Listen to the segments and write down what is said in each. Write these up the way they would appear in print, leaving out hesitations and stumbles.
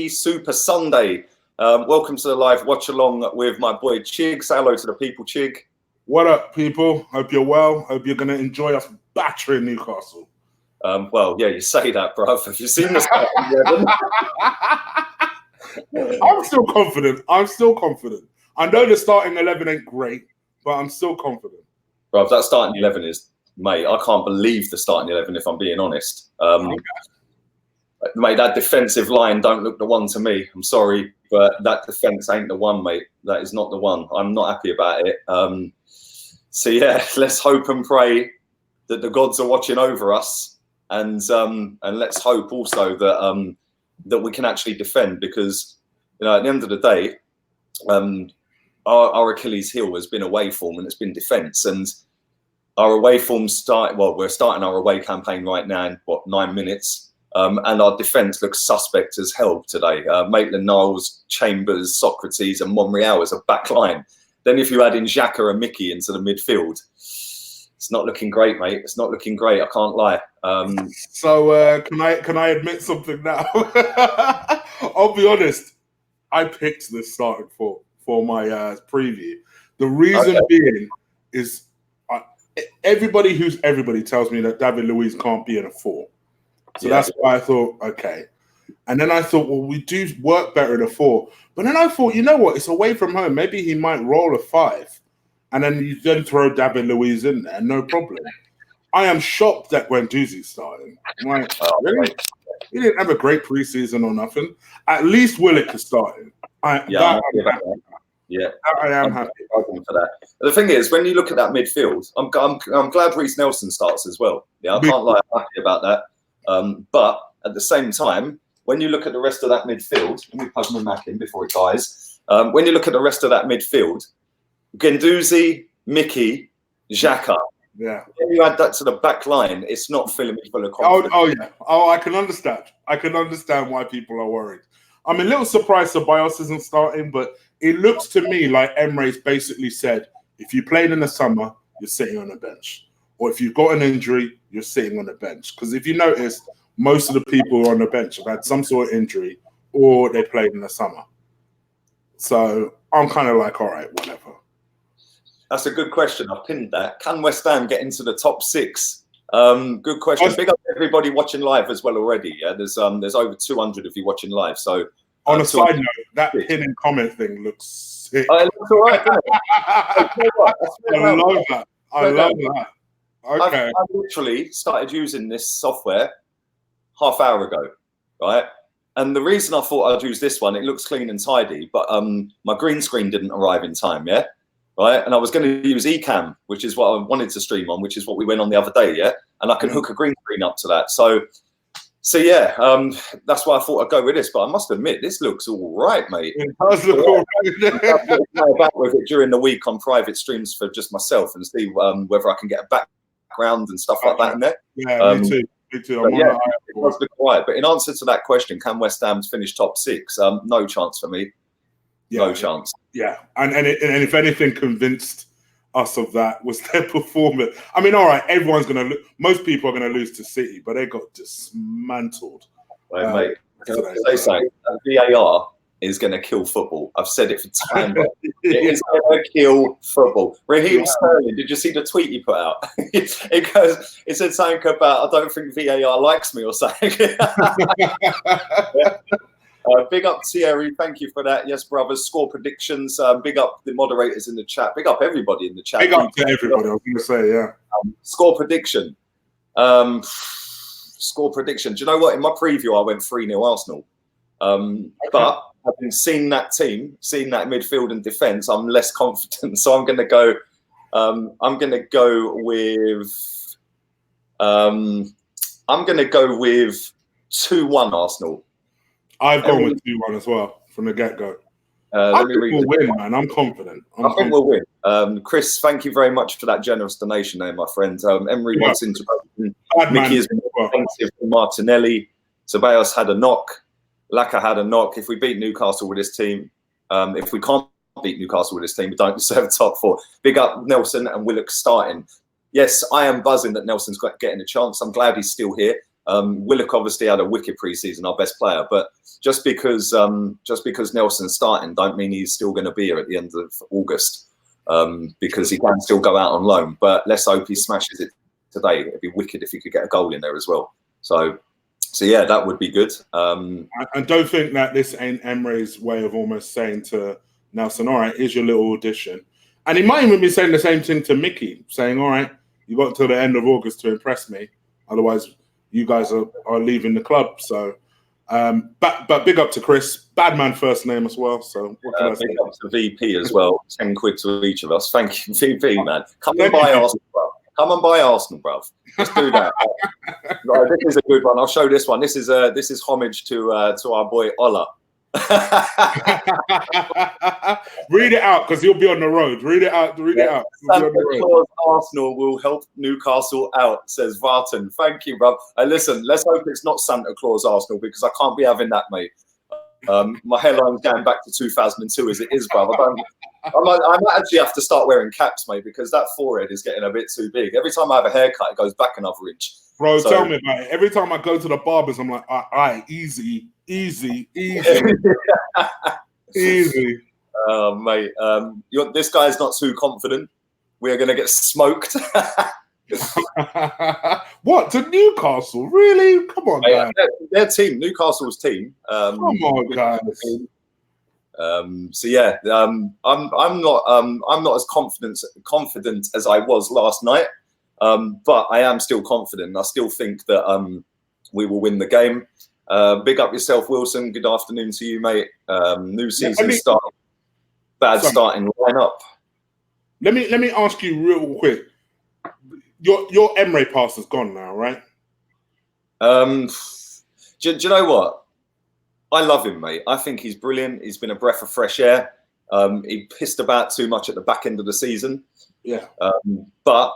Super Sunday. Welcome to the live watch along with my boy Chig. Say hello to the people, Chig. What up, people? Hope you're well. Hope you're going to enjoy us battering Newcastle. Well, yeah, you say that, bruv. Have you seen this? I'm still confident. I know the starting 11 ain't great, but I'm still confident. Bruv, that starting 11 is, mate, I can't believe the starting 11, if I'm being honest. Mate, that defensive line don't look the one to me. I'm sorry, but that defense ain't the one, mate. That is not the one. I'm not happy about it. So, yeah, let's hope and pray that the gods are watching over us. And let's hope also that that we can actually defend, because, you know, at the end of the day, our Achilles heel has been away form and it's been defence. And our away form we're starting our away campaign right now in, 9 minutes. And our defence looks suspect as hell today. Maitland-Niles, Chambers, Sokratis and Monreal as a back line. Then if you add in XHAKA and Mickey into the midfield, it's not looking great, mate. It's not looking great. I can't lie. So can I admit something now? I'll be honest. I picked this starting for my preview. The reason being is everybody tells me that David Luiz can't be in a 4. So that's why I thought, okay. And then I thought, well, we do work better in a 4. But then I thought, you know what? It's away from home. Maybe he might roll a 5. And then you then throw David Luiz in there, no problem. I am shocked that Guendouzi starting. I'm like, really? He didn't have a great preseason or nothing. At least Willock is starting. I am happy for that. The thing is, when you look at that midfield, I'm glad Reiss Nelson starts as well. Yeah, I can't lie, I'm happy about that. But at the same time, when you look at the rest of that midfield, let me plug my Mac in before it dies. When you look at the rest of that midfield, Guendouzi, Mickey, XHAKA. Yeah. When you add that to the back line, it's not filling me full of confidence. Oh yeah. Oh, I can understand. I can understand why people are worried. I'm a little surprised Ceballos isn't starting, but it looks to me like Emery's basically said, if you played in the summer, you're sitting on the bench. Or if you've got an injury, you're sitting on the bench. Because if you notice, most of the people who are on the bench have had some sort of injury or they played in the summer. So I'm kind of like, all right, whatever. That's a good question. I've pinned that. Can West Ham get into the top 6? Good question. Big up everybody watching live as well already. Yeah, there's over 200 of you watching live. So on a side note, that pin and comment thing looks sick. It looks all right, doesn't it? I love that. I love that. Okay. I literally started using this software half hour ago, right? And the reason I thought I'd use this one, it looks clean and tidy, but my green screen didn't arrive in time, yeah? Right? And I was going to use Ecamm, which is what I wanted to stream on, which is what we went on the other day, yeah? And I can hook a green screen up to that. So yeah, that's why I thought I'd go with this. But I must admit, this looks all right, mate. It does look all right. I'll back with it during the week on private streams for just myself and see whether I can get a background and stuff like that in there. Yeah, me too. Me too. It does look all right. But in answer to that question, can West Ham finish top 6? No chance for me. Yeah, no chance. Yeah, and if anything convinced us of that was their performance. I mean, all right, everyone's going to most people are going to lose to City, but they got dismantled. Well, mate, can I say something? VAR is going to kill football. I've said it for time. It is going to kill football. Raheem Sterling, did you see the tweet he put out? It said something about, I don't think VAR likes me or something. Big up Thierry, thank you for that. Yes, brothers. Score predictions. Big up the moderators in the chat. Big up everybody in the chat. Big up to everybody. I was going to say, yeah. Score prediction. Score prediction. Do you know what? In my preview, I went 3-0 Arsenal. But having seen that team, seen that midfield and defence, I'm less confident. So I'm going to go. I'm going to go with 2-1 Arsenal. I've gone with 2-1 as well from the get-go. I think we'll win, man. I'm confident. I think we'll win. Chris, thank you very much for that generous donation there, my friend. Emery wants introduction. Mickey has been offensive to Martinelli. Ceballos had a knock. Lacazette had a knock. If we beat Newcastle with this team, if we can't beat Newcastle with this team, we don't deserve top 4. Big up Nelson and Willock starting. Yes, I am buzzing that Nelson's getting a chance. I'm glad he's still here. Willock obviously had a wicked pre-season, our best player, but just because Nelson's starting, don't mean he's still going to be here at the end of August, because he can still go out on loan. But let's hope he smashes it today. It'd be wicked if he could get a goal in there as well. So yeah, that would be good. I don't think that this ain't Emery's way of almost saying to Nelson, all right, here's your little audition. And he might even be saying the same thing to Mickey, saying, all right, you got till the end of August to impress me. Otherwise, you guys are leaving the club. So, but big up to Chris. Bad man first name as well. So what can I say? Big up to VP as well. 10 quid to each of us. Thank you, VP, man. Come and buy Arsenal, bro. Come and buy Arsenal, bruv. Let's do that. Right, this is a good one. I'll show this one. This is homage to our boy Ola. Read it out because you'll be on the road. Read it out. Read it out. Santa Claus Arsenal will help Newcastle out, says Vartan. Thank you, bruv. Listen, let's hope it's not Santa Claus Arsenal because I can't be having that, mate. My hairline's going back to 2002 as it is, bruv. I might actually have to start wearing caps, mate, because that forehead is getting a bit too big. Every time I have a haircut, it goes back another inch. Bro, tell me about it. Every time I go to the barbers, I'm like, all right, easy. Easy. Mate, this guy's not too confident. We are going to get smoked. What, to Newcastle? Really? Come on, guys. Their team, Newcastle's team. Come on, guys. So yeah, I'm not as confident as I was last night, but I am still confident. I still think that we will win the game. Big up yourself, Wilson. Good afternoon to you, mate. New season start. Bad starting lineup. Let me ask you real quick. Your Emery pass is gone now, right? Do you know what? I love him, mate. I think he's brilliant. He's been a breath of fresh air. He pissed about too much at the back end of the season. Yeah. But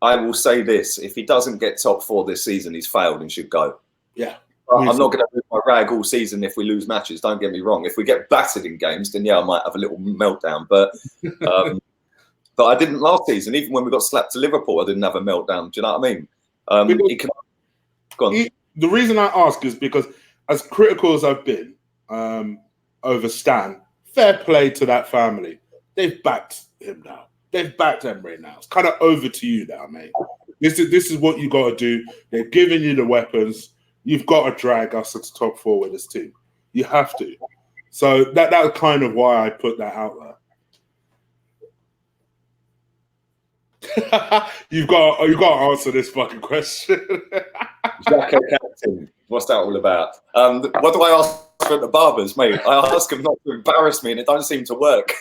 I will say this: if he doesn't get top 4 this season, he's failed and should go. Yeah. I'm not going to lose my rag all season if we lose matches. Don't get me wrong. If we get battered in games, then yeah, I might have a little meltdown. But but I didn't last season. Even when we got slapped to Liverpool, I didn't have a meltdown. Do you know what I mean? Go on. The reason I ask is because as critical as I've been over Stan, fair play to that family. They've backed him now. They've backed Emery now. It's kind of over to you now, mate. This is what you got to do. They're giving you the weapons. You've got to drag us to the top 4 with this team. You have to. So that's kind of why I put that out there. You've got to answer this fucking question. XHAKA captain. What's that all about? What do I ask for at the barbers, mate? I ask them not to embarrass me, and it don't seem to work.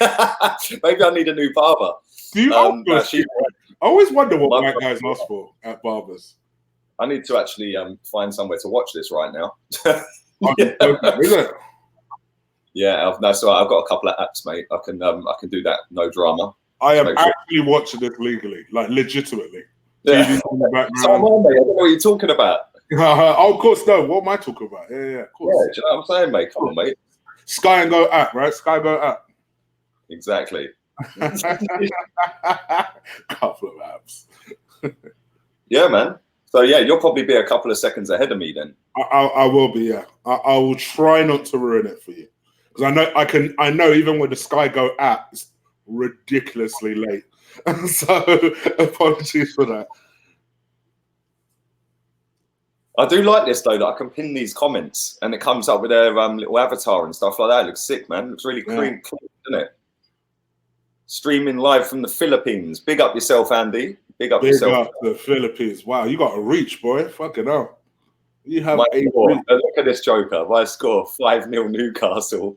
Maybe I need a new barber. Do you? I always wonder what white guys ask for at barbers. I need to actually find somewhere to watch this right now. Yeah, no, so I've got a couple of apps, mate. I can do that, no drama. I am actually watching this legally, like legitimately. Yeah. So mate, I don't know what you're talking about. Oh, of course, no. What am I talking about? Yeah, of course. Yeah, do you know what I'm saying, mate? Come on, mate. Sky and Go app, right? Sky Go app. Exactly. Couple of apps. Yeah, man. So yeah, you'll probably be a couple of seconds ahead of me then. I will be. Yeah, I will try not to ruin it for you because I know even with the Sky Go app, it's ridiculously late. So apologies for that. I do like this though that I can pin these comments and it comes up with their little avatar and stuff like that. It looks sick, man. It looks really clean, doesn't it? Streaming live from the Philippines. Big up yourself, Andy. Big up yourself. Big up the Philippines. Wow, you got a reach, boy. Fucking hell. You have a look at this joker. My score 5-0 Newcastle.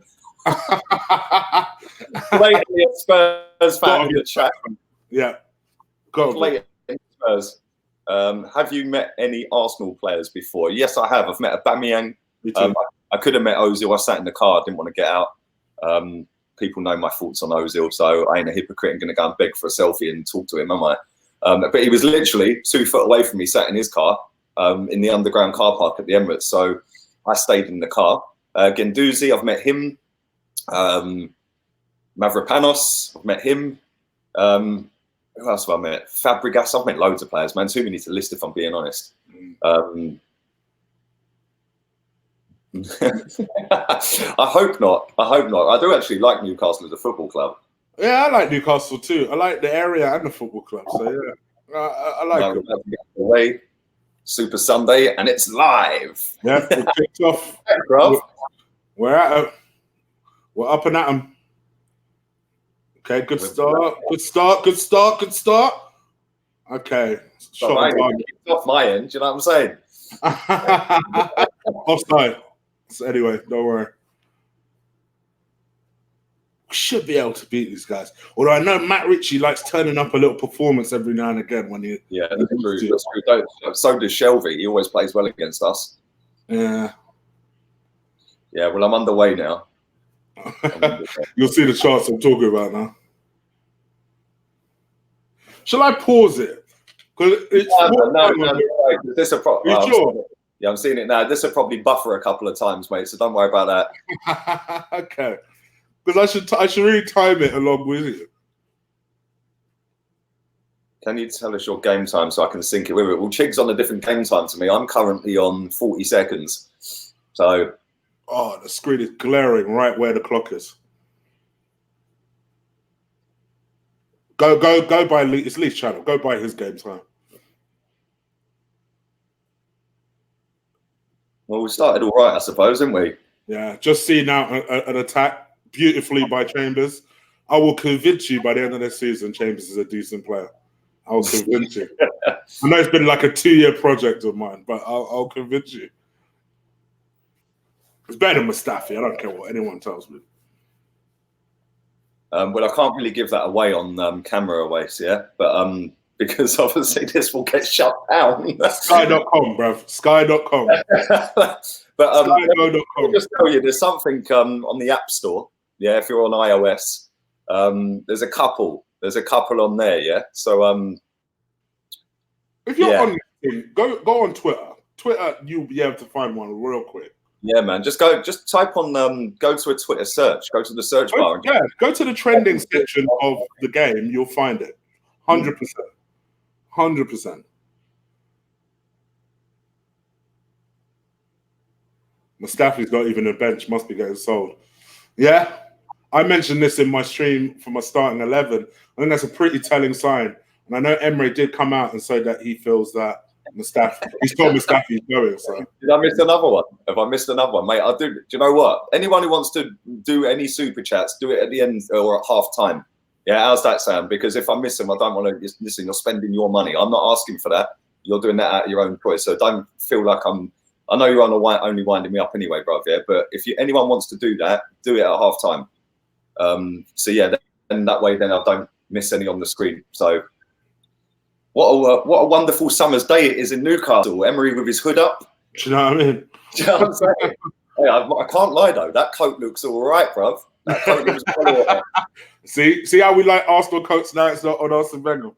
Blatantly a Spurs fan in the chat. Yeah. Go on. Spurs. Have you met any Arsenal players before? Yes, I have. I've met Aubameyang. I could have met Ozil. I sat in the car. I didn't want to get out. People know my thoughts on Ozil, so I ain't a hypocrite and going to go and beg for a selfie and talk to him, am I? But he was literally 2 foot away from me, sat in his car in the underground car park at the Emirates. So I stayed in the car. Guendouzi, I've met him. Mavropanos, I've met him. Who else have I met? Fabregas, I've met loads of players, man. Too many to list if I'm being honest. I hope not. I hope not. I do actually like Newcastle as a football club. Yeah, I like Newcastle too. I like the area and the football club. So yeah, I like it. Away, Super Sunday, and it's live. Yeah, we're kicked off. We're at it. We're up and at 'em. Okay, good start. Good start. Good start. Good start. Okay. Kicked off my end. Do you know what I'm saying? Offside. So anyway, don't worry. We should be able to beat these guys. Although I know Matt Ritchie likes turning up a little performance every now and again when he. Yeah, that's true. So does Shelvey. He always plays well against us. Yeah. Yeah. Well, I'm underway now. You'll see the charts I'm talking about now. Shall I pause it? Because it's no. This you sure? Yeah, I'm seeing it now. This will probably buffer a couple of times, mate. So don't worry about that. Okay. Because I should really time it along with you. Can you tell us your game time so I can sync it with it? Well, Chig's on a different game time to me. I'm currently on 40 seconds. So. Oh, the screen is glaring right where the clock is. Go by it's Lee's channel. Go by his game time. Well, we started all right, I suppose, didn't we? Yeah, just see now an attack beautifully by Chambers. I will convince you by the end of this season, Chambers is a decent player. I'll convince you. I know it's been like a 2-year project of mine, but I'll convince you. It's better than Mustafi. I don't care what anyone tells me. Well, I can't really give that away on camera away, yeah, but because obviously this will get shut down. Sky.com, bruv. Sky.com. But I'll just tell you, there's something on the App Store. Yeah, if you're on iOS, there's a couple. There's a couple on there. Yeah, so if you're on this thing, go on Twitter. Twitter, you'll be able to find one real quick. Yeah, man. Just type on, go to a Twitter search. Go to the search bar. Yeah, go to the trending section of the game. You'll find it. 100%. 100%. Mustafi's not even a bench. Must be getting sold. Yeah, I mentioned this in my stream for my starting 11. I think that's a pretty telling sign. And I know Emery did come out and say that he feels that Mustafi. He's told Mustafi he's going. So. Did I miss another one? Have I missed another one, mate? I do. Do you know what? Anyone who wants to do any super chats, do it at the end or at half time. Yeah, how's that sound? Because if I miss them, I don't want to listen. You're spending your money. I'm not asking for that. You're doing that out of your own choice. So don't feel like I know you're only winding me up anyway, bruv. Yeah, but if anyone wants to do that, do it at half time. So yeah, then that way, then I don't miss any on the screen. So. What a wonderful summer's day it is in Newcastle. Emery with his hood up. Do you know what I mean? Do you know what I'm saying? Hey, I can't lie though. That coat looks all right, bruv. That coat looks all right. See how we like Arsenal coats now? It's not on Arsene Wenger.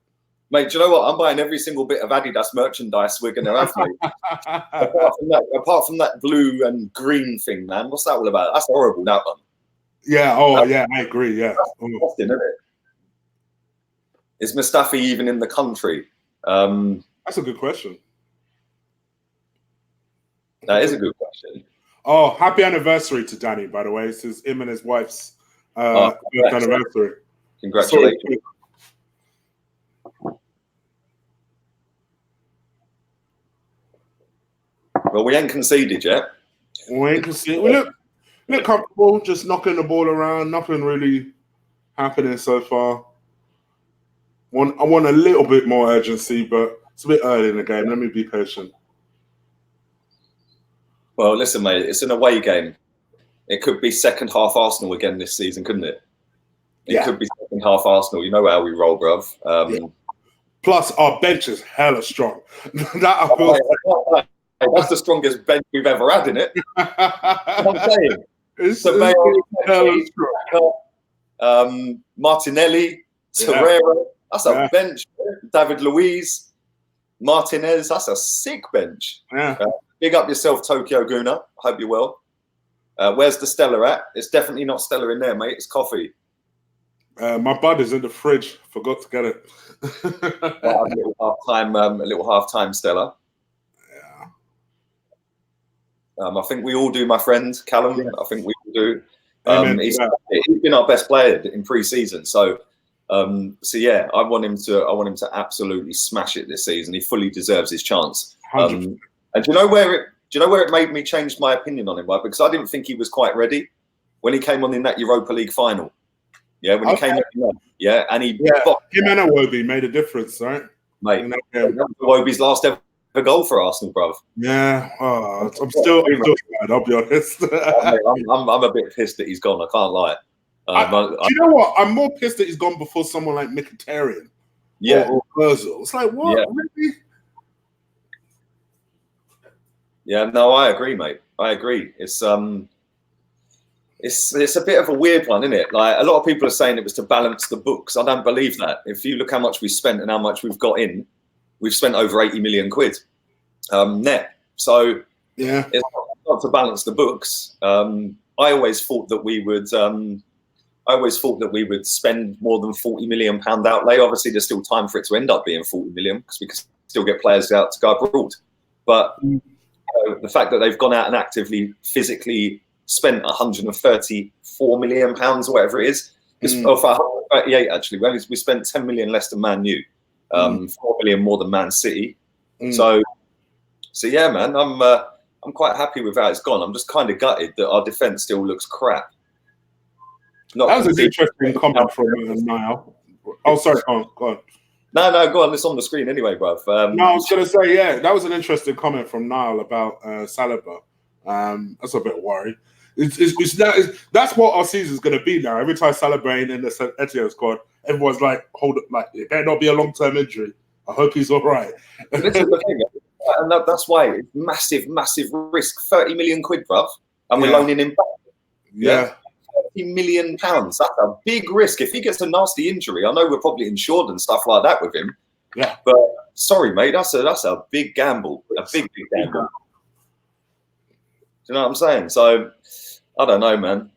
Mate, do you know what? I'm buying every single bit of Adidas merchandise we're going to have, mate. apart from that blue and green thing, man. What's that all about? That's horrible, that one. Yeah, I agree, yeah. That's isn't it? Is Mustafi even in the country? That's a good question. That is a good question. Oh, happy anniversary to Danny, by the way. This is him and his wife's first anniversary. Congratulations. Well, we ain't conceded yet. We ain't conceded. We look comfortable, just knocking the ball around. Nothing really happening so far. I want a little bit more urgency, but it's a bit early in the game. Let me be patient. Well, listen, mate, it's an away game. It could be second half Arsenal again this season, couldn't it? It could be second half Arsenal. You know how we roll, bruv. Yeah. Plus, our bench is hella strong. That's the strongest bench we've ever had, in it. I'm saying. It's hella strong. Martinelli, Torreira. That's a bench. David Luiz, Martinez. That's a sick bench. Yeah. Big up yourself, Tokyo Guna. Hope you're well. Where's the Stella at? It's definitely not Stella in there, mate. It's coffee. My bud is in the fridge. Forgot to get it. A little half time Stella. Yeah. I think we all do, my friend Callum. Yeah. I think we all do. He's been our best player in pre-season, so yeah, I want him to absolutely smash it this season. He fully deserves his chance. And do you know where it made me change my opinion on him? Right? Because I didn't think he was quite ready when he came on in that Europa League final. Yeah, when he came on, yeah, and he him and Iwobi made a difference, right? Mate, Iwobi's last ever goal for Arsenal, bruv. Yeah, I'm still sad, I'll be honest. I'm a bit pissed that he's gone. I can't lie. Do you know what? I'm more pissed that he's gone before someone like MKHITARYAN. Or Ozil. It's like, what? Yeah. Really? Yeah, no, I agree, mate. I agree. It's a bit of a weird one, isn't it? Like, a lot of people are saying it was to balance the books. I don't believe that. If you look how much we spent and how much we've got in, we've spent over 80 million quid net. So yeah, it's not to balance the books. I always thought that we would. I always thought that we would spend more than £40 million outlay. Obviously, there's still time for it to end up being 40 million because we can still get players out to go abroad. But the fact that they've gone out and actively, physically spent £134 million or whatever it is, or 138 actually. We spent 10 million less than Man U, 4 million more than Man City. So yeah, man, I'm quite happy with how it's gone. I'm just kind of gutted that our defence still looks crap. That was an interesting comment from Niall. Oh, sorry, go on. No, go on. It's on the screen anyway, bruv. No, I was going to say, yeah, that was an interesting comment from Niall about Saliba. That's a bit worried. That's what our season's going to be now. Every time Saliba ain't in the Etihad squad, everyone's like, hold up, like, it better not be a long-term injury. I hope he's all right. This is the thing, and that's why it's massive risk. 30 million quid, bruv, and we're loaning him back. Yeah. 30 million pounds. That's a big risk. If he gets a nasty injury, I know we're probably insured and stuff like that with him. Yeah. But sorry, mate, that's a big gamble. A big gamble. Do you know what I'm saying? So I don't know, man.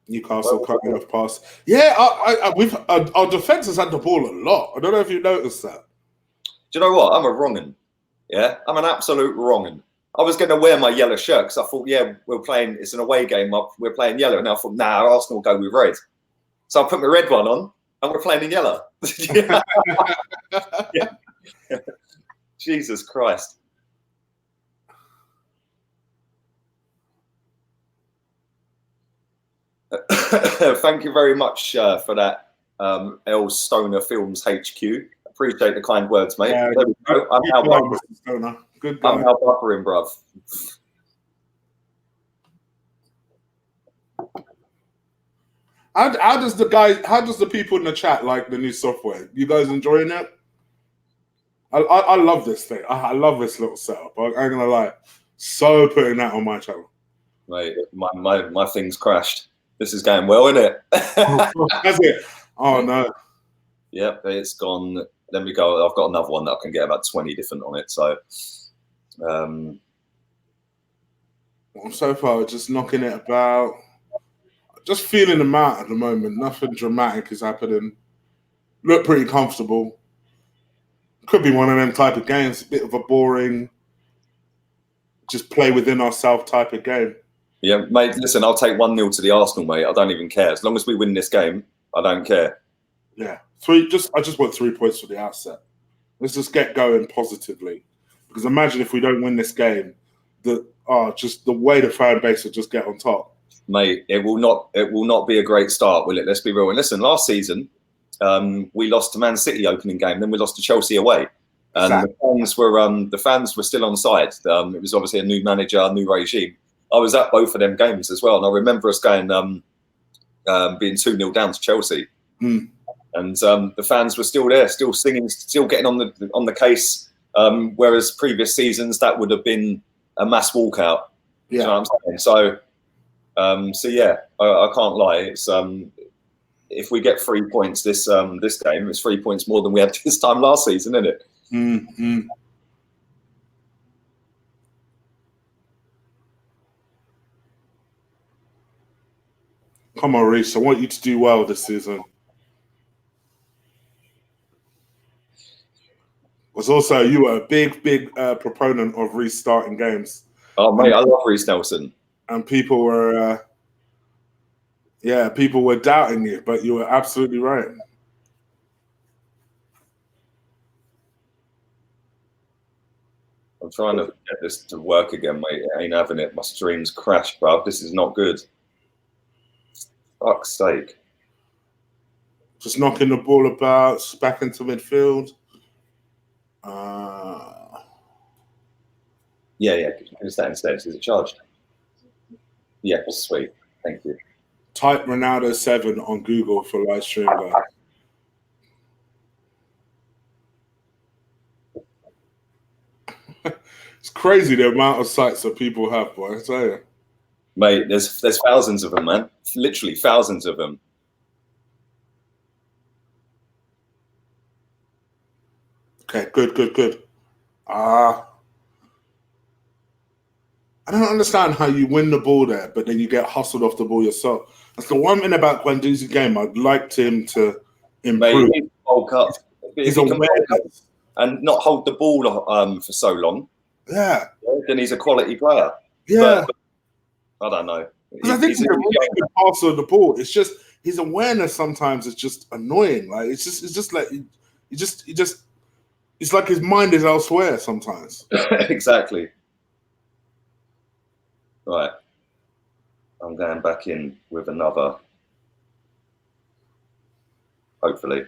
Newcastle cutting off pass. Yeah, our defence has had the ball a lot. I don't know if you noticed that. Do you know what? I'm a wrong'un. Yeah, I'm an absolute wrong'un. I was going to wear my yellow shirt because I thought, yeah, it's an away game. We're playing yellow. And I thought, nah, Arsenal will go with red. So I put my red one on and we're playing in yellow. Yeah. Jesus Christ. Thank you very much for that, L Stoner Films HQ. Appreciate the kind words, mate. Yeah, there we go. I'm Al Stoner. Good guy. I'm Al buffering, bruv. How does the people in the chat like the new software? You guys enjoying it? I love this thing. I love this little setup. I ain't gonna lie. So putting that on my channel. Mate, my thing's crashed. This is going well, isn't it? That's it. Oh no. Yep, it's gone. Then we go. I've got another one that I can get about 20 different on it. So so far just knocking it about. Just feeling them out at the moment. Nothing dramatic is happening. Look pretty comfortable. Could be one of them type of games. A bit of a boring, just play within ourselves type of game. Yeah, mate, listen, I'll take 1-0 to the Arsenal, mate. I don't even care. As long as we win this game, I don't care. Yeah. I just want 3 points for the outset. Let's just get going positively. Because imagine if we don't win this game, just the way the fan base will just get on top. Mate, it will not be a great start, will it? Let's be real. And listen, last season, we lost to Man City opening game, then we lost to Chelsea away. And the fans were still on side. It was obviously a new manager, a new regime. I was at both of them games as well, and I remember us going being 2-0 down to Chelsea, and the fans were still there, still singing, still getting on the case. Whereas previous seasons, that would have been a mass walkout. Yeah, you know what I'm saying? So yeah, I can't lie. It's if we get 3 points this game, it's 3 points more than we had this time last season, isn't it? Mm-hmm. Come on, Reece. I want you to do well this season. Was also, you were a big proponent of restarting games. Oh, mate, I love Reece Nelson. And people were, people were doubting you, but you were absolutely right. I'm trying to get this to work again, mate. It ain't having it. My stream's crashed, bruv. This is not good. Fuck's sake. Just knocking the ball about, back into midfield. Yeah. Is that instead? Is it charged? Yeah, sweet. Thank you. Type Ronaldo 7 on Google for live stream, guys. It's crazy the amount of sites that people have, boy. I tell you. Mate, there's thousands of them, man. Literally thousands of them. Okay, good. I don't understand how you win the ball there, but then you get hustled off the ball yourself. That's the one thing about Guendouzi game. I'd like him to improve. Mate, bulk up. He's aware and not hold the ball for so long. Yeah. Then he's a quality player. Yeah. But I don't know. I think he's a really good passer of the ball. It's just his awareness sometimes is just annoying. Like it's just like it's like his mind is elsewhere sometimes. Exactly. Right. I'm going back in with another. Hopefully.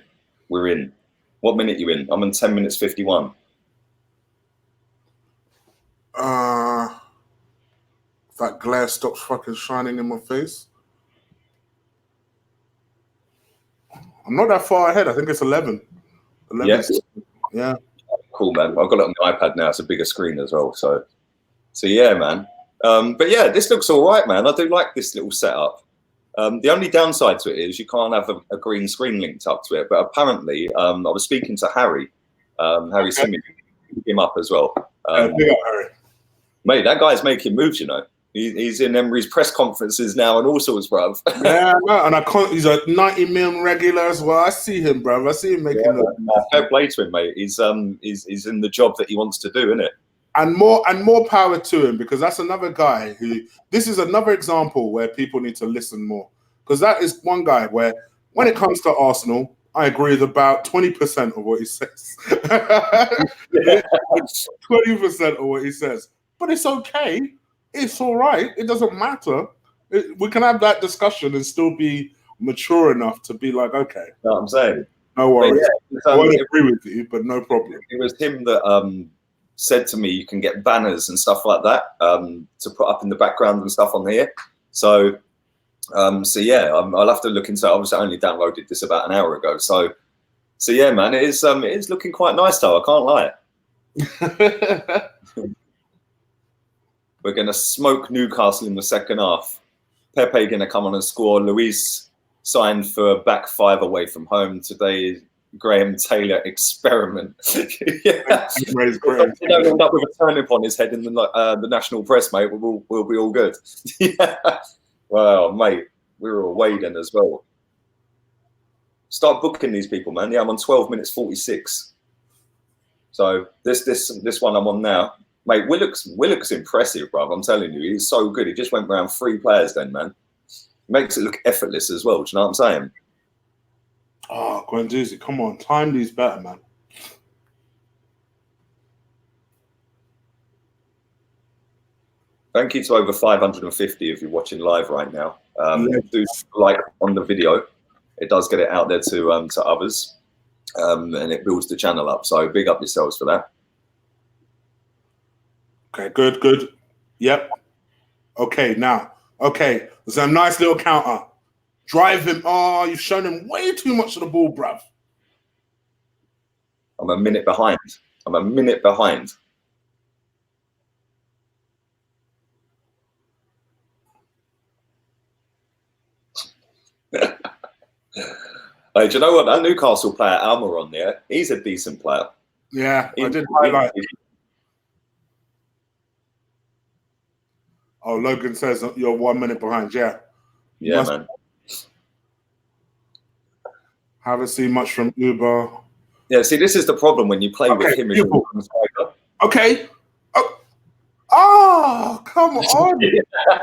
We're in. What minute are you in? I'm in 10 minutes 51. That glare stops fucking shining in my face. I'm not that far ahead. I think it's 11. Yes. Yeah. Cool, man. I've got it on the iPad now. It's a bigger screen as well. So yeah, man. But yeah, this looks all right, man. I do like this little setup. The only downside to it is you can't have a green screen linked up to it. But apparently, I was speaking to Harry Simmons, him up as well. Mate, that guy's making moves, you know. He's in Emery's press conferences now and all sorts, bruv. Yeah, and he's a 90 million regular as well. I see him, bruv. I see him making fair play to him, mate. He's in the job that he wants to do, isn't it? And more power to him, because that's another guy who, this is another example where people need to listen more. Because that is one guy where, when it comes to Arsenal, I agree with about 20% of what he says. 20% of what he says. But it's okay. It's all right. It doesn't matter. We can have that discussion and still be mature enough to be like, okay. You know what I'm saying? No worries. I won't agree with you, but no problem. It was him that said to me, you can get banners and stuff like that to put up in the background and stuff on here. So yeah, I'll have to look into it. Obviously, I only downloaded this about an hour ago. So yeah, man, it is looking quite nice though. I can't lie. We're going to smoke Newcastle in the second half. Pepe going to come on and score. LUIZ signed for back five away from home today. Graham Taylor experiment. Yeah. You don't end up with a turnip on his head in the national press, mate. We'll be all good. Yeah. Well, mate, we were away then as well. Start booking these people, man. Yeah, I'm on 12 minutes 46. So this one I'm on now. Mate, Willock's impressive, bruv. I'm telling you, he's so good. He just went around 3 players then, man. Makes it look effortless as well. Do you know what I'm saying? Oh, Guendouzi, come on. Time these better, man. Thank you to over 550 if you're watching live right now. Do like on the video. It does get it out there to others. And it builds the channel up. So big up yourselves for that. Okay, good. Yep. Okay, now. Okay, there's a nice little counter. Drive him. Oh, you've shown him way too much of the ball, bruv. I'm a minute behind. Hey, do you know what? That Newcastle player, ALMIRON, there, he's a decent player. Yeah, I did highlight. Oh, Logan says you're 1 minute behind. Yeah. Yeah, man. Haven't seen much from Uber. Yeah, see, this is the problem when you play with him. Okay. Oh, come on.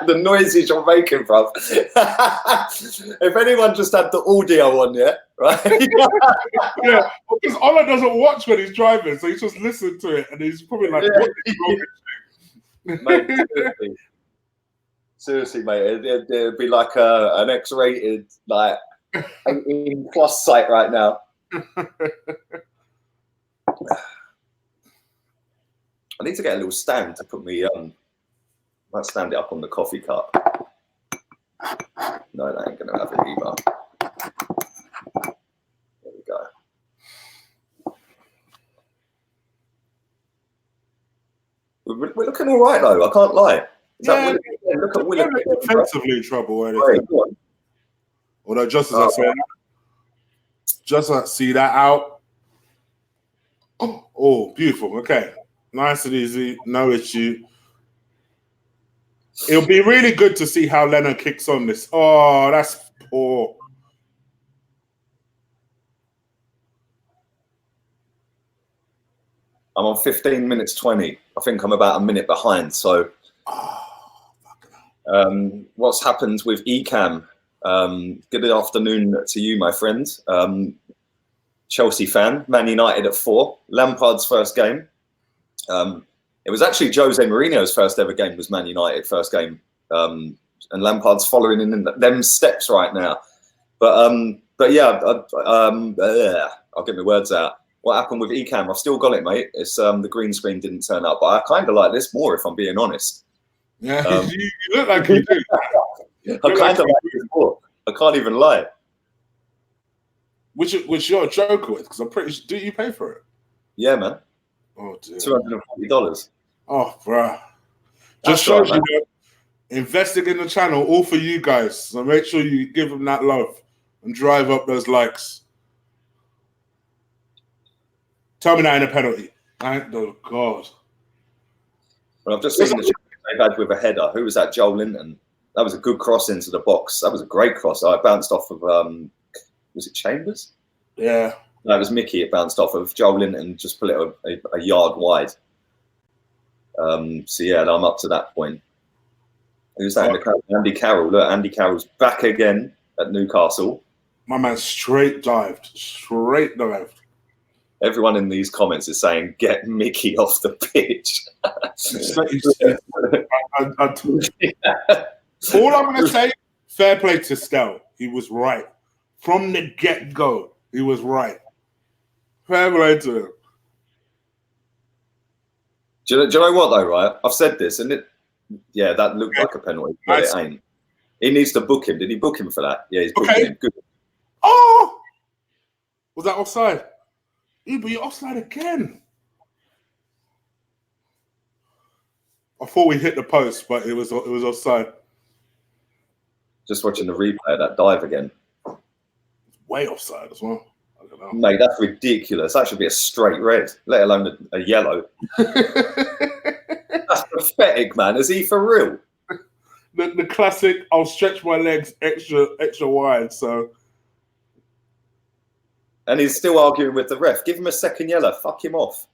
The noises you're making, bro. If anyone just had the audio on, yeah, right? Yeah, because Ola doesn't watch when he's driving, so he's just listening to it, and he's probably like, what is mate, seriously, mate, it'd be like an X-rated, like, 18+ site right now. I need to get a little stand to put me, might stand it up on the coffee cup. No, that ain't gonna have it either. There we go. We're looking all right though, I can't lie. Look at Willock. Defensively in trouble or anything. Right, although just as I said, just see that out. Oh, beautiful. Okay. Nice and easy, no issue. It'll be really good to see how Leno kicks on this. Oh, that's poor. I'm on 15 minutes 20. I think I'm about a minute behind. So, what's happened with Ecam? Good afternoon to you, my friend. Chelsea fan, Man United at 4. Lampard's first game. It was actually Jose Mourinho's first ever game was Man United first game, and Lampard's following in them steps right now. But yeah, I'll get my words out. What happened with Ecam? I've still got it, mate. It's the green screen didn't turn up, but I kind of like this more if I'm being honest. Yeah, you look like you do. I kind of like this more. I can't even lie. Which you're a joker with, because I'm pretty sure. Do you pay for it? Yeah, man. Oh, dear. $240. Oh, bruh. Just shows you know, investing in the channel, all for you guys. So make sure you give them that love and drive up those likes. Tell me that in a penalty. Oh, God. Well, I've just seen the chance they've had with a header. Who was that? Joelinton. That was a good cross into the box. That was a great cross. I bounced off of, was it Chambers? Yeah. No, it was Mickey. It bounced off of Joelinton and just put it a yard wide. So yeah, I'm up to that point. Who's that? Andy Carroll. Look, Andy Carroll's back again at Newcastle. My man straight dived. Straight dived. Everyone in these comments is saying, "Get Mickey off the pitch." All I'm going to say, fair play to Stell. He was right from the get-go. He was right. Fair play to him. Do you know what though, right? I've said this, and that looked like a penalty, but it ain't. He needs to book him. Did he book him for that? Yeah, he's booking him. Good. Oh! Was that offside? Yeah, but you're offside again. I thought we hit the post, but it was offside. Just watching the replay of that dive again. Way offside as well. I don't know. Mate, that's ridiculous. That should be a straight red, let alone a yellow. That's pathetic, man. Is he for real? The classic, I'll stretch my legs extra wide, so. And he's still arguing with the ref. Give him a second yellow. Fuck him off.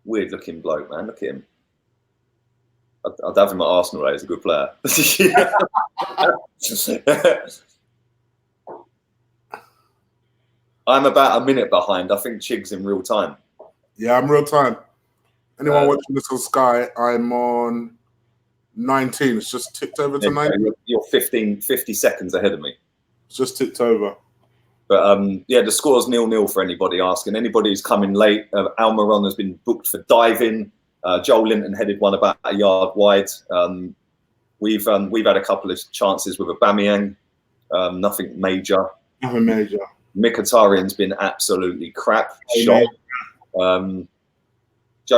Weird looking bloke, man. Look at him. I'd have him at Arsenal, though. He's a good player. I'm about a minute behind. I think Chig's in real time. Yeah, I'm real time. Anyone watching this on Sky, I'm on 19. It's just ticked over to 19. You're 50 seconds ahead of me. It's just ticked over. But yeah, the score's 0-0 for anybody asking. Anybody who's coming late, Almiron has been booked for diving. Joelinton headed one about a yard wide. We've had a couple of chances with Aubameyang. Nothing major. Nothing major. MKHITARYAN's been absolutely crap. Shot. Joe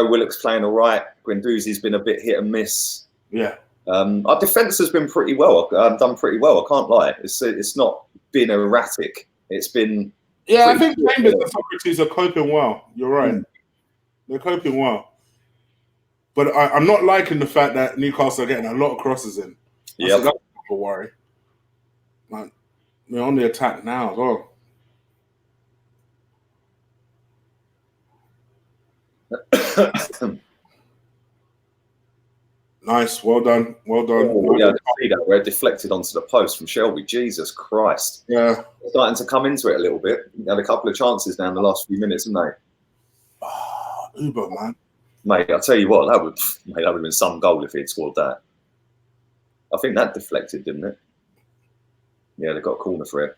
Willock's playing all right. Guendouzi's been a bit hit and miss. Yeah. Our defence has been pretty well. Done pretty well. I can't lie. It's not been erratic. It's been. Yeah, I think Chambers and Sokratis are coping well. You're right. They're coping well. But I'm not liking the fact that Newcastle are getting a lot of crosses in. Yeah. That's a worry. Like, we're on the attack now as well. Nice, well done, well done. Oh, yeah, see that where it deflected onto the post from Shelvey. Jesus Christ! Yeah, starting to come into it a little bit. Had a couple of chances now in the last few minutes, haven't they? Oh, Uber, man. Mate, I'll tell you what, that would have been some goal if he had scored that. I think that deflected, didn't it? Yeah, they got a corner for it.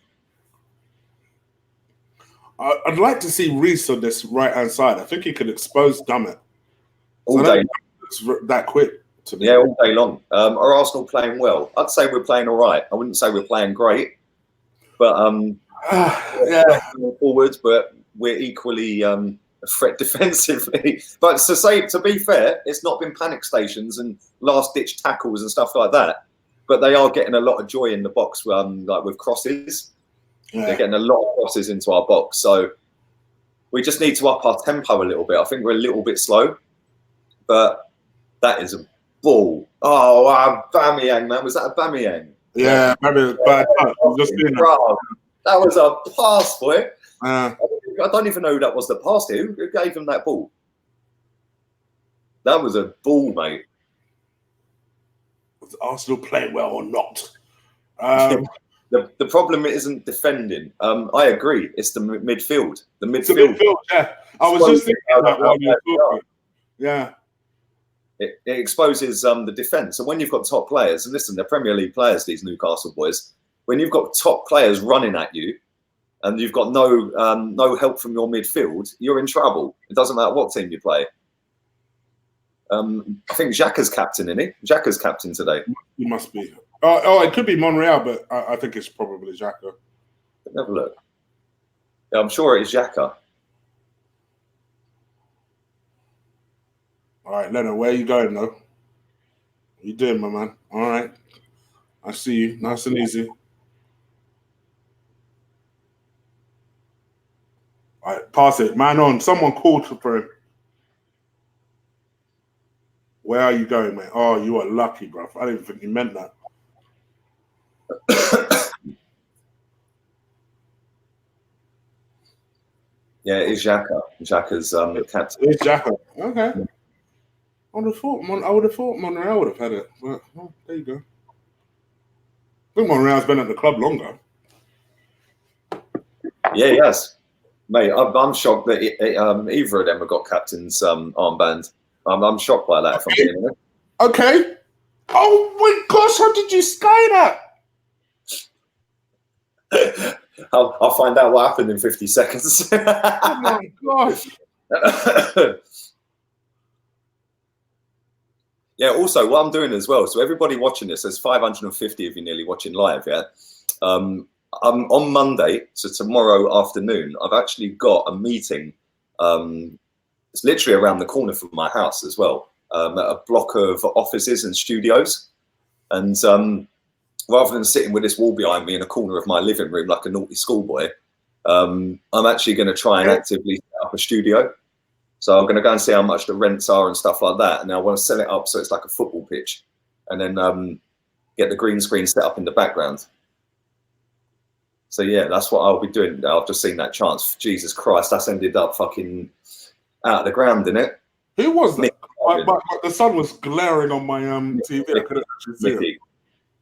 I'd like to see Reece on this right-hand side. I think he could expose Dummett. All day. It's that quick to me. Yeah, all day long. Are Arsenal playing well? I'd say we're playing all right. I wouldn't say we're playing great. But yeah, forwards, but we're equally a threat defensively. But to be fair, it's not been panic stations and last-ditch tackles and stuff like that. But they are getting a lot of joy in the box, like with crosses. Yeah. They're getting a lot of crosses into our box. So we just need to up our tempo a little bit. I think we're a little bit slow. But that is a ball. Oh, Aubameyang, man. Was that Aubameyang? Yeah, maybe bad touch. That was a pass, boy. I don't even know who that was that passed it. Who gave him that ball? That was a ball, mate. Was Arsenal playing well or not? The problem isn't defending. I agree. It's the midfield. The midfield. It's the midfield, yeah. I was just thinking about what you were talking. Yeah. It exposes the defence. And when you've got top players, and listen, they're Premier League players, these Newcastle boys, when you've got top players running at you and you've got no help from your midfield, you're in trouble. It doesn't matter what team you play. I think XHAKA's captain, isn't he? XHAKA's captain today. He must be. Oh, it could be MONREAL, but I think it's probably XHAKA. Have a look. Yeah, I'm sure it is XHAKA. All right, Leonard, where are you going, though? What you doing, my man? All right. I see you. Nice and easy. All right, pass it. Man on. Someone called for him. Where are you going, mate? Oh, you are lucky, bro. I didn't think you meant that. Yeah, it's XHAKA. XHAKA's captain. It's XHAKA. Okay. I would have thought MONREAL would have had it. But, oh, there you go. I think MONREAL's been at the club longer. Yeah, he has. Mate, I'm shocked that either of them have got captain's armband. I'm shocked by that, if I'm being honest. Okay. Oh my gosh, how did you sky that? I'll find out what happened in 50 seconds. Oh my gosh. Yeah, also, what I'm doing as well, so everybody watching this, there's 550 of you nearly watching live, yeah? On Monday, so tomorrow afternoon, I've actually got a meeting. It's literally around the corner from my house as well, a block of offices and studios. And rather than sitting with this wall behind me in a corner of my living room like a naughty schoolboy, I'm actually going to try and actively set up a studio. So I'm going to go and see how much the rents are and stuff like that. And I want to set it up so it's like a football pitch, and then get the green screen set up in the background. So yeah, that's what I'll be doing. I've just seen that chance. Jesus Christ, that's ended up fucking out of the ground, didn't it? Who was that? But the sun was glaring on my TV. I couldn't actually see it.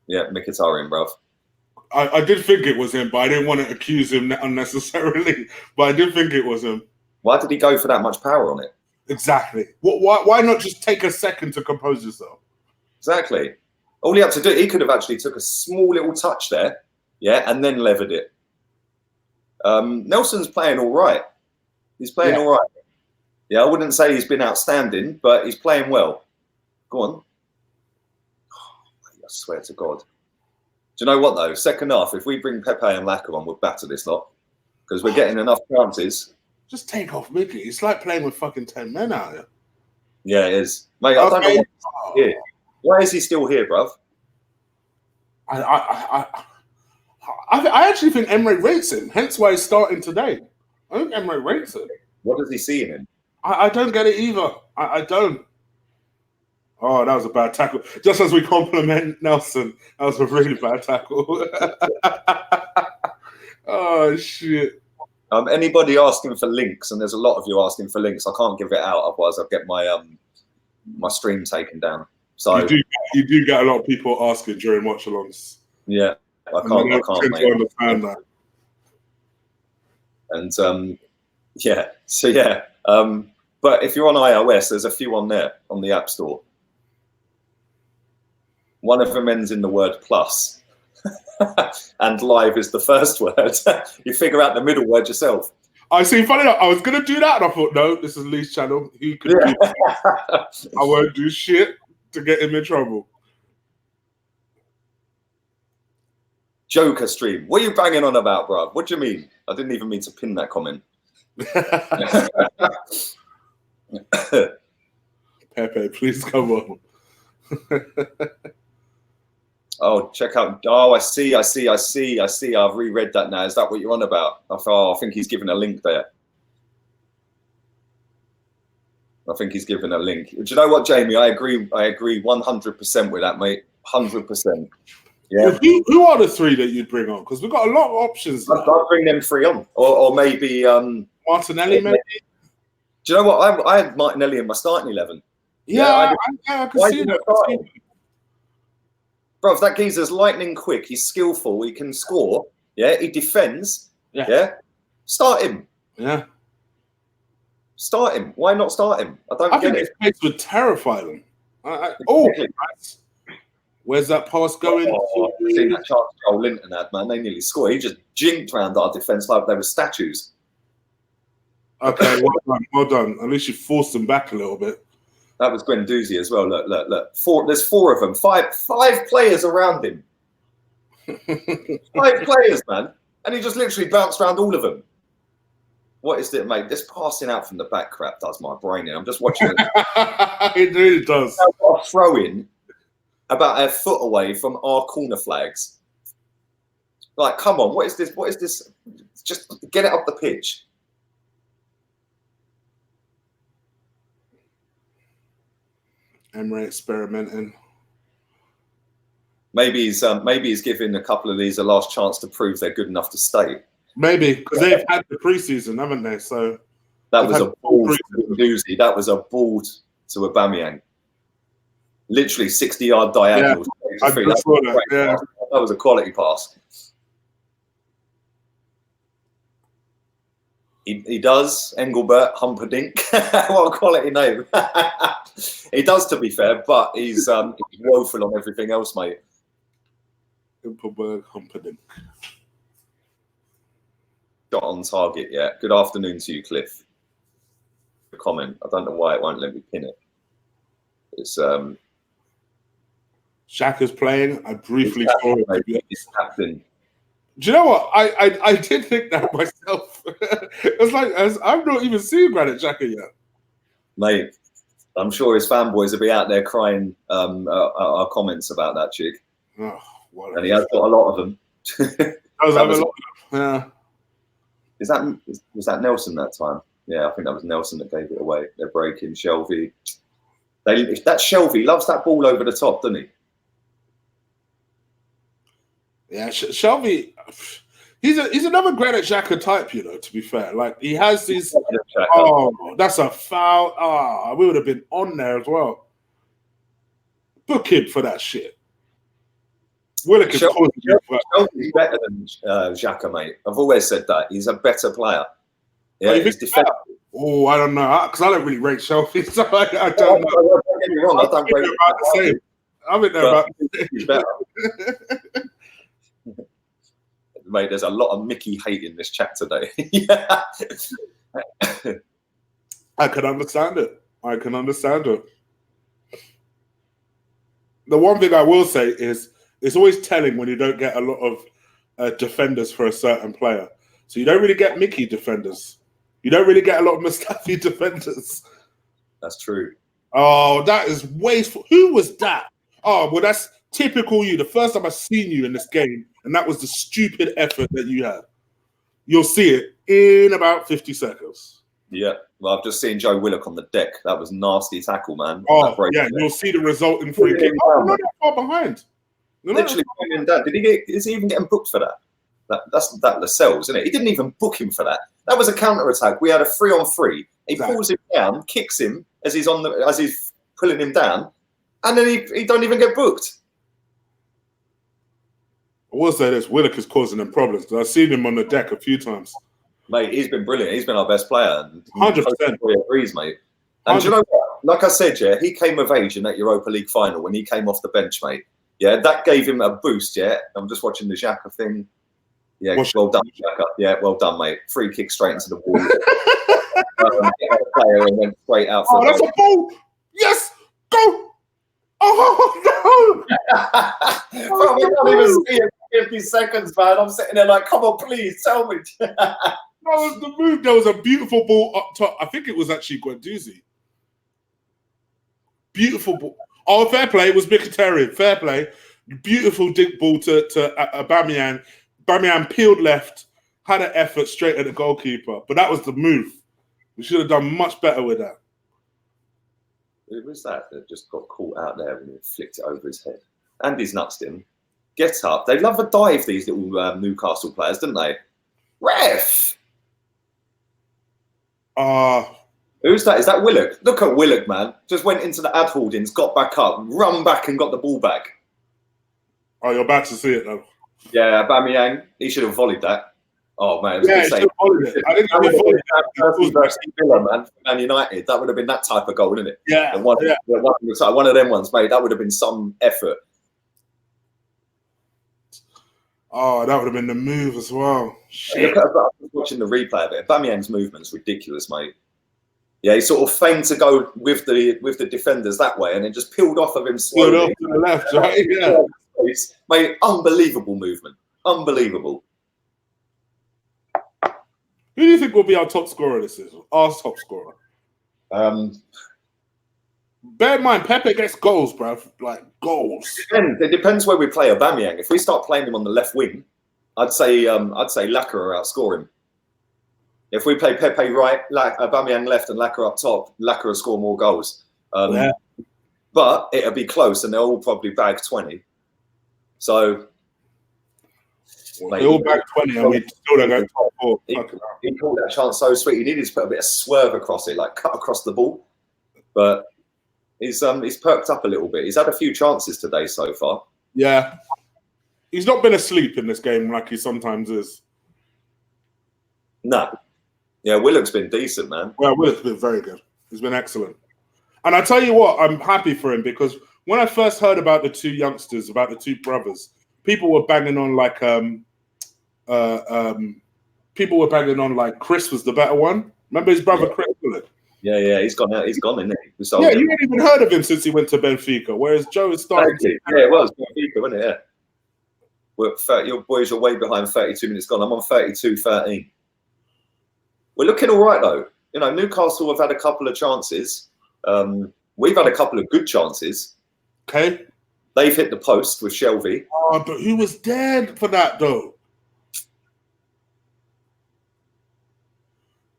Yeah, MKHITARYAN, bruv. I did think it was him, but I didn't want to accuse him unnecessarily. But I did think it was him. Why did he go for that much power on it? Exactly. Why not just take a second to compose yourself? Exactly. All he had to do, he could have actually took a small little touch there, yeah, and then levered it. Nelson's playing all right. He's playing all right. Yeah, I wouldn't say he's been outstanding, but he's playing well. Go on. Oh, I swear to God. Do you know what, though? Second half, if we bring Pepe and Lacazette on, we'll batter this lot. Because we're getting enough chances. Just take off Mickey. It's like playing with fucking 10 men out here. Yeah, it is. Mate, I don't know why he's still here. Why is he still here, bruv? I actually think Emery rates him. Hence why he's starting today. I think Emery rates him. What does he see in him? I don't get it either. I don't. Oh, that was a bad tackle. Just as we compliment Nelson, that was a really bad tackle. Oh, shit. Anybody asking for links, and there's a lot of you asking for links. I can't give it out, otherwise I'll get my my stream taken down. So you do get a lot of people asking during watch-alongs. Yeah, I can't, mate. Understand that. And yeah, so yeah. But if you're on iOS, there's a few on there on the App Store. One of them ends in the word plus. And live is the first word. You figure out the middle word yourself. I see. Funny enough, I was going to do that, and I thought, no, this is Lee's channel. He could do that. I won't do shit to get him in trouble. Joker stream. What are you banging on about, bruv? What do you mean? I didn't even mean to pin that comment. Pepe, please come on. Oh, check out. Oh, I see. I've reread that now. Is that what you're on about? I think he's given a link there. I think he's given a link. Do you know what, Jamie? I agree 100% with that, mate. 100%. Yeah. Who are the three that you'd bring on? Because we've got a lot of options. I'd bring them three on. Or maybe... Martinelli, maybe? Do you know what? I had Martinelli in my starting 11. Yeah, I can see that. Bro, that geezer's lightning quick. He's skillful. He can score. Yeah, he defends. Yeah. Start him. Yeah. Start him. Why not start him? I don't get it. His pace would terrify them. Where's that pass going? Oh, I've seen that chance JOELINTON had, man. They nearly scored. He just jinked round our defence like they were statues. Okay, well done. At least you forced them back a little bit. That was GUENDOUZI as well. Look. There's four of them. Five players around him. 5 players, man. And he just literally bounced around all of them. What is it, mate? This passing out from the back crap does my brain in. I'm just watching it. It really does. A throw in about a foot away from our corner flags. Like, come on, what is this? What is this? Just get it up the pitch. Emery experimenting. Maybe he's giving a couple of these a last chance to prove they're good enough to stay. Maybe, because they've had the preseason, haven't they? So that was a ball to GUENDOUZI. That was a ball to Aubameyang. Literally 60-yard diagonal. Yeah, that was a quality pass. He does, Engelbert Humperdinck. What a quality name. He does, to be fair, but he's woeful on everything else, mate. Engelbert Humperdinck. Got on target, yeah. Good afternoon to you, Cliff. A comment. I don't know why it won't let me pin it. It's Xhaka's playing. I briefly saw it. He's captain. Do you know what? I did think that myself. It's like I've not even seen Granit Xhaka yet. Mate, I'm sure his fanboys will be out there crying our comments about that Chig. Oh, and he has got a lot of them. Yeah. Was that Nelson that time? Yeah, I think that was Nelson that gave it away. They're breaking Shelvey. That Shelvey loves that ball over the top, doesn't he? Yeah, Shelvey, he's another Granit Xhaka type, you know, to be fair. Like, he has these, that's a foul. We would have been on there as well. Book him for that shit. Willock is Shelvey's better than Xhaka, mate. I've always said that. He's a better player. Yeah, he's defensive. Oh, I don't know, because I don't really rate Shelvey, so I don't know. Don't get me wrong, I don't rate him. I'm in there about he's better. Mate, there's a lot of Mickey hate in this chat today. Yeah. I can understand it. The one thing I will say is it's always telling when you don't get a lot of defenders for a certain player. So you don't really get Mickey defenders. You don't really get a lot of Mustafi defenders. That's true. Oh, that is wasteful. Who was that? Oh, well, that's typical you. The first time I've seen you in this game, and that was the stupid effort that you had. You'll see it in about 50 seconds. Yeah. Well, I've just seen Joe Willock on the deck. That was nasty tackle, man. Oh, yeah. You'll see the resulting free kick. Oh, not that far behind. Literally putting him down. Is he even getting booked for that? That's Lascelles, isn't it? He didn't even book him for that. That was a counter attack. We had a 3-on-3. He Exactly. pulls him down, kicks him as he's pulling him down, and then he don't even get booked. I will say this: Willock is causing them problems. I've seen him on the deck a few times. Mate, he's been brilliant. He's been our best player. 100%. Agrees, mate. And do you know what? Like I said, yeah, he came of age in that Europa League final when he came off the bench, mate. Yeah, that gave him a boost, yeah. I'm just watching the XHAKA thing. Yeah, well done, XHAKA. Yeah, well done, mate. Free kick straight into the wall. Player and went straight out for that's a ball! Yes! Go! Oh, no! Bro, we can't even see it for 50 seconds, man. I'm sitting there like, come on, please, tell me. That was the move. There was a beautiful ball up top. I think it was actually Guendouzi. Beautiful ball. Oh, fair play. It was MKHITARYAN. Fair play. Beautiful dig ball to Aubameyang. Aubameyang peeled left, had an effort straight at the goalkeeper. But that was the move. We should have done much better with that. Who was that just got caught out there and he flicked it over his head? Andy's nuts him. Get up. They love a dive, these little Newcastle players, don't they? Ref! Who's that? Is that Willock? Look at Willock, man. Just went into the ad holdings, got back up, run back and got the ball back. Oh, you're about to see it, though. Yeah, Aubameyang, he should have volleyed that. Oh, man. Yeah, he should have volleyed it. I think he volleyed that. Versus Villa, man, for Man United. That would have been that type of goal, wouldn't it? Yeah. One of them ones, mate. That would have been some effort. Oh, that would have been the move as well. Shit. I was watching the replay of it. Aubameyang's movement's ridiculous, mate. Yeah, he sort of feigned to go with the defenders that way, and then just peeled off of him slowly. Peeled off to the left, right? Yeah. Mate, unbelievable movement. Unbelievable. Who do you think will be our top scorer this season? Our top scorer. Bear in mind, Pepe gets goals, bruv. Like, goals. It depends where we play Aubameyang. If we start playing him on the left wing, I'd say Lacazette will outscore him. If we play Pepe right, Aubameyang left, and Lacazette up top, Lacazette will score more goals. Yeah. But it'll be close, and they'll all probably bag 20. So they all bag 20, and we still don't go top 4. He called that chance so sweet. He needed to put a bit of swerve across it, like cut across the ball. But he's perked up a little bit. He's had a few chances today so far. Yeah. He's not been asleep in this game like he sometimes is. No. Yeah, Willock's been decent, man. Well, Willock's been very good. He's been excellent. And I tell you what, I'm happy for him because when I first heard about the two youngsters, about the two brothers, people were banging on like Chris was the better one. Remember his brother Chris Willock? Yeah, he's gone out. He's gone, isn't he? You haven't even heard of him since he went to Benfica, whereas Joe is starting to... Yeah, it was Benfica, wasn't it? Yeah. Your boys are way behind 32 minutes gone. I'm on 32-13. We're looking all right, though. You know, Newcastle have had a couple of chances. We've had a couple of good chances. Okay. They've hit the post with Shelvey. Oh, but he was dead for that, though.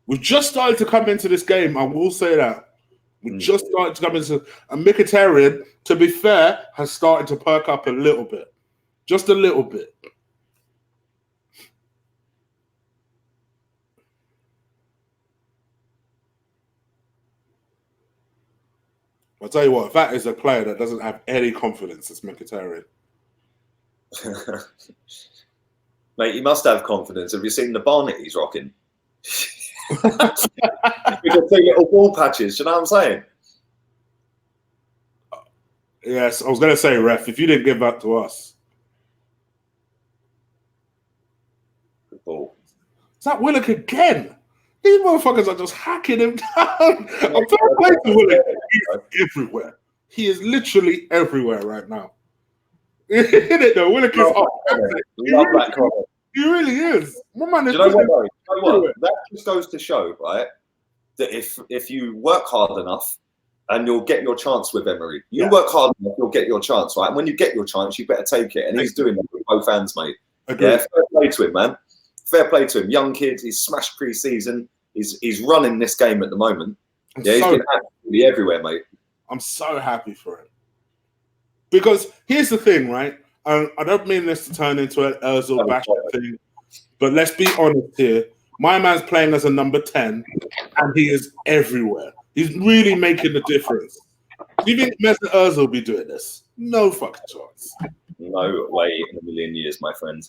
We just started to come into this game. I will say that. We just started to come into... And MKHITARYAN, to be fair, has started to perk up a little bit. Just a little bit. I'll tell you what, if that is a player that doesn't have any confidence, it's MKHITARYAN. Mate, you must have confidence. Have you seen the bonnet he's rocking? With the two little ball patches, do you know what I'm saying? Yes, I was going to say, ref, if you didn't give that to us. Good ball. Is that Willock again? These motherfuckers are just hacking him down. I'm trying to play to Willock. He's everywhere. He is literally everywhere right now. Isn't it though? Willock is he really is. My man is. Do you know what? That just goes to show, right, that if you work hard enough, and you'll get your chance with Emery. You work hard enough, you'll get your chance, right? And when you get your chance, you better take it. And he's doing that with both hands, mate. Agreed. Yeah, fair play to him, man. Fair play to him. Young kid, he's smashed pre-season. He's running this game at the moment. He's been absolutely everywhere, mate. I'm so happy for him. Because here's the thing, right? I don't mean this to turn into an Ozil bashing thing, but let's be honest here. My man's playing as a number 10, and he is everywhere. He's really making the difference. Do you think Mesut Ozil will be doing this? No fucking chance. No way in a million years, my friend.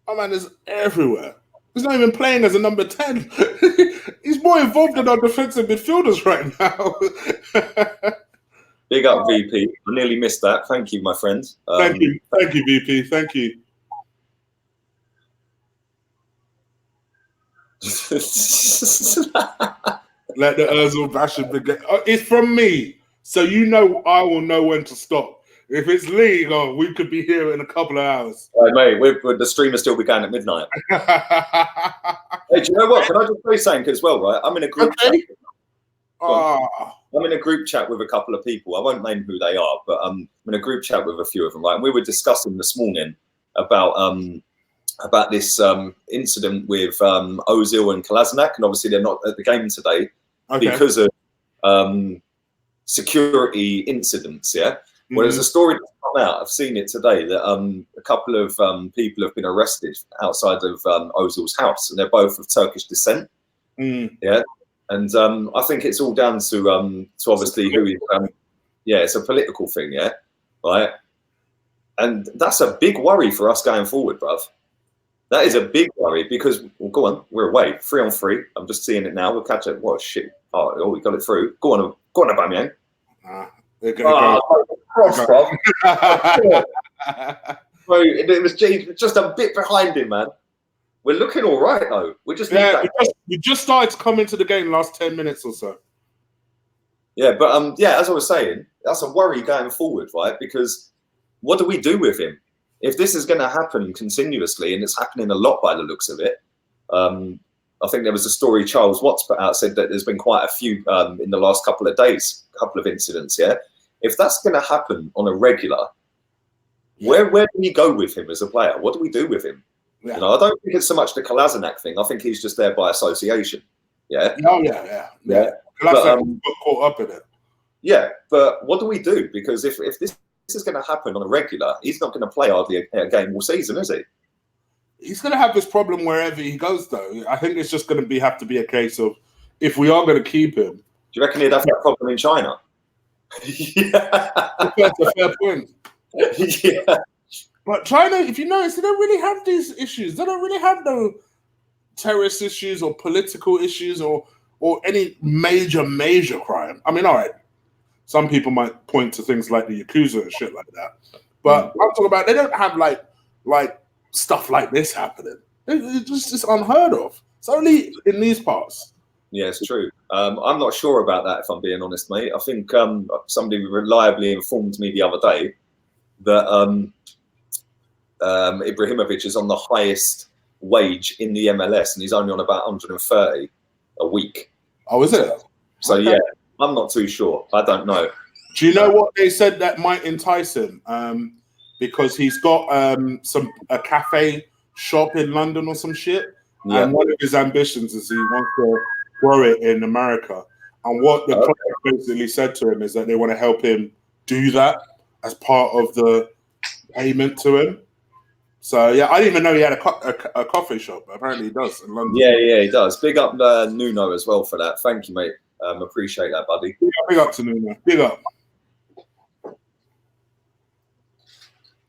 My man is everywhere. He's not even playing as a number 10. He's more involved than our defensive midfielders right now. Big up, VP. I nearly missed that. Thank you, my friend. Thank you, VP. Thank you. Let the Ozil bashing begin. It's from me, so you know I will know when to stop. If it's league, we could be here in a couple of hours. Right, mate, the stream will still be going at midnight. Hey, do you know what? Can I just say something as well, right? I'm in a group chat. I'm in a group chat with a couple of people. I won't name who they are, but I'm in a group chat with a few of them, right? And we were discussing this morning about this incident with Ozil and Kolasinac, and obviously they're not at the game today because of security incidents, yeah? Well, there's a story that's come out. I've seen it today that a couple of people have been arrested outside of Ozil's house, and they're both of Turkish descent. Yeah, and I think it's all down to obviously who. Yeah, it's a political thing. Yeah, right. And that's a big worry for us going forward, bruv. That is a big worry because, well, go on, we're away 3-on-3. I'm just seeing it now. We'll catch it. What shit? Oh, we got it through. Go on, Aubameyang. They're gonna go. Bro, it was just a bit behind him, man. We're looking all right though. We just started to come into the game last 10 minutes or so. Yeah, but as I was saying, that's a worry going forward, right? Because what do we do with him if this is going to happen continuously, and it's happening a lot by the looks of it? I think there was a story Charles Watts put out, said that there's been quite a few in the last couple of days, a couple of incidents. Yeah. If that's going to happen on a regular, where do we go with him as a player? What do we do with him? Yeah. You know, I don't think it's so much the Kolasinac thing. I think he's just there by association. Yeah. Oh yeah. Kolasinac got caught up in it. Yeah, but what do we do? Because if this is going to happen on a regular, he's not going to play hardly a game all season, is he? He's going to have this problem wherever he goes, though. I think it's just going to have to be a case of if we are going to keep him. Do you reckon he'd have that problem in China? Yeah, that's a fair point. Yeah, but China, if you notice, they don't really have these issues. They don't really have no terrorist issues or political issues or any major crime. I mean, all right, some people might point to things like the Yakuza and shit like that, but I'm talking about they don't have like stuff like this happening. It's just unheard of. It's only in these parts. Yeah, it's true. I'm not sure about that, if I'm being honest, mate. I think somebody reliably informed me the other day that Ibrahimovic is on the highest wage in the MLS, and he's only on about 130 a week. Oh, is it? So, yeah, I'm not too sure. I don't know. Do you know what they said that might entice him? Because he's got a cafe shop in London or some shit. Yeah. And one of his ambitions is he wants to grow it in America. And what the club basically said to him is that they want to help him do that as part of the payment to him. So, yeah, I didn't even know he had a coffee shop. Apparently he does in London. Yeah, he does. Big up Nuno as well for that. Thank you, mate. Appreciate that, buddy. Big up to Nuno. Big up.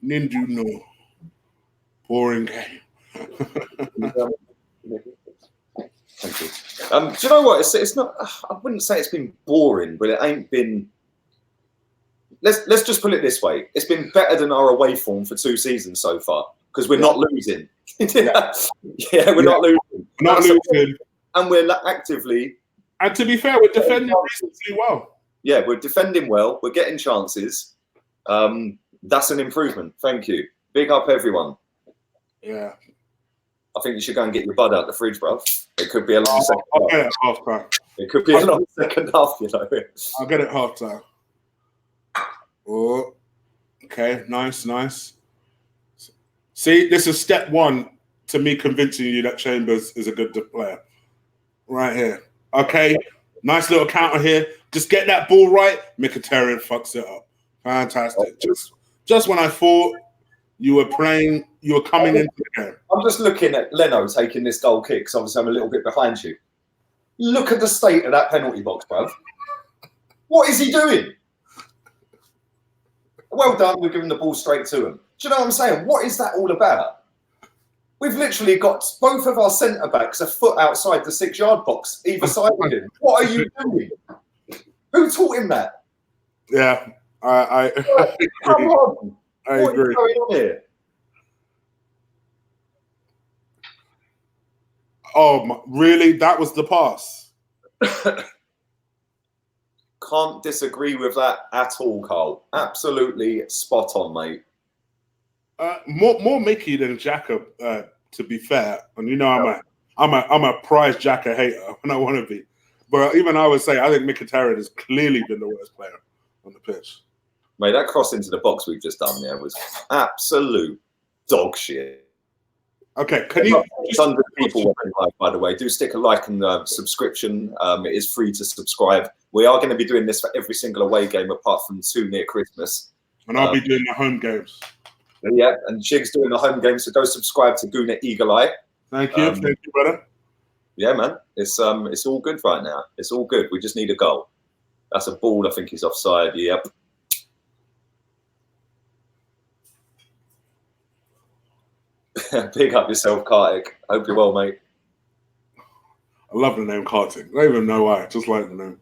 Ninja no. Boring game. Thank you. Do you know what? It's not. I wouldn't say it's been boring, but it ain't been. Let's just put it this way: it's been better than our away form for 2 seasons so far because we're not losing. We're not losing. Not losing, and we're actively. And to be fair, we're defending reasonably well. Yeah, we're defending well. We're getting chances. That's an improvement. Thank you. Big up, everyone. Yeah. I think you should go and get your bud out the fridge, bruv. It could be a long second half. I'll get it half time. It could be a long second half, you know. I'll get it half time. Oh, okay. Nice. See, this is step 1 to me convincing you that Chambers is a good player. Right here. Okay. Nice little counter here. Just get that ball right. MKHITARYAN fucks it up. Fantastic. Just when I thought You were playing. You were coming into the game. I'm just looking at Leno taking this goal kick, because obviously I'm a little bit behind you. Look at the state of that penalty box, bruv. What is he doing? Well done, we're giving the ball straight to him. Do you know what I'm saying? What is that all about? We've literally got both of our centre-backs a foot outside the 6-yard box, either side of him. What are you doing? Who taught him that? Yeah, I Come on. I what agree. Is going on here? Oh, really? That was the pass? Can't disagree with that at all, Carl. Absolutely spot on, mate. More Mickey than XHAKA, to be fair. And you know, I'm a prize XHAKA hater, and I want to be. But even I would say I think MKHITARYAN has clearly been the worst player on the pitch. Mate, that cross into the box we've just done there was absolute dog shit. Okay, can you? 100 people watching live, by the way. Do stick a like and subscription. It is free to subscribe. We are going to be doing this for every single away game, apart from 2 near Christmas. And I'll be doing the home games. Yeah, and Chig's doing the home games, so go subscribe to Goonet Eagle Eye. Thank you, brother. Yeah, man, it's all good right now. It's all good. We just need a goal. That's a ball. I think he's offside. Yep. Big up yourself, Kartik. Hope you're well, mate. I love the name Kartik. I don't even know why. I just like the name.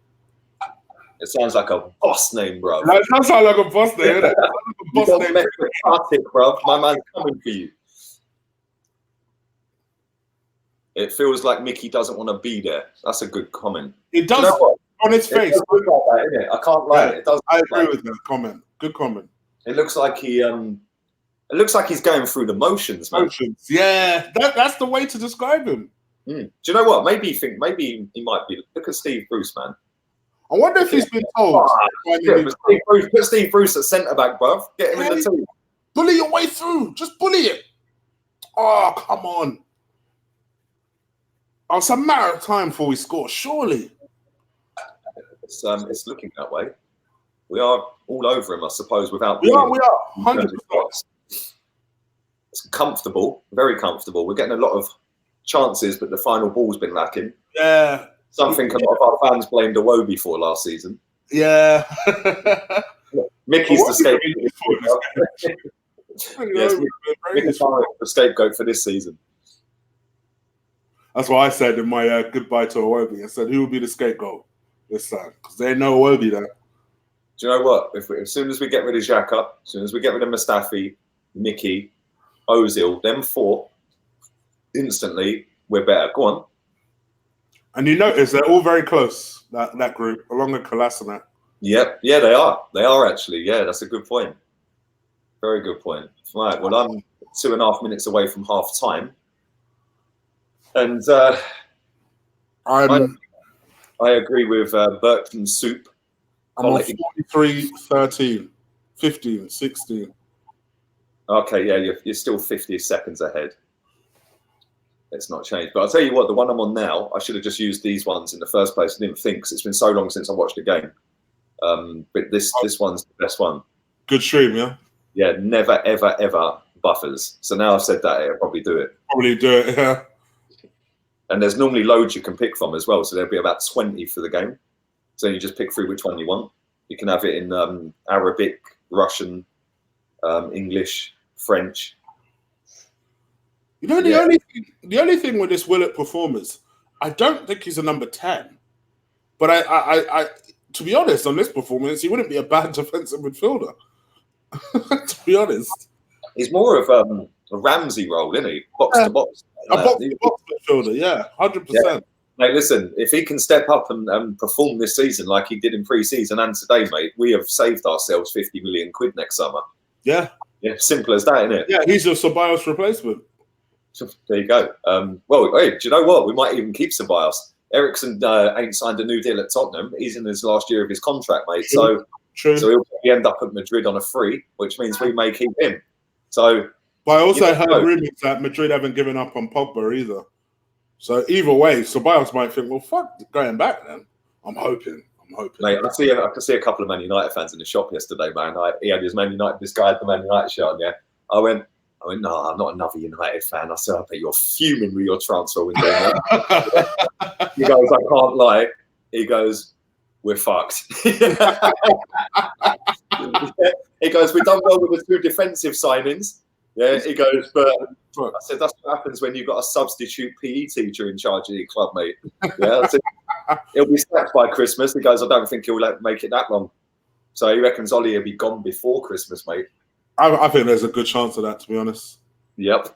It sounds like a boss name, bro. That does sound like a boss name, innit? You don't mess with Kartik, bro. My man's coming for you. It feels like Mickey doesn't want to be there. That's a good comment. It does, on his face. It does look like that, innit? I can't lie. It does. I agree with that comment. Good comment. It looks like he. It looks like he's going through the motions, man. Motions. Yeah, that's the way to describe him. Do you know what? Maybe he might be. Look at Steve Bruce, man. I wonder if he's been told. Put Steve Bruce at centre back, bruv. Get him in the team. Bully your way through. Just bully it. Oh, come on. Oh, it's a matter of time before we score, surely. It's looking that way. We are all over him, I suppose, without. We are 100%. It's comfortable, very comfortable. We're getting a lot of chances, but the final ball's been lacking. Yeah. Something a lot of our fans blamed Iwobi for last season. Yeah. Mickey's the scapegoat. Yes, Mickey's the scapegoat for this season. That's what I said in my goodbye to Iwobi. I said, who will be the scapegoat this time? Because there ain't no Iwobi there. Do you know what? As soon as we get rid of XHAKA, as soon as we get rid of Mustafi, Mickey, Ozil, them 4, instantly we're better. Go on. And you notice they're all very close, that group, along with Kolasinac. Yep. Yeah, they are. They are actually. Yeah, that's a good point. Very good point. Right. Well, I'm 2.5 minutes away from half time. And I agree with Bertrand Soup. I'm on 43, 13, 15, 16. Okay, yeah, you're still 50 seconds ahead. It's not changed. But I'll tell you what, the one I'm on now, I should have just used these ones in the first place. I didn't think, 'cause it's been so long since I watched the game. But this one's the best one. Good stream, yeah? Yeah, never, ever, ever buffers. So now I've said that, I'll probably do it. Probably do it, yeah. And there's normally loads you can pick from as well. So there'll be about 20 for the game. So you just pick through which one you want. You can have it in Arabic, Russian, English, French. You know, the only thing with this Willock performance, I don't think he's a number 10. But I to be honest, on this performance, he wouldn't be a bad defensive midfielder. To be honest. He's more of a Ramsey role, isn't he? Box to box. A box midfielder, yeah, 100%. Yeah. Mate, listen, if he can step up and perform this season like he did in pre-season and today, mate, we have saved ourselves 50 million quid next summer. Yeah. Yeah, simple as that, isn't it? Yeah, he's a Ceballos replacement. There you go. Well, hey, do you know what? We might even keep Ceballos. Ericsson ain't signed a new deal at Tottenham. He's in his last year of his contract, mate. True. So he'll probably end up at Madrid on a free, which means we may keep him. So, but I also heard rumours that Madrid haven't given up on Pogba either. So either way, Ceballos might think, well, fuck, going back then. I'm hoping. Mate, I could see a couple of Man United fans in the shop yesterday, man. He had his Man United, this guy had the Man United shirt on, yeah. I went, no, I'm not another United fan. I said, I bet you're fuming with your transfer window. He goes, I can't lie. He goes, we're fucked. He goes, we've done well with the 2 defensive signings. Yeah, he goes, but I said, that's what happens when you've got a substitute PE teacher in charge of your club, mate. Yeah, I said, he'll be sacked by Christmas. He goes, I don't think he'll make it that long. So he reckons Ollie will be gone before Christmas, mate. I think there's a good chance of that, to be honest. Yep.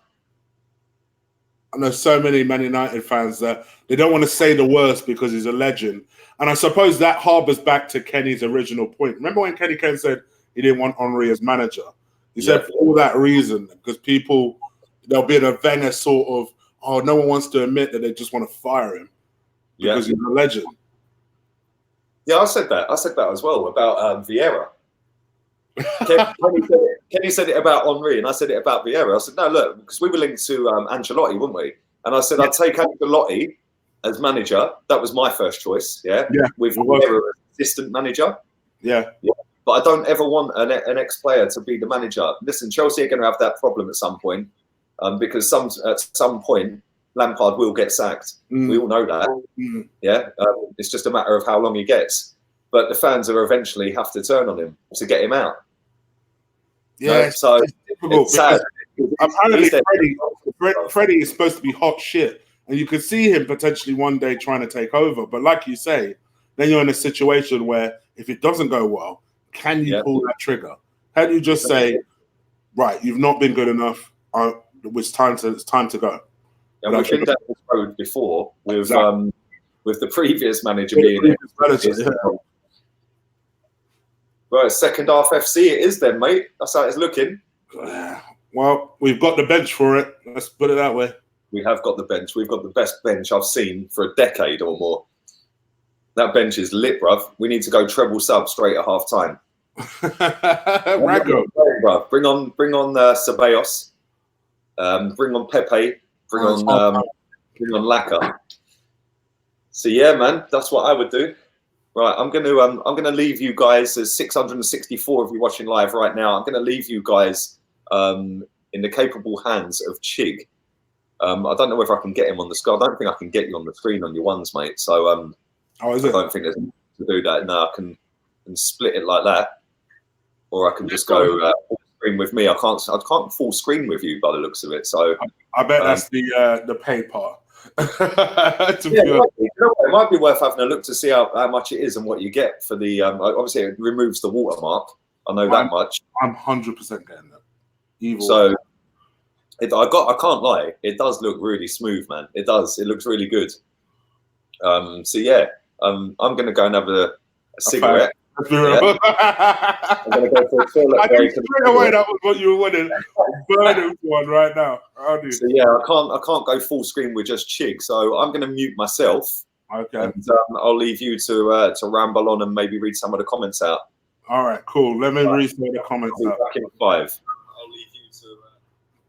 I know so many Man United fans that they don't want to say the worst because he's a legend. And I suppose that harbours back to Kenny's original point. Remember when Kenny Ken said he didn't want Henry as manager? He said for all that reason, because people, there'll be an Wenger sort of, oh, no one wants to admit that they just want to fire him because he's a legend. Yeah, I said that. I said that as well about Vieira. Kenny said it about Henry, and I said it about Vieira. I said, no, look, because we were linked to Ancelotti, weren't we? And I said, I'd take Ancelotti as manager. That was my first choice, with Vieira as assistant manager. Yeah. But I don't ever want an ex-player to be the manager. Listen, Chelsea are going to have that problem at some point because at some point, Lampard will get sacked. We all know that. It's just a matter of how long he gets. But the fans will eventually have to turn on him to get him out. Yeah, so it's difficult. It's sad. Apparently, Freddie is supposed to be hot shit, and you could see him potentially one day trying to take over. But like you say, then you're in a situation where if it doesn't go well, can you pull that trigger? Can you just say, right, you've not been good enough. It's time to go. And we've been down this road before with the previous manager being Right, second half FC it is then, mate. That's how it's looking. Well, we've got the bench for it. Let's put it that way. We have got the bench. We've got the best bench I've seen for a decade or more. That bench is lit, bruv. We need to go treble sub straight at half time. Bruv. Bring on Ceballos. Bring on Pepe. Bring on Lacazette. So yeah, man, that's what I would do. Right, I'm gonna leave you guys. There's 664 of you watching live right now. I'm gonna leave you guys in the capable hands of Chig. I don't know whether I can get him on the screen. I don't think I can get you on the screen on your ones, mate. So I don't think there's to do that. No, I can split it like that, or I can just go full screen with me. I can't full screen with you by the looks of it. So I bet that's the pay part. It might be worth having a look to see how much it is and what you get for the. Obviously, it removes the watermark. I know that much. I'm 100% getting that. So, I can't lie. It does look really smooth, man. It does. It looks really good. So yeah, I'm gonna go and have a cigarette. I'm gonna go for a toilet break. Straight away, that was what you wanted. Burning one right now. So yeah, I can't go full screen with just Chig. So I'm gonna mute myself. Okay. And I'll leave you to ramble on and maybe read some of the comments out. All right, cool. Let me read some of the comments out. Back in 5. I'll leave you to.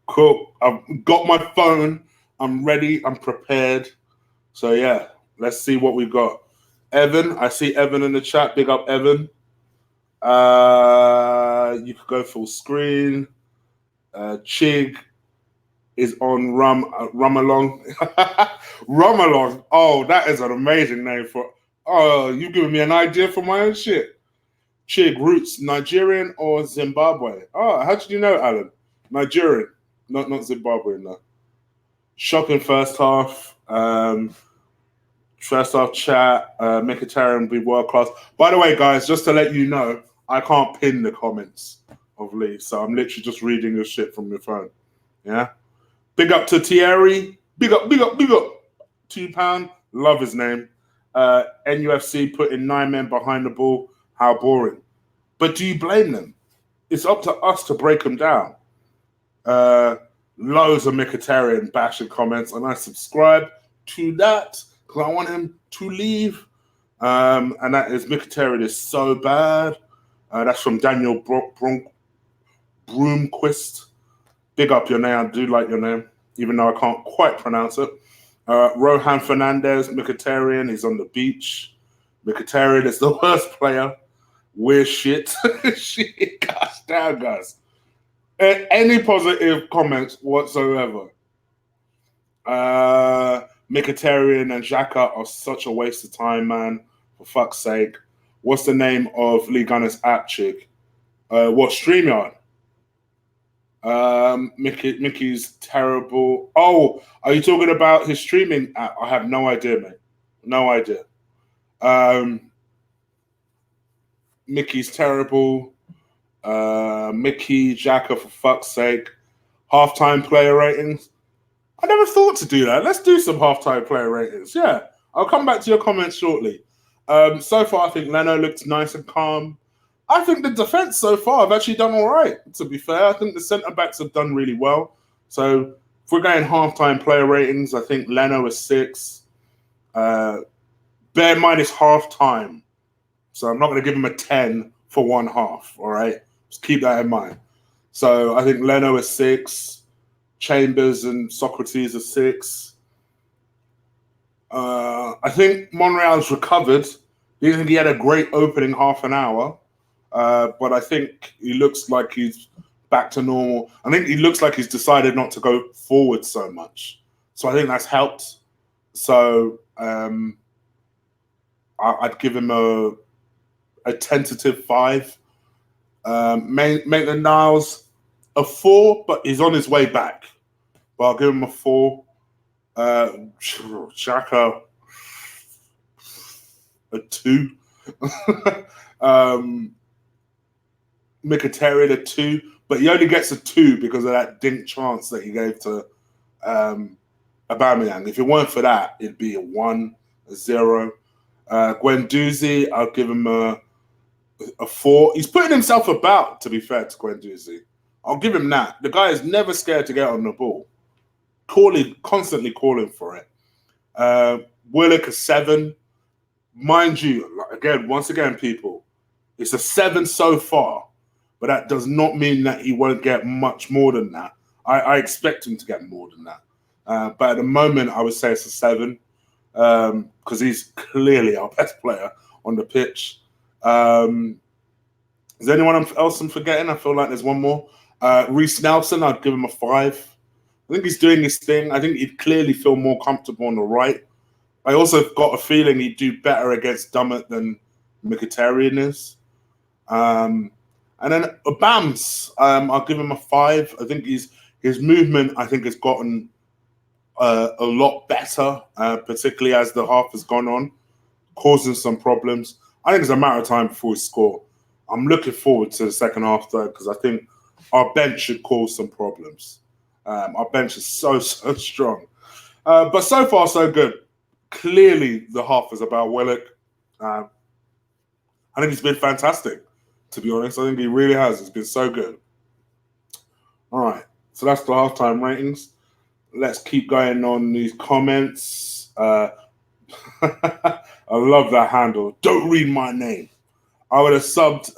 Cool. I've got my phone. I'm ready. I'm prepared. So yeah, let's see what we got. Evan, I see Evan in the chat. Big up, Evan. You could go full screen. Chig is on Rummalong. Rummalong. Oh, that is an amazing name for. Oh, you giving me an idea for my own shit. Chig, roots Nigerian or Zimbabwe? Oh, how did you know, Alan? Nigerian, not Zimbabwean. No. Shocking first half. First off, chat, MKHITARYAN be world class. By the way, guys, just to let you know, I can't pin the comments of Lee, so I'm literally just reading your shit from your phone. Yeah? Big up to Thierry. Big up. £2. Love his name. NUFC putting 9 men behind the ball. How boring. But do you blame them? It's up to us to break them down. Loads of MKHITARYAN bashing comments, and I subscribe to that. I want him to leave. And that is MKHITARYAN is so bad. That's from Daniel Broomquist. Big up your name. I do like your name, even though I can't quite pronounce it. Rohan Fernandez, MKHITARYAN, he's on the beach. MKHITARYAN is the worst player. We're shit. Shit, gosh damn, guys. Any positive comments whatsoever? MKHITARYAN and XHAKA are such a waste of time, man. For fuck's sake. What's the name of Lee Gunner's app, Chig? What, StreamYard? Mickey's terrible. Oh, are you talking about his streaming app? I have no idea, mate. No idea. Mickey's terrible. Mickey, XHAKA, for fuck's sake. Halftime player ratings. I never thought to do that. Let's do some halftime player ratings. Yeah, I'll come back to your comments shortly. So far, I think Leno looked nice and calm. I think the defense so far have actually done all right, to be fair. I think the centre-backs have done really well. So if we're going halftime player ratings, I think Leno is 6. Bear in mind it's halftime. So I'm not going to give him a 10 for one half, all right? Just keep that in mind. So I think Leno is 6. Chambers and Sokratis are 6. I think Monreal's recovered. I think he had a great opening half an hour. But I think he looks like he's back to normal. I think he looks like he's decided not to go forward so much. So I think that's helped. So I'd give him a tentative 5. Maitland-Niles a 4, but he's on his way back. But I'll give him a 4. XHAKA a 2. MKHITARYAN a 2, but he only gets a 2 because of that dink chance that he gave to Aubameyang. If it weren't for that, it'd be a 1, a 0. Guendouzi, I'll give him a 4. He's putting himself about, to be fair to Guendouzi. I'll give him that. The guy is never scared to get on the ball. Constantly calling for it. Willock a 7. Mind you, once again, people, it's a 7 so far, but that does not mean that he won't get much more than that. I expect him to get more than that. But at the moment, I would say it's a 7 because he's clearly our best player on the pitch. Is there anyone else I'm forgetting? I feel like there's one more. Reece Nelson, I'd give him a 5. I think he's doing his thing. I think he'd clearly feel more comfortable on the right. I also got a feeling he'd do better against DUMMETT than MKHITARYAN is. And then Bams, I'll give him a 5. I think his movement, I think, has gotten a lot better, particularly as the half has gone on, causing some problems. I think it's a matter of time before we score. I'm looking forward to the second half, though, because I think our bench should cause some problems. Our bench is so strong. But so far, so good. Clearly, the half is about Willock. I think he's been fantastic, to be honest. I think he really has. It's been so good. All right. So that's the halftime ratings. Let's keep going on these comments. I love that handle. Don't read my name. I would have subbed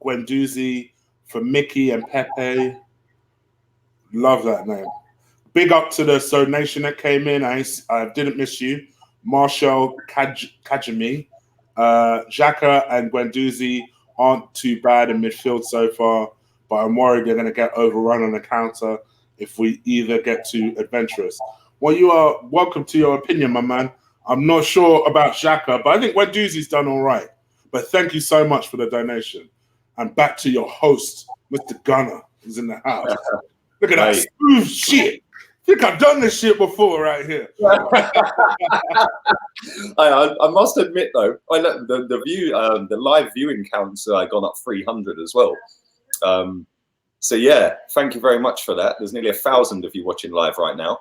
Guendouzi for Mickey and Pepe. Love that name. Big up to the So Nation that came in. I didn't miss you. Marshall Kajimi. XHAKA and Guendouzi aren't too bad in midfield so far, but I'm worried they're going to get overrun on the counter if we either get too adventurous. Well, you are welcome to your opinion, my man. I'm not sure about XHAKA, but I think Guendouzi's done all right. But thank you so much for the donation. And back to your host, Mr. Gunner, who's in the house. Look at that smooth shit. I think I've done this shit before right here. I must admit, though, the live viewing counts gone up 300 as well. So yeah, thank you very much for that. There's nearly 1,000 of you watching live right now.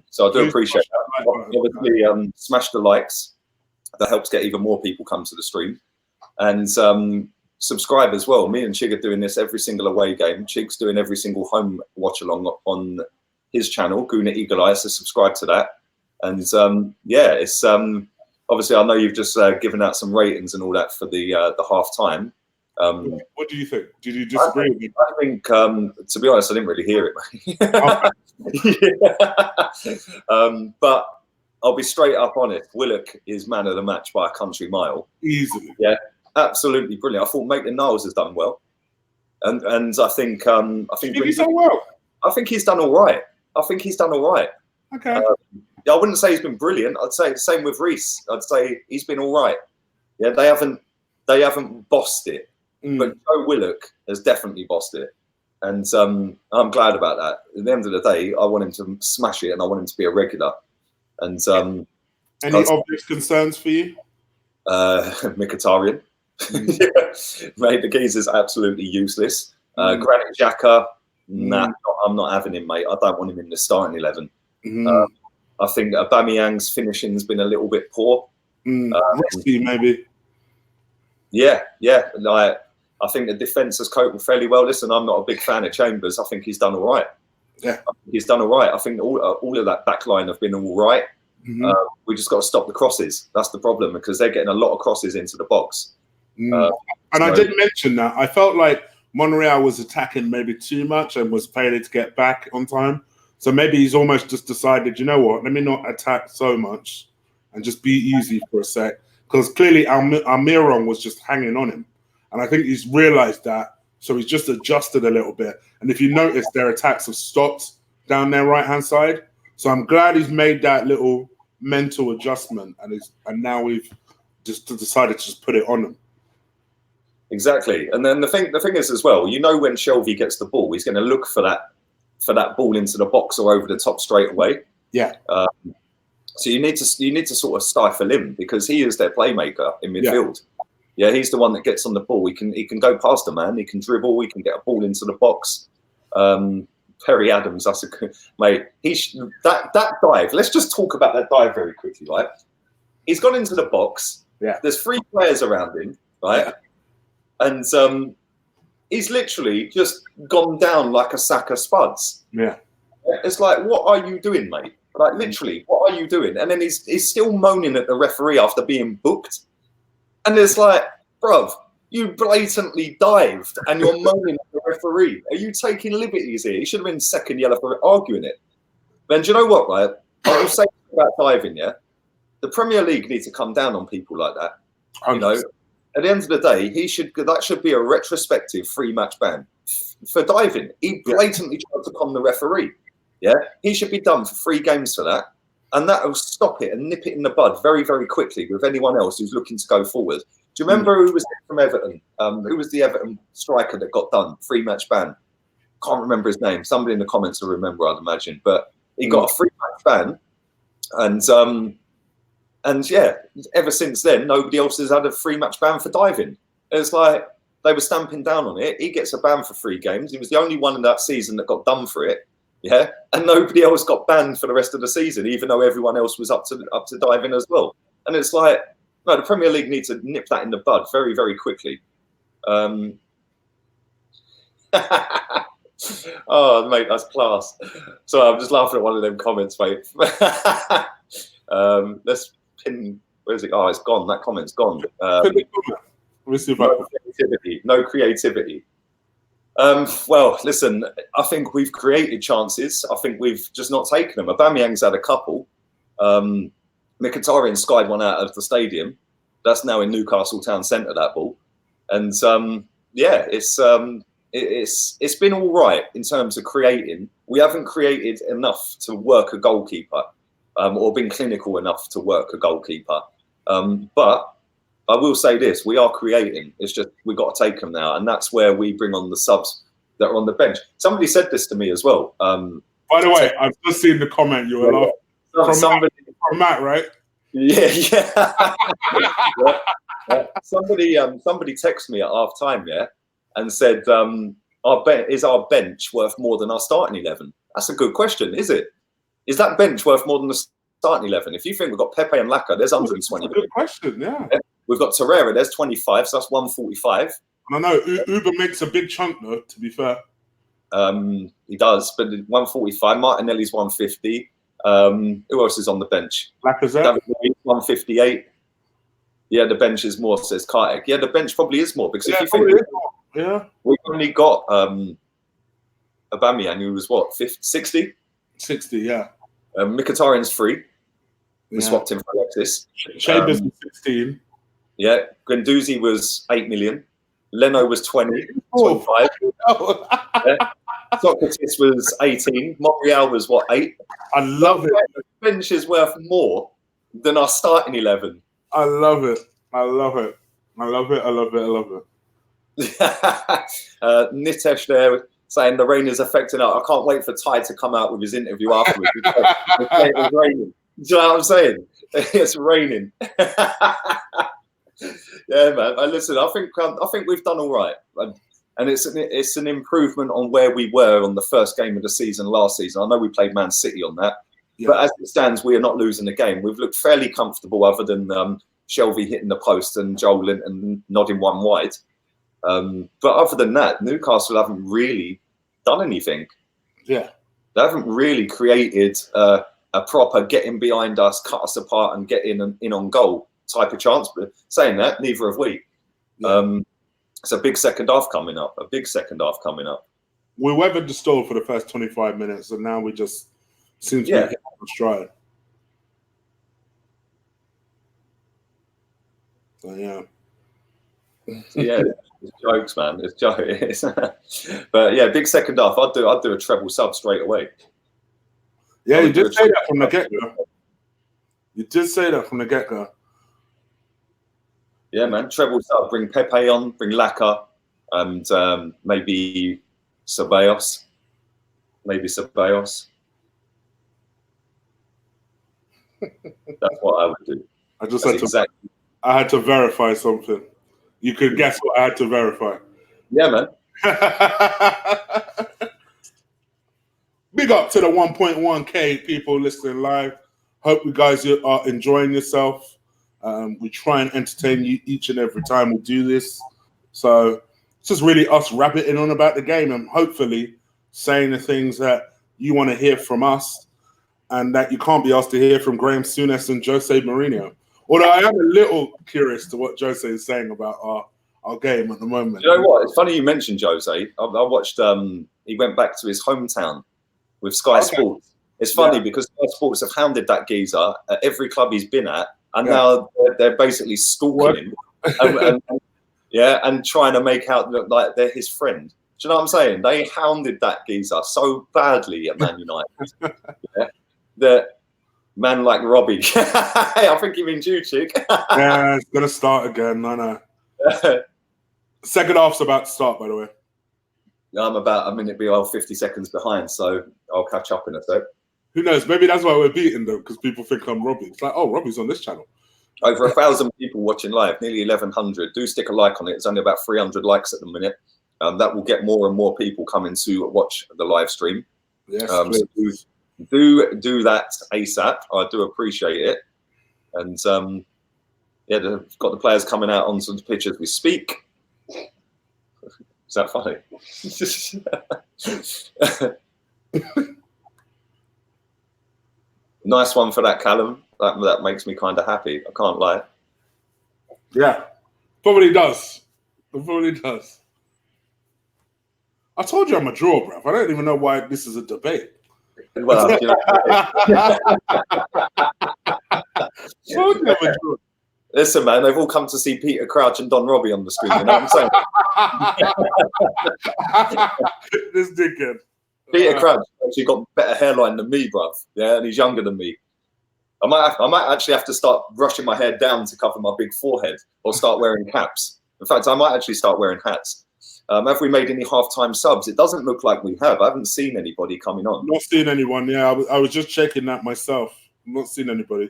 So I do appreciate that. Obviously, smash the likes. That helps get even more people come to the stream. And subscribe as well. Me and Chig are doing this every single away game. Chig's doing every single home watch along on his channel, Guna Eagle Eye, so subscribe to that. And yeah, it's obviously I know you've just given out some ratings and all that for the half time. What do you think? Did you disagree with me? I think, to be honest, I didn't really hear it. But I'll be straight up honest. Willock is man of the match by a country mile. Easily. Yeah, absolutely brilliant. I thought Maitland-Niles has done well. And I think he's done well. I think he's done all right. Okay. I wouldn't say he's been brilliant. I'd say the same with Reece. I'd say he's been all right. Yeah, they haven't bossed it, but Joe Willock has definitely bossed it, and I'm glad about that. At the end of the day, I want him to smash it, and I want him to be a regular. And any obvious concerns for you? MKHITARYAN. Mate, the geezer's absolutely useless. Granit Xhaka, nah, I'm not having him, mate. I don't want him in the starting 11. I think Aubameyang's finishing's been a little bit poor. Risky, maybe. Yeah. Like, I think the defence has coped fairly well. Listen, I'm not a big fan of Chambers. I think he's done all right. Yeah, he's done all right. I think all of that back line have been all right. We just got to stop the crosses. That's the problem, because they're getting a lot of crosses into the box. And I did mention that. I felt like MONREAL was attacking maybe too much and was failing to get back on time. So maybe he's almost just decided, you know what, let me not attack so much and just be easy for a sec. Because clearly ALMIRON was just hanging on him. And I think he's realised that. So he's just adjusted a little bit. And if you notice, their attacks have stopped down their right-hand side. So I'm glad he's made that little mental adjustment. And now we've just decided to just put it on him. Exactly. And then the thing is as well, you know, when SHELVEY gets the ball, he's going to look for that ball into the box or over the top straight away. Yeah. So you need to sort of stifle him, because he is their playmaker in midfield. Yeah, he's the one that gets on the ball. He can go past a man. He can dribble. He can get a ball into the box. Perry Adams, that's a good mate. That dive. Let's just talk about that dive very quickly, right? He's gone into the box. Yeah. There's 3 players around him, right? Yeah. And he's literally just gone down like a sack of spuds. Yeah. It's like, what are you doing, mate? Like, literally, what are you doing? And then he's still moaning at the referee after being booked. And it's like, bruv, you blatantly dived and you're moaning at the referee. Are you taking liberties here? He should have been second yellow for arguing it. Then do you know what, right? I will say about diving, yeah? The Premier League needs to come down on people like that. You know? At the end of the day, that should be a retrospective 3-match ban for diving. He blatantly tried to con the referee. Yeah, he should be done for 3 games for that, and that will stop it and nip it in the bud very, very quickly with anyone else who's looking to go forward. Do you remember who was from Everton? Who was the Everton striker that got done 3-match ban? Can't remember his name. Somebody in the comments will remember, I'd imagine. But he got a 3-match ban, and yeah, ever since then, nobody else has had a 3-match ban for diving. It's like they were stamping down on it. He gets a ban for 3 games. He was the only one in that season that got done for it. Yeah, and nobody else got banned for the rest of the season, even though everyone else was up to diving as well. And it's like, no, the Premier League needs to nip that in the bud very, very quickly. Oh, mate, that's class. So I'm just laughing at one of them comments, mate. Let's pin. Where's it? Oh, it's gone. That comment's gone. No creativity. Well, listen, I think we've created chances. I think we've just not taken them. Aubameyang's had a couple. MKHITARYAN skied one out of the stadium. That's now in Newcastle town centre, that ball. And yeah, it's been all right in terms of creating. We haven't created enough to work a goalkeeper, or been clinical enough to work a goalkeeper. But I will say this, we are creating. It's just we've got to take them now. And that's where we bring on the subs that are on the bench. Somebody said this to me as well. By the way, I've just seen the comment you were laughing. From Matt, right? Yeah. Somebody texted me at half time, yeah, and said, is our bench worth more than our starting 11? That's a good question, is it? Is that bench worth more than the starting 11? If you think we've got Pepe and Lacazette, there's 120. That's a good question, yeah. We've got Torreira, there's 25, so that's 145. I know, Uber makes a big chunk though, to be fair. He does, but 145, Martinelli's 150. Who else is on the bench? Lacazette. 158. Yeah, the bench is more, says KRAFTH. Yeah, the bench probably is more, because if you think we've only got Aubameyang, who was what, 60? 60, yeah. MKHITARYAN's free. We swapped him for Alexis. Chambers was 16. Yeah, GUENDOUZI was 8 million. Leno was 20. 25. Yeah. Sokratis was 18. MONREAL was what, 8? I love it. The bench is worth more than our starting 11. I love it. I love it. I love it. I love it. I love it. Nitesh there saying the rain is affecting us. I can't wait for Ty to come out with his interview afterwards. It's raining. Do you know what I'm saying? It's raining. Yeah, man. Listen, I think we've done all right, and it's an improvement on where we were on the first game of the season last season. I know we played Man City on that, but as it stands, we are not losing the game. We've looked fairly comfortable, other than Shelvey hitting the post and Joelinton nodding one wide. But other than that, Newcastle haven't really done anything. Yeah, they haven't really created a proper getting behind us, cut us apart, and get in on goal type of chance. But saying that, neither have we. It's a big second half coming up. We weathered the storm for the first 25 minutes, and now we just seem to be hitting on stride. So, yeah. Yeah, it's jokes, man. It's jokes. But yeah, big second half. I'd do a treble sub straight away. Yeah, you did say that from the get-go. You did say that from the get-go. Yeah, man. Treble sub. Bring Pepe on. Bring Lacazette, and maybe Ceballos. That's what I would do. I had to verify something. You could guess what I had to verify. Yeah, man. Big up to the 1.1K people listening live. Hope you guys are enjoying yourself. We try and entertain you each and every time we do this. So it's just really us rabbiting on about the game and hopefully saying the things that you want to hear from us and that you can't be asked to hear from Graham Souness and Jose Mourinho. Although I am a little curious to what Jose is saying about our game at the moment. You know what? It's funny you mentioned Jose. I watched, he went back to his hometown with Sky Sports. It's funny because Sky Sports have hounded that geezer at every club he's been at, and now they're basically stalking him and trying to make out look like they're his friend. Do you know what I'm saying? They hounded that geezer so badly at Man United that man like Robbie. I think he means you, Chig. Yeah, it's going to start again. I know. Second half's about to start, by the way. I'm about a minute below 50 seconds behind, so I'll catch up in a sec. Who knows? Maybe that's why we're beating them, because people think I'm Robbie. It's like, oh, Robbie's on this channel. Over 1,000 people watching live, nearly 1,100. Do stick a like on it. It's only about 300 likes at the minute. That will get more and more people coming to watch the live stream. Yes, so do that ASAP. I do appreciate it. And they've got the players coming out onto the pitch as we speak. Is that funny? Nice one for that, Callum. That makes me kind of happy. I can't lie. Yeah, probably does. It probably does. I told you I'm a draw, bruv. I don't even know why this is a debate. Well, you know. Listen, man, they've all come to see Peter Crouch and Don Robbie on the screen. You know what I'm saying? This dickhead. Peter Crouch actually got better hairline than me, bruv. Yeah, and he's younger than me. I might actually have to start brushing my hair down to cover my big forehead, or start wearing caps. In fact, I might actually start wearing hats. Have we made any half-time subs? It doesn't look like we have. I haven't seen anybody coming on. Not seen anyone. Yeah, I was just checking that myself. I'm not seeing anybody.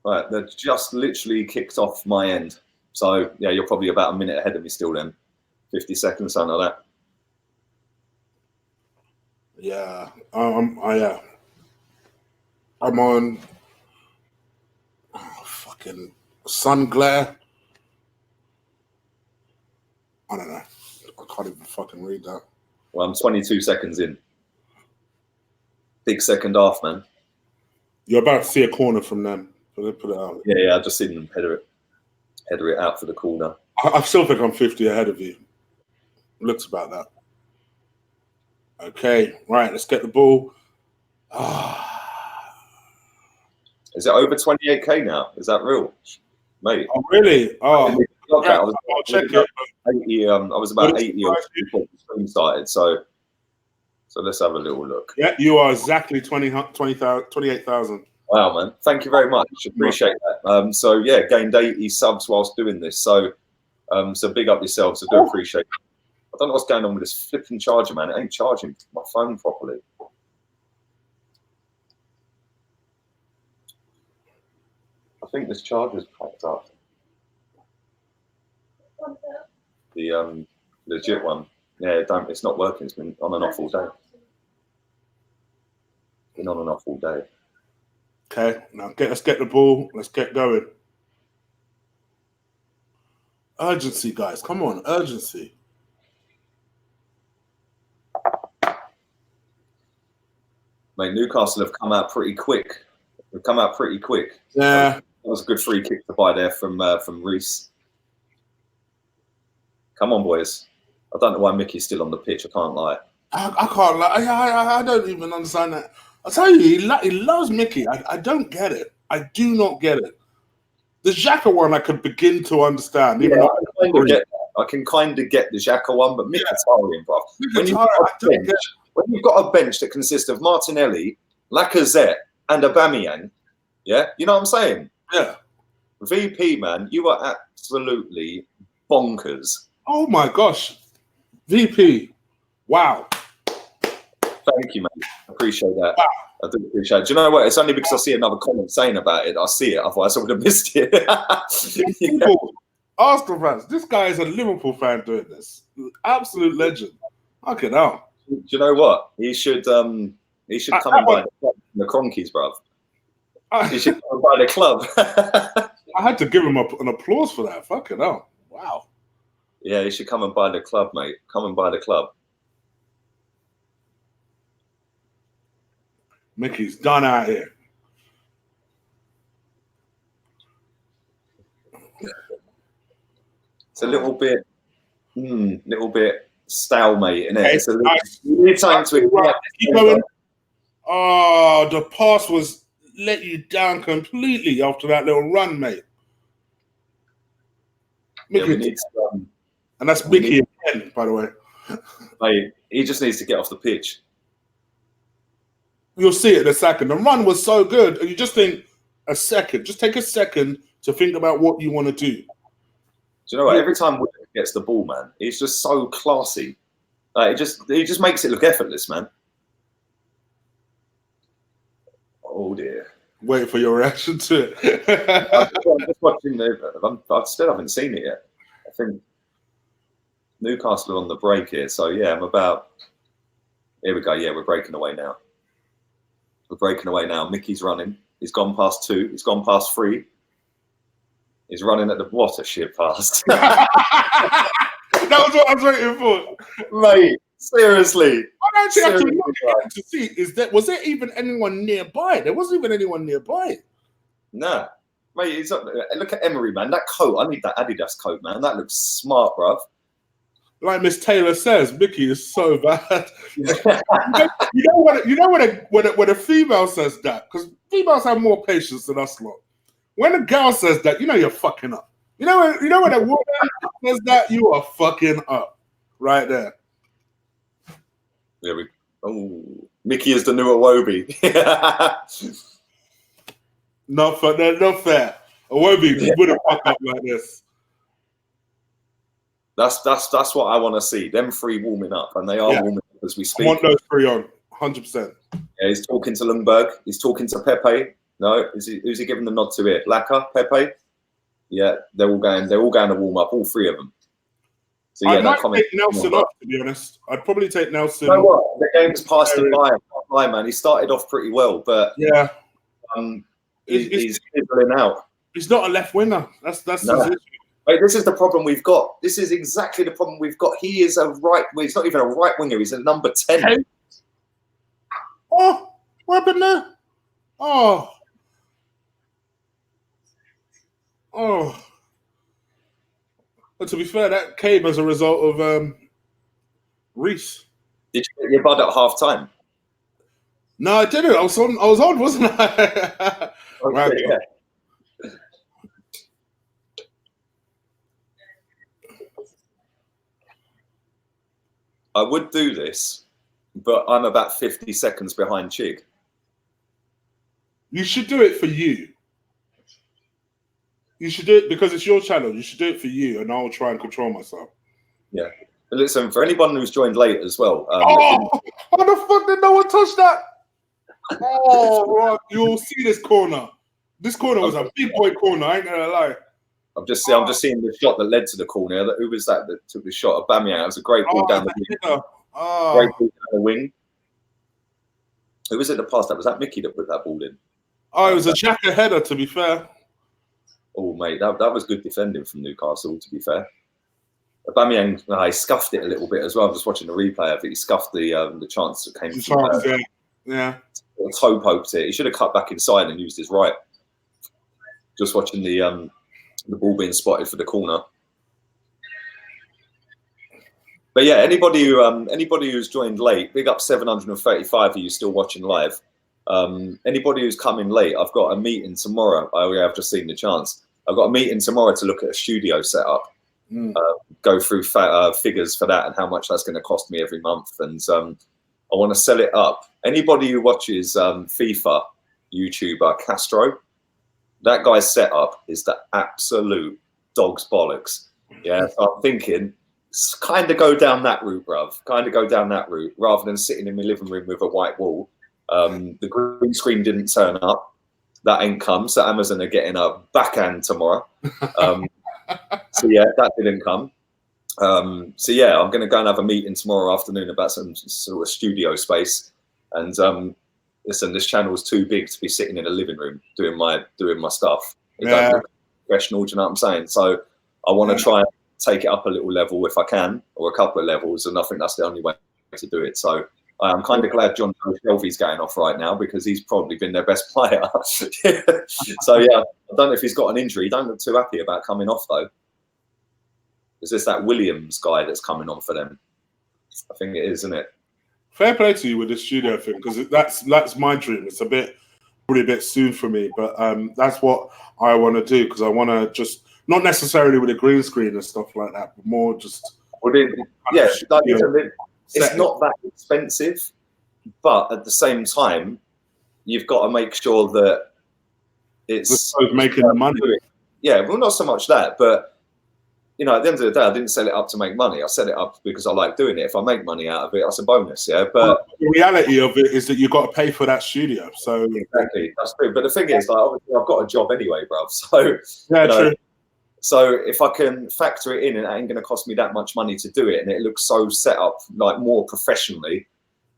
Right, they've just literally kicked off my end. So, yeah, you're probably about a minute ahead of me still then. 50 seconds, something like that. Yeah, I'm on fucking sun glare. I don't know. I can't even fucking read that. Well, I'm 22 seconds in. Big second half, man. You're about to see a corner from them. Put it out. Yeah, I've just seen them header it out for the corner. I still think I'm 50 ahead of you. Looks about that. Okay, right, let's get the ball. Is it over 28K now? Is that real? Mate. Oh, really? Oh, I'll check it. 80. I was about 80 before the stream started. So let's have a little look. Yeah, you are exactly 28,000. Wow, man! Thank you very much. Appreciate that. So yeah, gained 80 subs whilst doing this. So big up yourselves. I do appreciate it. I don't know what's going on with this flipping charger, man. It ain't charging my phone properly. I think this charger's packed up. The legit one. Yeah, it's not working. It's been on and off all day. Been on and off all day. Okay, now let's get the ball. Let's get going. Urgency, guys. Come on, urgency. Mate, Newcastle have come out pretty quick. They've come out pretty quick. Yeah. That was a good free kick to buy there from Reece. Come on, boys. I don't know why Mickey's still on the pitch. I can't lie. I can't lie. I don't even understand that. I'll tell you, he loves Mickey. I don't get it. I do not get it. The XHAKA one I could begin to understand. Even I can kind of get the XHAKA one, but MKHITARYAN, bro. When you've got a bench that consists of Martinelli, Lacazette, and Aubameyang, yeah, you know what I'm saying? Yeah. VP, man, you are absolutely bonkers. Oh my gosh. VP. Wow. Thank you, mate. I appreciate that. Wow. I do appreciate it. Do you know what? It's only because I see another comment saying about it. I see it. Otherwise, I would have missed it. People, Arsenal fans. This guy is a Liverpool fan doing this. Absolute legend. Fucking hell. Do you know what? He should come and buy the Cronkies, bruv. He should come and buy the club. I had to give him an applause for that. Fucking hell. Wow. Yeah, he should come and buy the club, mate. Come and buy the club. Mickey's done out here. It's a little bit stalemate, isn't it? It's a little time to keep going. Oh, the pass was let you down completely after that little run, mate. Mickey, and that's Mickey again, by the way. Mate, he just needs to get off the pitch. You'll see it in a second. The run was so good, and you just think a second. Just take a second to think about what you want to do. Do you know what? Every time Willock gets the ball, man, he's just so classy. He just makes it look effortless, man. Oh dear. Wait for your reaction to it. I'm just watching I still haven't seen it yet. I think Newcastle are on the break here, so yeah, here we go. Yeah, we're breaking away now. We're breaking away now. Mickey's running. He's gone past 2. He's gone past 3. He's running at the... What a shit pass. That was what I was waiting for. Mate, seriously. I actually have to look to see, was there even anyone nearby? There wasn't even anyone nearby. Nah. Mate, look at Emery, man. That coat, I need that Adidas coat, man. That looks smart, bruv. Like Miss Taylor says, Mickey is so bad. you know when a female says that, because females have more patience than us lot. When a girl says that, you know you're fucking up. You know when a woman says that, you are fucking up. Right there. Mickey is the new Iwobi. Not fair. Iwobi wouldn't fuck up like this. That's what I want to see. Them 3 warming up, and they are warming up as we speak. I want those 3 on, 100%. Yeah, he's talking to Ljungberg. He's talking to Pepe. No, who's he giving the nod to here? Laka, Pepe. Yeah, they're all going to warm up, all 3 of them. So yeah, I might take Nelson off, to be honest. I'd probably take Nelson. You know what? The game's passed him by, man. He started off pretty well, but yeah, he's fizzling out. He's not a left winger. That's his issue. Mate, this is the problem we've got. This is exactly the problem we've got. He is a right. Well, he's not even a right winger. He's a number 10. Hey. Oh, what happened there? Oh. But to be fair, that came as a result of Reece. Did you get your bud at half time? No, I didn't. I was on, wasn't I? Okay, yeah. I would do this, but I'm about 50 seconds behind Chig. You should do it for you. You should do it because it's your channel. You should do it for you, and I'll try and control myself. Yeah. But listen, for anyone who's joined late as well. How the fuck did no one touch that? Oh, right. You'll see this corner. This corner was a big boy corner. I ain't gonna lie. I'm just seeing the shot that led to the corner. Who was that took the shot? Aubameyang. It was a great ball down the wing. Great ball down the wing. Who was it that passed that? Was that Mickey that put that ball in? Oh, it was a XHAKA header, to be fair. Oh, mate, that was good defending from Newcastle, to be fair. Aubameyang, he scuffed it a little bit as well. I'm just watching the replay. I think he scuffed the chance that came from yeah. Toe poked it. He should have cut back inside and used his right. Just watching the ball being spotted for the corner. But yeah, anybody who's joined late, big up 735 of you still watching live. Anybody who's coming late, I've got a meeting tomorrow. I've just seen the chance. I've got a meeting tomorrow to look at a studio setup, go through figures for that and how much that's going to cost me every month. And I want to sell it up. Anybody who watches FIFA YouTuber Castro, that guy's setup is the absolute dog's bollocks. Yeah, so I'm thinking, kind of go down that route, bruv. Kind of go down that route rather than sitting in my living room with a white wall. The green screen didn't turn up. That ain't come. So Amazon are getting a backhand tomorrow. So yeah, that didn't come. So yeah, I'm going to go and have a meeting tomorrow afternoon about some sort of studio space. And listen, this channel is too big to be sitting in a living room doing my stuff. It doesn't look professional. Do you know what I'm saying? So I want to try and take it up a little level if I can, or a couple of levels, and I think that's the only way to do it. So I'm kind of glad John Shelvey's going off right now because he's probably been their best player. So yeah, I don't know if he's got an injury. Don't look too happy about coming off though. Is this that Williams guy that's coming on for them? I think it is, isn't it? Fair play to you with the studio thing because that's my dream. It's probably a bit soon for me, but that's what I want to do because I want to just not necessarily with a green screen and stuff like that, but more just. It's not that expensive, but at the same time, you've got to make sure that it's making the money. Yeah, well, not so much that, but you know, at the end of the day, I didn't set it up to make money. I set it up because I like doing it. If I make money out of it, that's a bonus. Yeah, but the reality of it is that you've got to pay for that studio. So exactly, that's true. But the thing is, like, obviously, I've got a job anyway, bruv. So yeah, true. So if I can factor it in, and it ain't going to cost me that much money to do it, and it looks so set up like more professionally.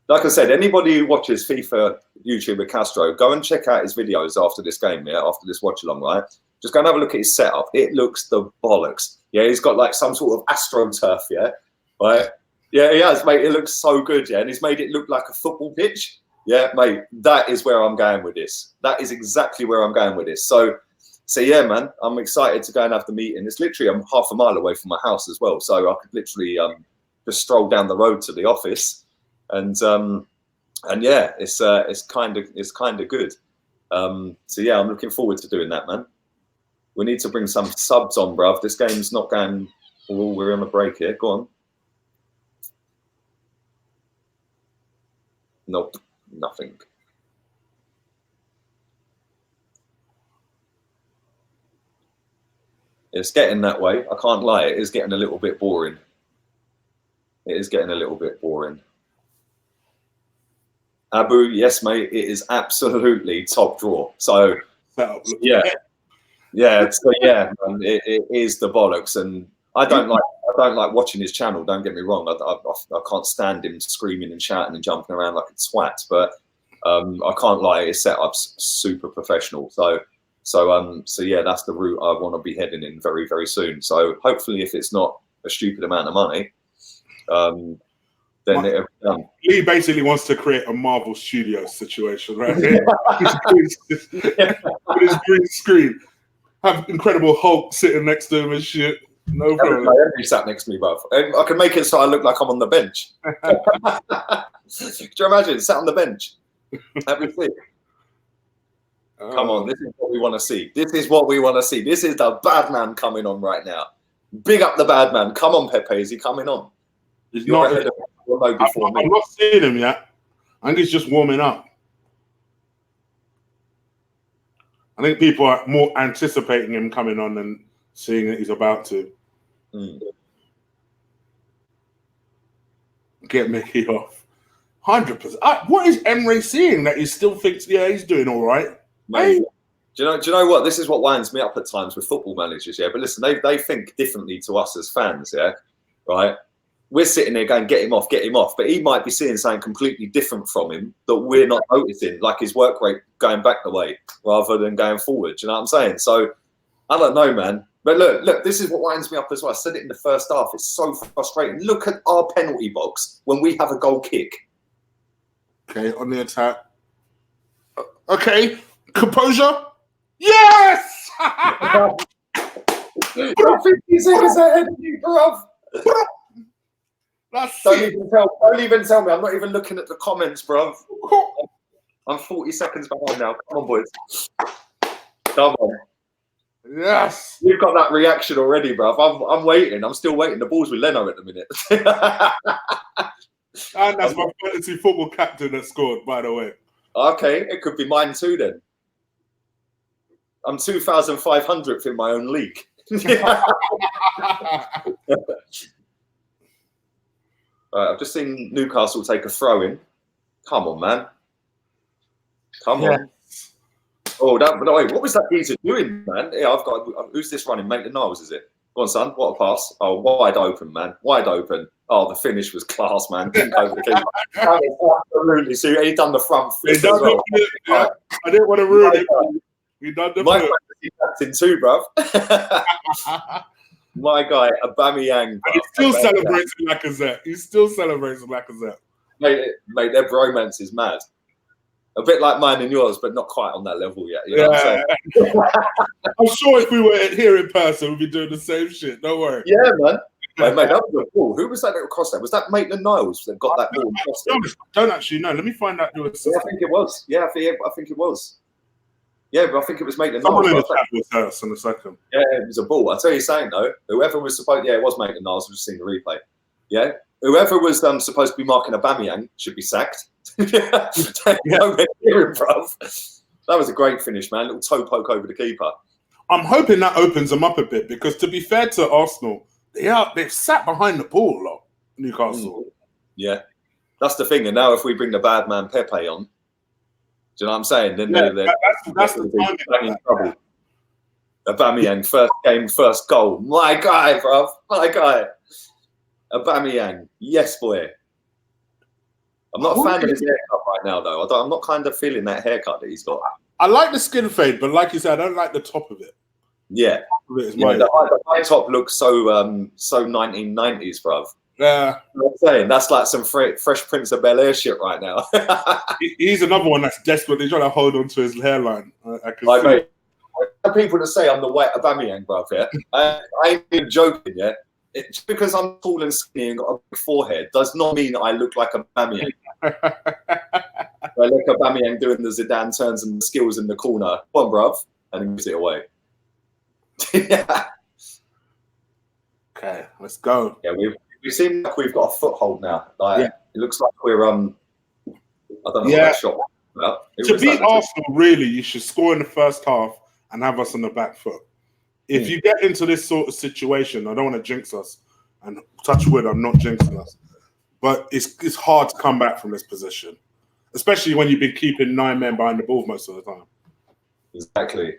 Like I said, anybody who watches FIFA YouTuber Castro, go and check out his videos after this game, yeah, after this watch along, right? Just go and have a look at his setup. It looks the bollocks. Yeah, he's got like some sort of AstroTurf, yeah, right? Yeah, he has, mate. It looks so good, yeah, and he's made it look like a football pitch. Yeah, mate, that is where I'm going with this. That is exactly where I'm going with this. So yeah, man, I'm excited to go and have the meeting. It's literally I'm half a mile away from my house as well, so I could literally just stroll down the road to the office, and yeah, it's kind of good. So yeah, I'm looking forward to doing that, man. We need to bring some subs on, bruv. This game's not going. Oh, we're on a break here. Go on. Nope, nothing. It's getting that way. I can't lie. It is getting a little bit boring. It is getting a little bit boring. Abu, yes, mate. It is absolutely top draw. So, yeah. Yeah. So, yeah, it is the bollocks. And I don't like watching his channel. Don't get me wrong. I can't stand him screaming and shouting and jumping around like a twat. But I can't lie. His setup's super professional. So yeah, that's the route I want to be heading in very, very soon. So hopefully, if it's not a stupid amount of money, then it'll be done. Lee basically wants to create a Marvel Studios situation, right? With his green screen, have Incredible Hulk sitting next to him and shit. No problem. Emery sat next to me, bruv. I can make it so I look like I'm on the bench. Could you imagine? Sat on the bench. That'd be sick. Come on, this is what we want to see. This is what we want to see. This is the bad man coming on right now. Big up the bad man. Come on, Pepe. Is he coming on? You're ahead of know before me. I'm not seeing him yet. I think he's just warming up. I think people are more anticipating him coming on than seeing that he's about to. Get Mickey off. 100%. What is Emery seeing that he still thinks, yeah, he's doing all right? Mate, do you know what? This is what winds me up at times with football managers, yeah? But listen, they think differently to us as fans, yeah? Right? We're sitting there going, get him off. But he might be seeing something completely different from him that we're not noticing, like his work rate going back the way rather than going forward. Do you know what I'm saying? So, I don't know, man. But look, this is what winds me up as well. I said it in the first half. It's so frustrating. Look at our penalty box when we have a goal kick. Okay, on the attack. Okay, composure. Yes! 50 seconds ahead of you, bruv. Don't even tell me. I'm not even looking at the comments, bruv. I'm 40 seconds behind now. Come on, boys. Come on. Yes. You've got that reaction already, bruv. I'm waiting. I'm still waiting. The ball's with Leno at the minute. And that's my fantasy football captain that scored, by the way. Okay, it could be mine too then. I'm 2,500th in my own league. I've just seen Newcastle take a throw in. Come on, man. Come on. Oh, wait, what was that geezer doing, man? Yeah, I've got. Who's this running? Maitland-Niles, is it? Go on, son. What a pass. Oh, wide open, man. Wide open. Oh, the finish was class, man. Didn't go for the keeper. Absolutely. So he done the front flip as well. Yeah. I didn't want to ruin it. He done the flip. My captain too, bruv. My guy, Aubameyang. He still celebrates Lacazette. He still celebrates Lacazette. Mate, their bromance is mad. A bit like mine and yours, but not quite on that level yet. You know what I'm saying? I'm sure if we were here in person, we'd be doing the same shit. Don't worry. Yeah, man. Mate, that was a ball. Who was that little cross there? Was that Maitland-Niles that got that ball? I don't actually know. Let me find out who it was. Yeah, I think it was. Yeah, I think it was. Yeah, but I think it was Maitland-Niles. Someone in the chat will tell us in a second. Yeah, it was a ball. I'll tell you something, though. Whoever was supposed... Yeah, it was Maitland-Niles. I've just seen the replay. Yeah? Whoever was supposed to be marking Aubameyang should be sacked. That was a great finish, man. Little toe poke over the keeper. I'm hoping that opens them up a bit because, to be fair to Arsenal, they've sat behind the ball a lot, Newcastle. Yeah, that's the thing. And now if we bring the bad man Pepe on, do you know what I'm saying? Then that's the time in trouble. Aubameyang, first game, first goal. My guy, bruv. My guy. Aubameyang. Yes, boy. I'm not a fan of his haircut right now, though. I'm not kind of feeling that haircut that he's got. I like the skin fade, but like you said, I don't like the top of it. Yeah. The high top looks so 1990s, bruv. Yeah. You know what I'm saying? That's like some Fresh Prince of Bel-Air shit right now. He's another one that's desperately trying to hold on to his hairline. I can see. Mate, people to say I'm the white Aubameyang, bruv, yeah? I ain't even joking, yeah? Just because I'm tall and skinny and got a big forehead does not mean I look like Aubameyang. I look Aubameyang doing the Zidane turns and the skills in the corner. Come on, bruv. And he moves it away. Yeah. Okay, let's go. Yeah, we seem like we've got a foothold now. Like, it looks like we're I don't know what that shot was about. To beat Arsenal, really, you should score in the first half and have us on the back foot. If you get into this sort of situation, I don't want to jinx us, and touch wood, I'm not jinxing us, but it's hard to come back from this position, especially when you've been keeping 9 men behind the ball most of the time. Exactly.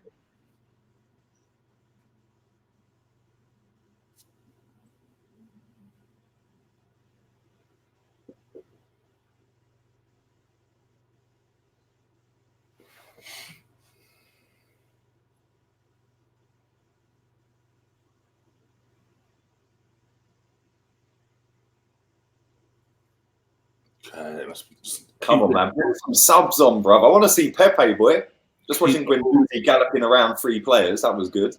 Come on, man. Put some subs on, bruv. I want to see Pepe, boy. Just watching Guendouzi galloping around 3 players. That was good.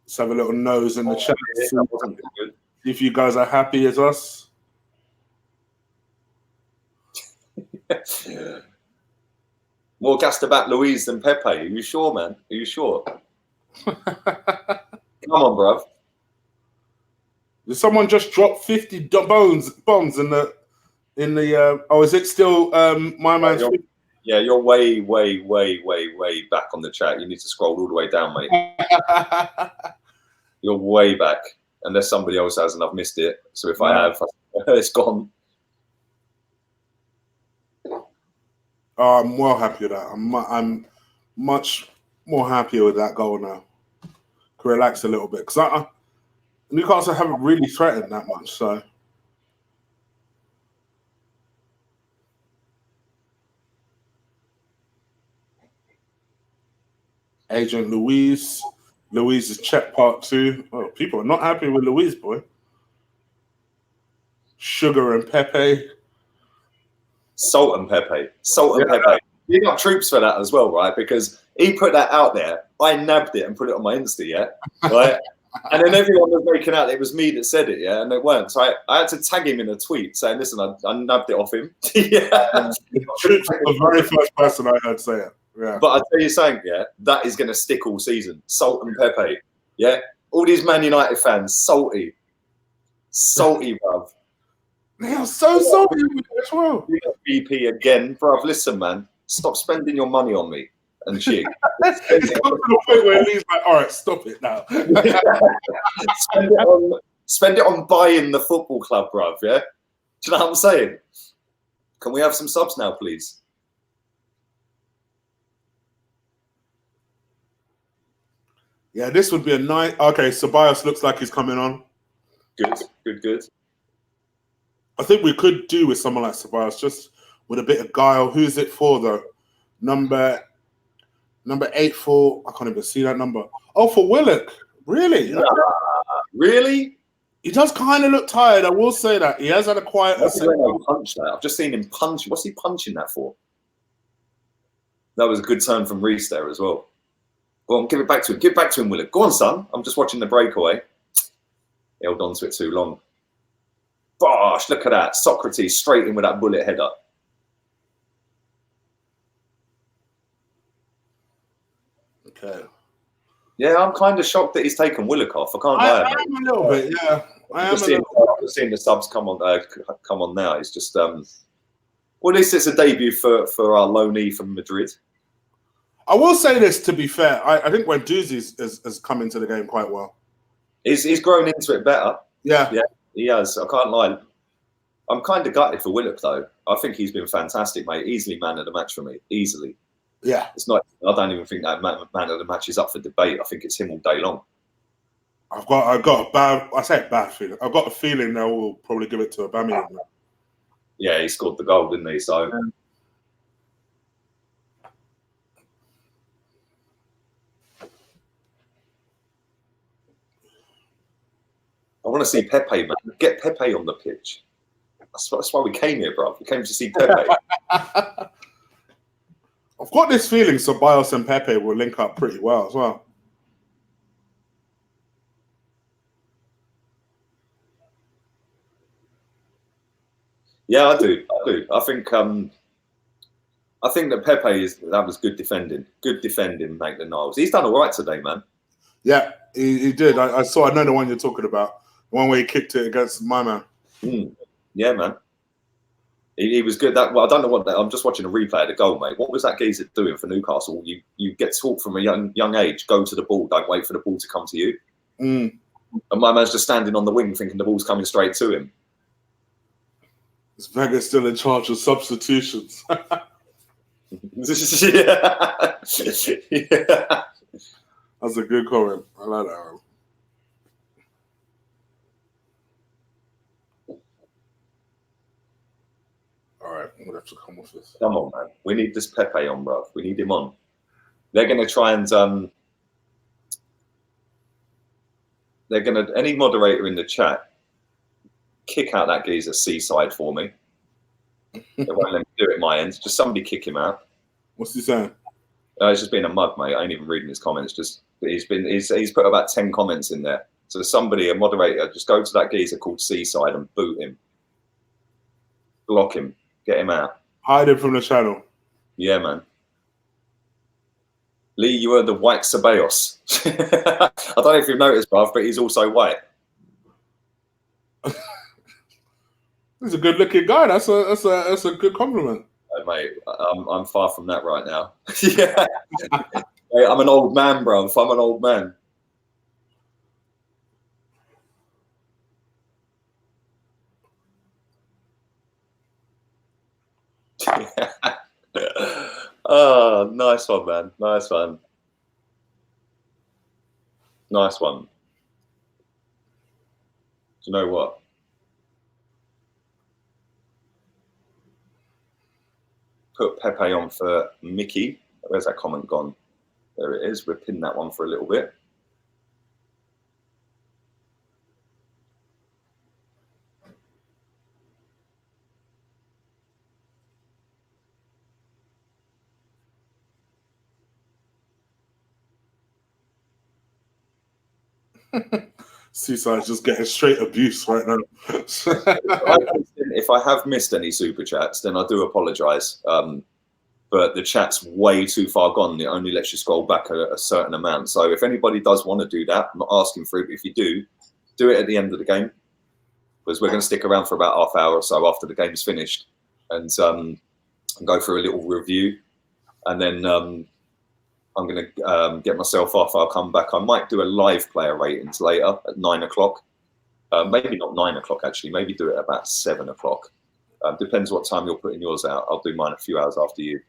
Let's have a little nose in the chat. If you guys are happy as us. More gassed about LUIZ than Pepe. Are you sure, man? Are you sure? Come on, bruv. Did someone just drop 50 bombs in the oh, is it still my man's? Yeah, you're way back on the chat. You need to scroll all the way down, mate. You're way back, unless somebody else has and I've missed it. So if I have, it's gone. Oh, I'm well happy with that. I'm much more happier with that goal now. Can relax a little bit because Newcastle haven't really threatened that much. So Agent LUIZ. LUIZ is check part 2. Oh, people are not happy with LUIZ, boy. Sugar and Pepe. Salt and Pepe. Salt and Pepe. You got troops for that as well, right? Because he put that out there. I nabbed it and put it on my Insta, yeah? Right? And then everyone was making out it was me that said it, yeah? And it weren't. So I had to tag him in a tweet saying, listen, I nabbed it off him. Yeah. Troops was the very first person I heard say it. Yeah. But I tell you something, yeah, that is going to stick all season. Salt and Pepe, yeah. All these Man United fans, salty, bruv. They are so salty as well. BP again, bruv. Listen, man, stop spending your money on me and Chig. It's come to the point where he's like, all right, stop it now. spend it on buying the football club, bruv. Yeah, do you know what I'm saying? Can we have some subs now, please? Yeah, this would be a nice. Okay, Ceballos looks like he's coming on. Good. I think we could do with someone like Ceballos, just with a bit of guile. Who's it for though? Number 8 for. I can't even see that number. Oh, for Willock. Really? Really? He does kind of look tired. I will say that he has had a quiet. Punch that. I've just seen him punch. What's he punching that for? That was a good turn from Reece there as well. Go on, give it back to him. Give it back to him, Willock. Go on, son. I'm just watching the breakaway. He held on to it too long. Bosh, look at that. SOKRATIS straight in with that bullet header. Okay. Yeah, I'm kind of shocked that he's taken Willock off. I can't lie. I am a little bit, yeah. I'm just seeing the subs come on now. It's just, well, at least it's a debut for our loanee from Madrid. I will say this, to be fair. I think GUENDOUZI has come into the game quite well. He's grown into it better. Yeah, he has. I can't lie. I'm kind of gutted for Willock though. I think he's been fantastic, mate. Easily man of the match for me. Easily. Yeah. It's not. I don't even think that man of the match is up for debate. I think it's him all day long. I've got a bad. I say a bad feeling. I've got a feeling they will probably give it to Aubameyang. Yeah, he scored the goal, didn't he? So. I want to see Pepe, man. Get Pepe on the pitch. That's why we came here, bro. We came to see Pepe. I've got this feeling Ceballos and Pepe will link up pretty well as well. Yeah, I do. I think that Pepe that was good defending. Good defending, mate. The Niles. He's done all right today, man. Yeah, he did. I know the one you're talking about. The one where he kicked it against my man. Yeah, man. He was good. I don't know what. I'm just watching a replay of the goal, mate. What was that geezer doing for Newcastle? You get taught from a young age. Go to the ball. Don't wait for the ball to come to you. And my man's just standing on the wing, thinking the ball's coming straight to him. Is Wenger still in charge of substitutions? Yeah. That's a good comment. I like that one. All right, I'm gonna have to come off this. Come on, man. We need this Pepe on, bro. We need him on. They're gonna try and any moderator in the chat kick out that geezer Seaside for me. They won't let me do it at my end. Just somebody kick him out. What's he saying? He's just being a mug, mate. I ain't even reading his comments. Just he's put about 10 comments in there. So somebody, a moderator, just go to that geezer called Seaside and boot him, block him, get him out, hide him from the channel. Yeah, man. Lee, you are the white Ceballos. I don't know if you've noticed, bruv, but he's also white. He's a good-looking guy. That's a good compliment. Oh, mate, I'm far from that right now. Yeah, mate, I'm an old man, bro. I'm an old man. Oh, nice one, man. Nice one. Nice one. Do you know what? Put Pepe on for Mickey. Where's that comment gone? There it is. We'll pin that one for a little bit. Seaside's just getting straight abuse right now. If I have missed any super chats, then I do apologise. But the chat's way too far gone. It only lets you scroll back a certain amount. So if anybody does want to do that, I'm not asking for it, but if you do it at the end of the game, because we're going to stick around for about half hour or so after the game's finished, and go through a little review, and then I'm going to get myself off. I'll come back. I might do a live player ratings later at 9 o'clock. Maybe not 9 o'clock, actually. Maybe do it about 7 o'clock. Depends what time you're putting yours out. I'll do mine a few hours after you.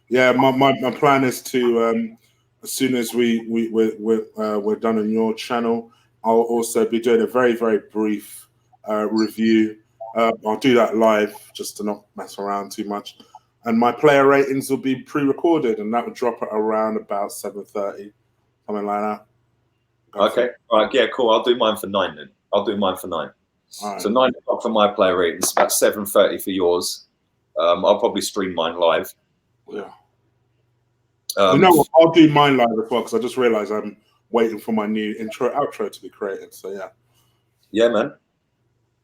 Yeah, my plan is to, as soon as we're done on your channel, I'll also be doing a very, very brief review. I'll do that live just to not mess around too much. And my player ratings will be pre-recorded, and that will drop at around about 7:30, something like that. Okay. All right. Yeah, cool. I'll do mine for 9 then. I'll do mine for 9. Right. So 9 o'clock for my player ratings, about 7:30 for yours. I'll probably stream mine live. Yeah. You know what? I'll do mine live as well, because I just realised I'm waiting for my new intro outro to be created. So yeah. Yeah, man.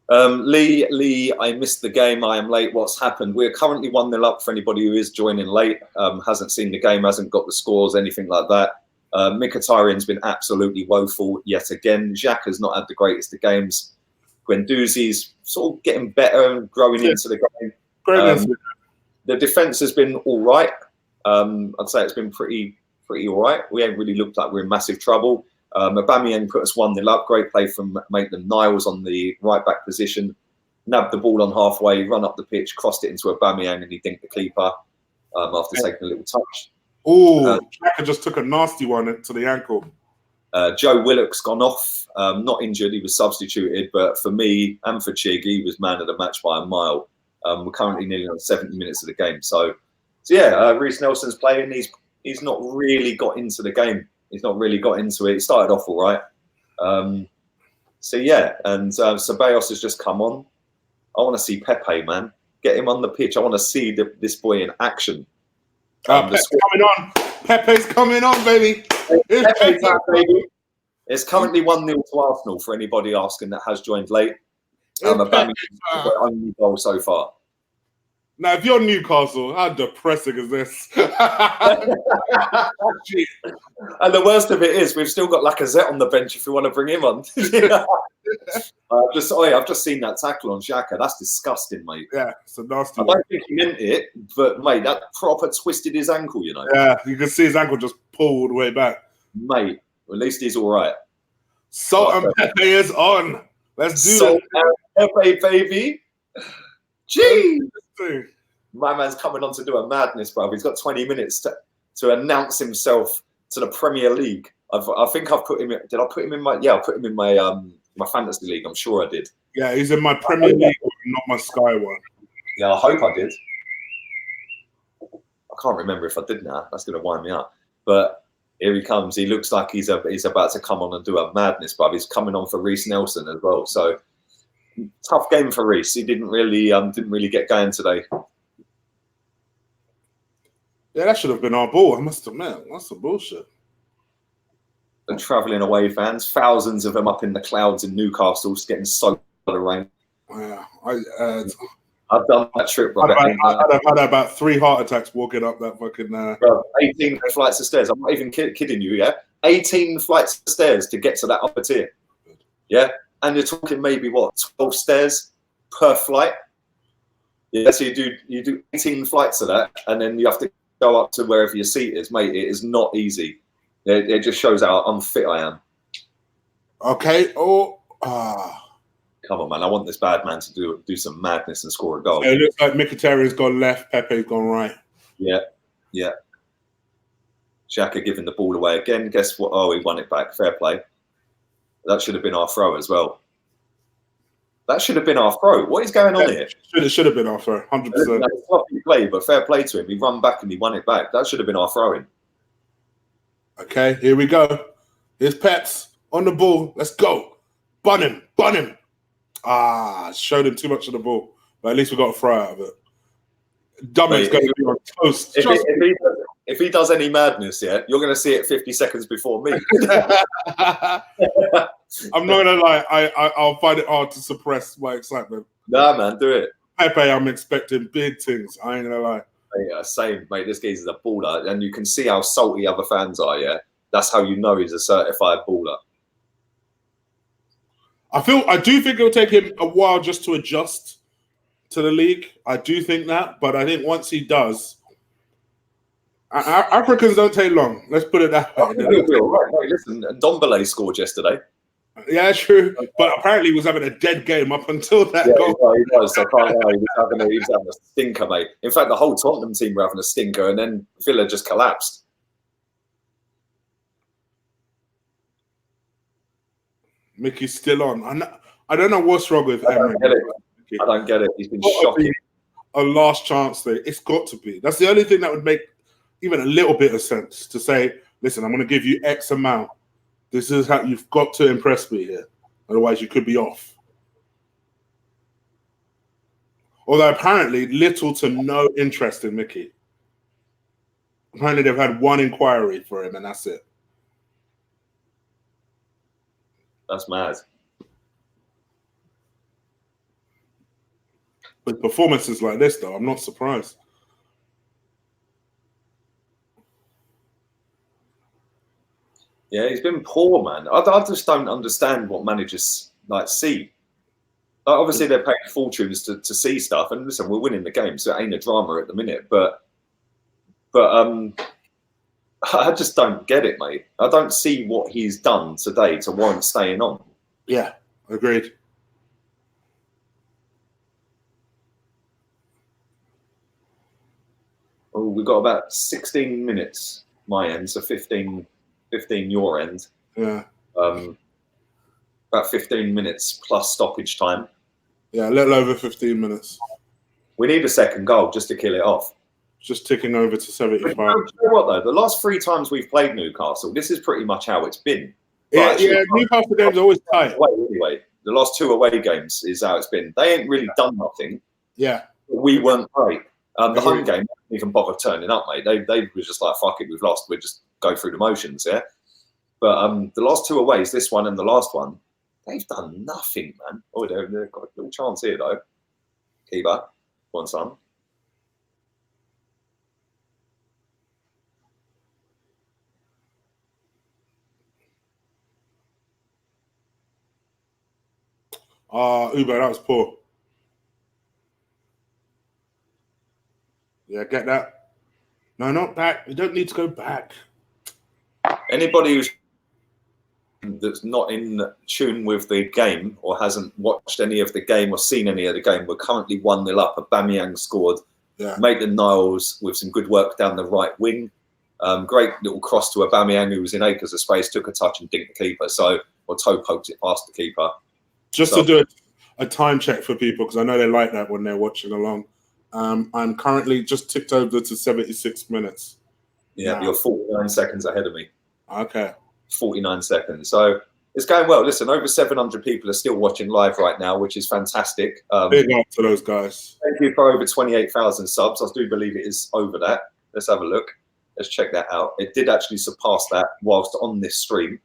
Lee, I missed the game. I am late. What's happened? We're currently 1-0 up for anybody who is joining late, hasn't seen the game, hasn't got the scores, anything like that. MKHITARYAN's been absolutely woeful yet again. XHAKA's not had the greatest of games. Guendouzi's sort of getting better and growing into the game. The defence has been all right. I'd say it's been pretty all right. We ain't really looked like we're in massive trouble. Aubameyang put us 1-0 up. Great play from Maitland-Niles on the right-back position. Nabbed the ball on halfway, run up the pitch, crossed it into Aubameyang, and he dinked the keeper after taking a little touch. Oh, XHAKA just took a nasty one to the ankle. Joe Willock's gone off. Not injured. He was substituted. But for me and for Chig, he was man of the match by a mile. We're currently nearly on 70 minutes of the game. So yeah, Reiss Nelson's playing. He's not really got into the game. He's not really got into it. He started off all right. So yeah, and Ceballos has just come on. I want to see Pepe, man. Get him on the pitch. I want to see this boy in action. Pepe's coming on. Pepe's coming on, baby. Pepe's out, baby. It's currently 1-0 to Arsenal for anybody asking that has joined late. Aubameyang's only goal so far. Now, if you're Newcastle, how depressing is this? And the worst of it is, we've still got Lacazette on the bench if you want to bring him on. I've just seen that tackle on XHAKA. That's disgusting, mate. Yeah, it's a nasty one. I don't think he meant it, but, mate, that proper twisted his ankle, you know. Yeah, you can see his ankle just pulled way back. Mate, at least he's all right. Salt and Pepe is on. Let's do Salt and Pepe, baby. Jeez. My man's coming on to do a madness, bro. He's got 20 minutes to announce himself to the Premier League. I think I've put him in. Did I put him in my? Yeah, I put him in my my fantasy league. I'm sure I did. Yeah, he's in my Premier League, not my Sky one. Yeah, I hope I did. I can't remember if I did now. That's going to wind me up. But here he comes. He looks like he's about to come on and do a madness, bro. He's coming on for Reiss Nelson as well. So tough game for Reiss. He didn't really get going today. Yeah, that should have been our ball. I must admit, that's some bullshit. The travelling away fans, thousands of them up in the clouds in Newcastle, just getting soaked by the rain. Yeah, I've done that trip, bro. I've had about 3 heart attacks walking up that fucking. Bro, 18 flights of stairs. I'm not even kidding you. Yeah, 18 flights of stairs to get to that upper tier. Yeah, and you're talking maybe what 12 stairs per flight. Yeah, so you do 18 flights of that, and then you have to go up to wherever your seat is, mate. It is not easy. It just shows how unfit I am. Okay. Come on, man. I want this bad man to do some madness and score a goal. So it looks like MKHITARYAN's gone left, Pepe's gone right. Yeah, yeah. XHAKA giving the ball away again. Guess what? Oh, he won it back. Fair play. That should have been our throw as well. That should have been our throw. What is going on here? It should have been our throw, 100%. That's lovely play, but fair play to him. He run back and he won it back. That should have been our throwing. Okay, here we go. Here's Peps on the ball. Let's go. Bun him. Bun him. Showed him too much of the ball. But at least we got a throw out of it. Dummett's going to be on toast. If he does any madness, yeah, you're going to see it 50 seconds before me. I'm not going to lie. I'll find it hard to suppress my excitement. Nah, man, do it. Pepe, I'm expecting big things. I ain't going to lie. Yeah, same, mate. This geezer's a baller. And you can see how salty other fans are, yeah? That's how you know he's a certified baller. I do think it'll take him a while just to adjust to the league. I do think that. But I think once he does, Africans don't take long. Let's put it that way. Right. Listen, Ndombele scored yesterday. Yeah, true. But apparently he was having a dead game up until that goal. He was. I can't lie. He was having a stinker, mate. In fact, the whole Tottenham team were having a stinker, and then Villa just collapsed. Mickey's still on. I don't know what's wrong with Emery. I don't get it. He's been shocking. A last chance there. It's got to be. That's the only thing that would make even a little bit of sense to say, listen, I'm going to give you X amount. This is how you've got to impress me here. Otherwise, you could be off. Although apparently little to no interest in Mickey. Apparently they've had one inquiry for him and that's it. That's mad. With performances like this, though, I'm not surprised. Yeah, he's been poor, man. I just don't understand what managers like see. Like, obviously, they're paying fortunes to see stuff, and listen, we're winning the game, so it ain't a drama at the minute. But I just don't get it, mate. I don't see what he's done today to warrant staying on. Yeah, agreed. Oh, we've got about 16 minutes, my end, so 15 your end. Yeah. About 15 minutes plus stoppage time. Yeah, a little over 15 minutes. We need a second goal just to kill it off. Just ticking over to 75. You know what, though? The last 3 times we've played Newcastle, this is pretty much how it's been. Yeah, Newcastle games are always tight. Anyway, the last 2 away games is how it's been. They ain't really done nothing. Yeah. We weren't great. The home game didn't even bother turning up, mate. They were just like, fuck it, we've lost. We'll just go through the motions, yeah? But the last 2 aways, this one and the last one, they've done nothing, man. Oh, they've got a little chance here, though. Keeper, one son. Uber, that was poor. Yeah, get that. No, not back. You don't need to go back. Anybody that's not in tune with the game or hasn't watched any of the game or seen any of the game, we're currently 1-0 up. Aubameyang scored. Yeah. Maitland-Niles with some good work down the right wing. Great little cross to Aubameyang, who was in acres of space, took a touch and dinked the keeper. Or toe poked it past the keeper. Just to do a time check for people, because I know they like that when they're watching along. I'm currently just ticked over to 76 minutes. Yeah, now. You're 49 seconds ahead of me. Okay. 49 seconds. So it's going well. Listen, over 700 people are still watching live right now, which is fantastic. Big up to those guys. Thank you for over 28,000 subs. I do believe it is over that. Let's have a look. Let's check that out. It did actually surpass that whilst on this stream.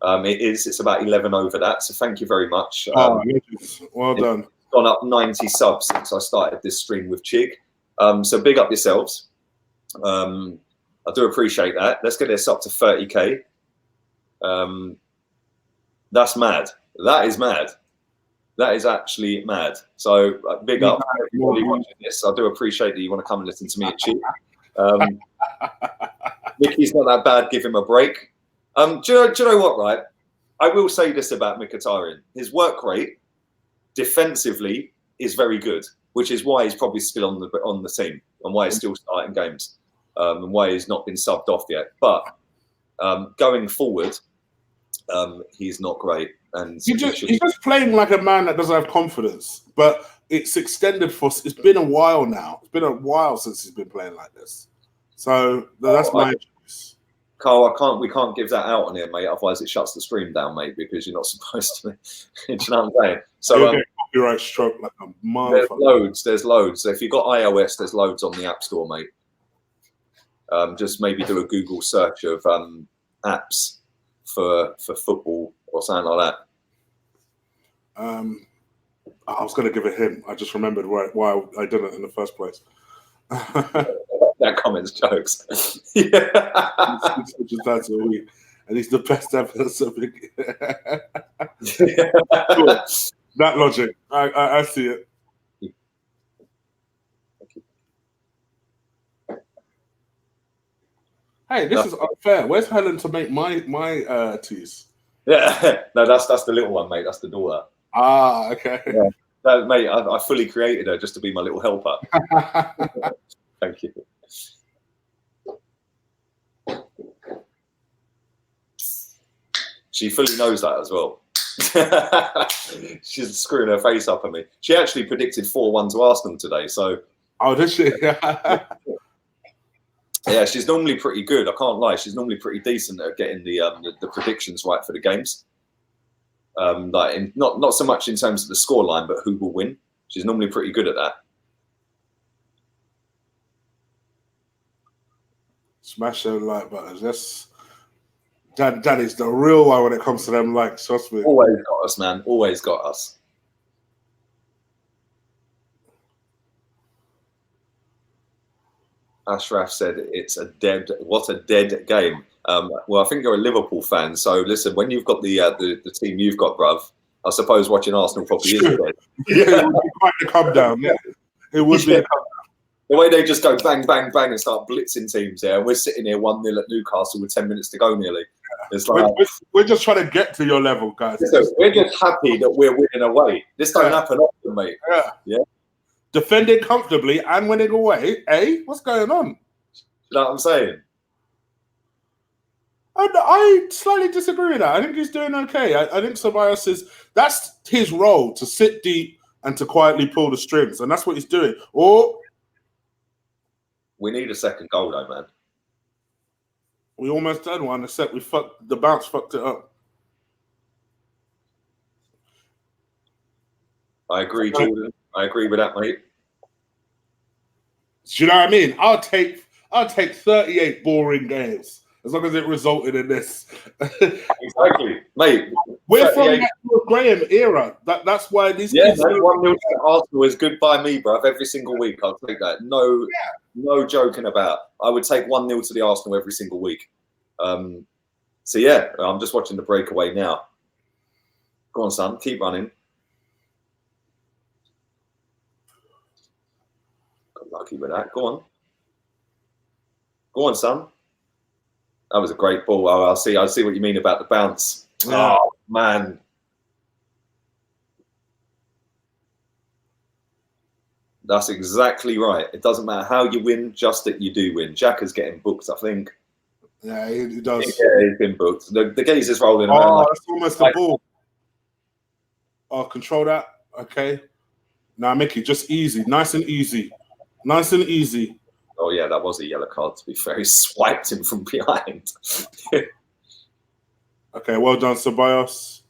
It's about 11 over that. So thank you very much. Well done. It's gone up 90 subs since I started this stream with Chig. So big up yourselves. I do appreciate that. Let's get this up to 30K. That's mad. That is mad. That is actually mad. So big up everybody watching this. I do appreciate that you want to come and listen to me and Chig. Mickey's not that bad. Give him a break. Do you know what, right? I will say this about Mkhitaryan. His work rate defensively is very good, which is why he's probably still on the team and why he's still starting games and why he's not been subbed off yet. But going forward, he's not great. And he's just playing like a man that doesn't have confidence. But it's extended for. It's been a while now. It's been a while since he's been playing like this. So that's my choice. Carl, we can't give that out on here, mate. Otherwise, it shuts the stream down, mate, because you're not supposed to. Do you know what I'm saying? So copyright stroke like a motherfucker. There's loads. So if you've got iOS, there's loads on the App Store, mate. Just maybe do a Google search of apps for football or something like that. I was going to give it him. I just remembered why I did it in the first place. That comment's jokes. Yeah. And he's the best ever. Cool. That logic. I see it. Hey, this is unfair. Where's Helen to make my teas? Yeah, no, that's the little one, mate. That's the daughter. Ah, okay. Yeah. No, mate, I fully created her just to be my little helper. Thank you. She fully knows that as well. She's screwing her face up at me. She actually predicted 4-1 to Arsenal today. So. Oh, did she? Yeah, she's normally pretty good. I can't lie. She's normally pretty decent at getting the predictions right for the games. Like not so much in terms of the scoreline, but who will win. She's normally pretty good at that. Smash those like buttons. That is the real one when it comes to them likes. Trust me. Always got us, man. Always got us. Ashraf said it's what a dead game. Well, I think you're a Liverpool fan, so listen, when you've got the team you've got, bruv, I suppose watching Arsenal probably is dead. Yeah, it would be quite a come down. Yeah, it would be a come down. The way they just go bang, bang, bang and start blitzing teams here, and we're sitting here 1-0 at Newcastle with 10 minutes to go nearly. Yeah. It's like we're just trying to get to your level, guys. We're just happy that we're winning away. This don't happen often, mate. Yeah. Defending comfortably and winning away. What's going on? You know what I'm saying? I slightly disagree with that. I think he's doing okay. I think Ceballos that's his role, to sit deep and to quietly pull the strings, and that's what he's doing. Or we need a second goal, though, man. We almost done one, except the bounce fucked it up. I agree, Jordan. I agree with that, mate. Do you know what I mean? I'll take 38 boring games as long as it resulted in this. Exactly, mate. We're from that Graham era. That's why these kids. 1-0 to Arsenal is good by me, bruv. Every single week, I'll take that. No joking about. I would take 1-0 to the Arsenal every single week. So yeah, I'm just watching the breakaway now. Go on, son. Keep running. Got lucky with that. Go on. Go on, son. That was a great ball. I see what you mean about the bounce. Yeah. Oh, man. That's exactly right. It doesn't matter how you win, just that you do win. XHAKA's getting booked, I think. Yeah, he does. Yeah, he's been booked. The geezer's rolling around. Oh, that's almost the ball. Oh, control that. Okay. Now, Mickey, just easy. Nice and easy. Nice and easy. Oh, yeah, that was a yellow card, to be fair. He swiped him from behind. Okay, well done, Ceballos.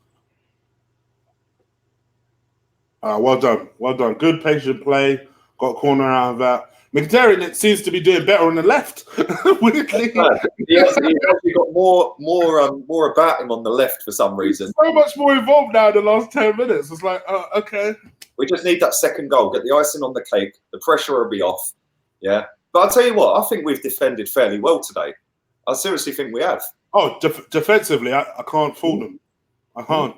Well done. Well done. Good patient play. Got a corner out of that. MKHITARYAN seems to be doing better on the left. Weirdly. He's actually got more about him on the left for some reason. So much more involved now in the last 10 minutes. It's like, okay. We just need that second goal. Get the icing on the cake. The pressure will be off. Yeah. But I'll tell you what, I think we've defended fairly well today. I seriously think we have. Oh, defensively, I can't fault them. I can't.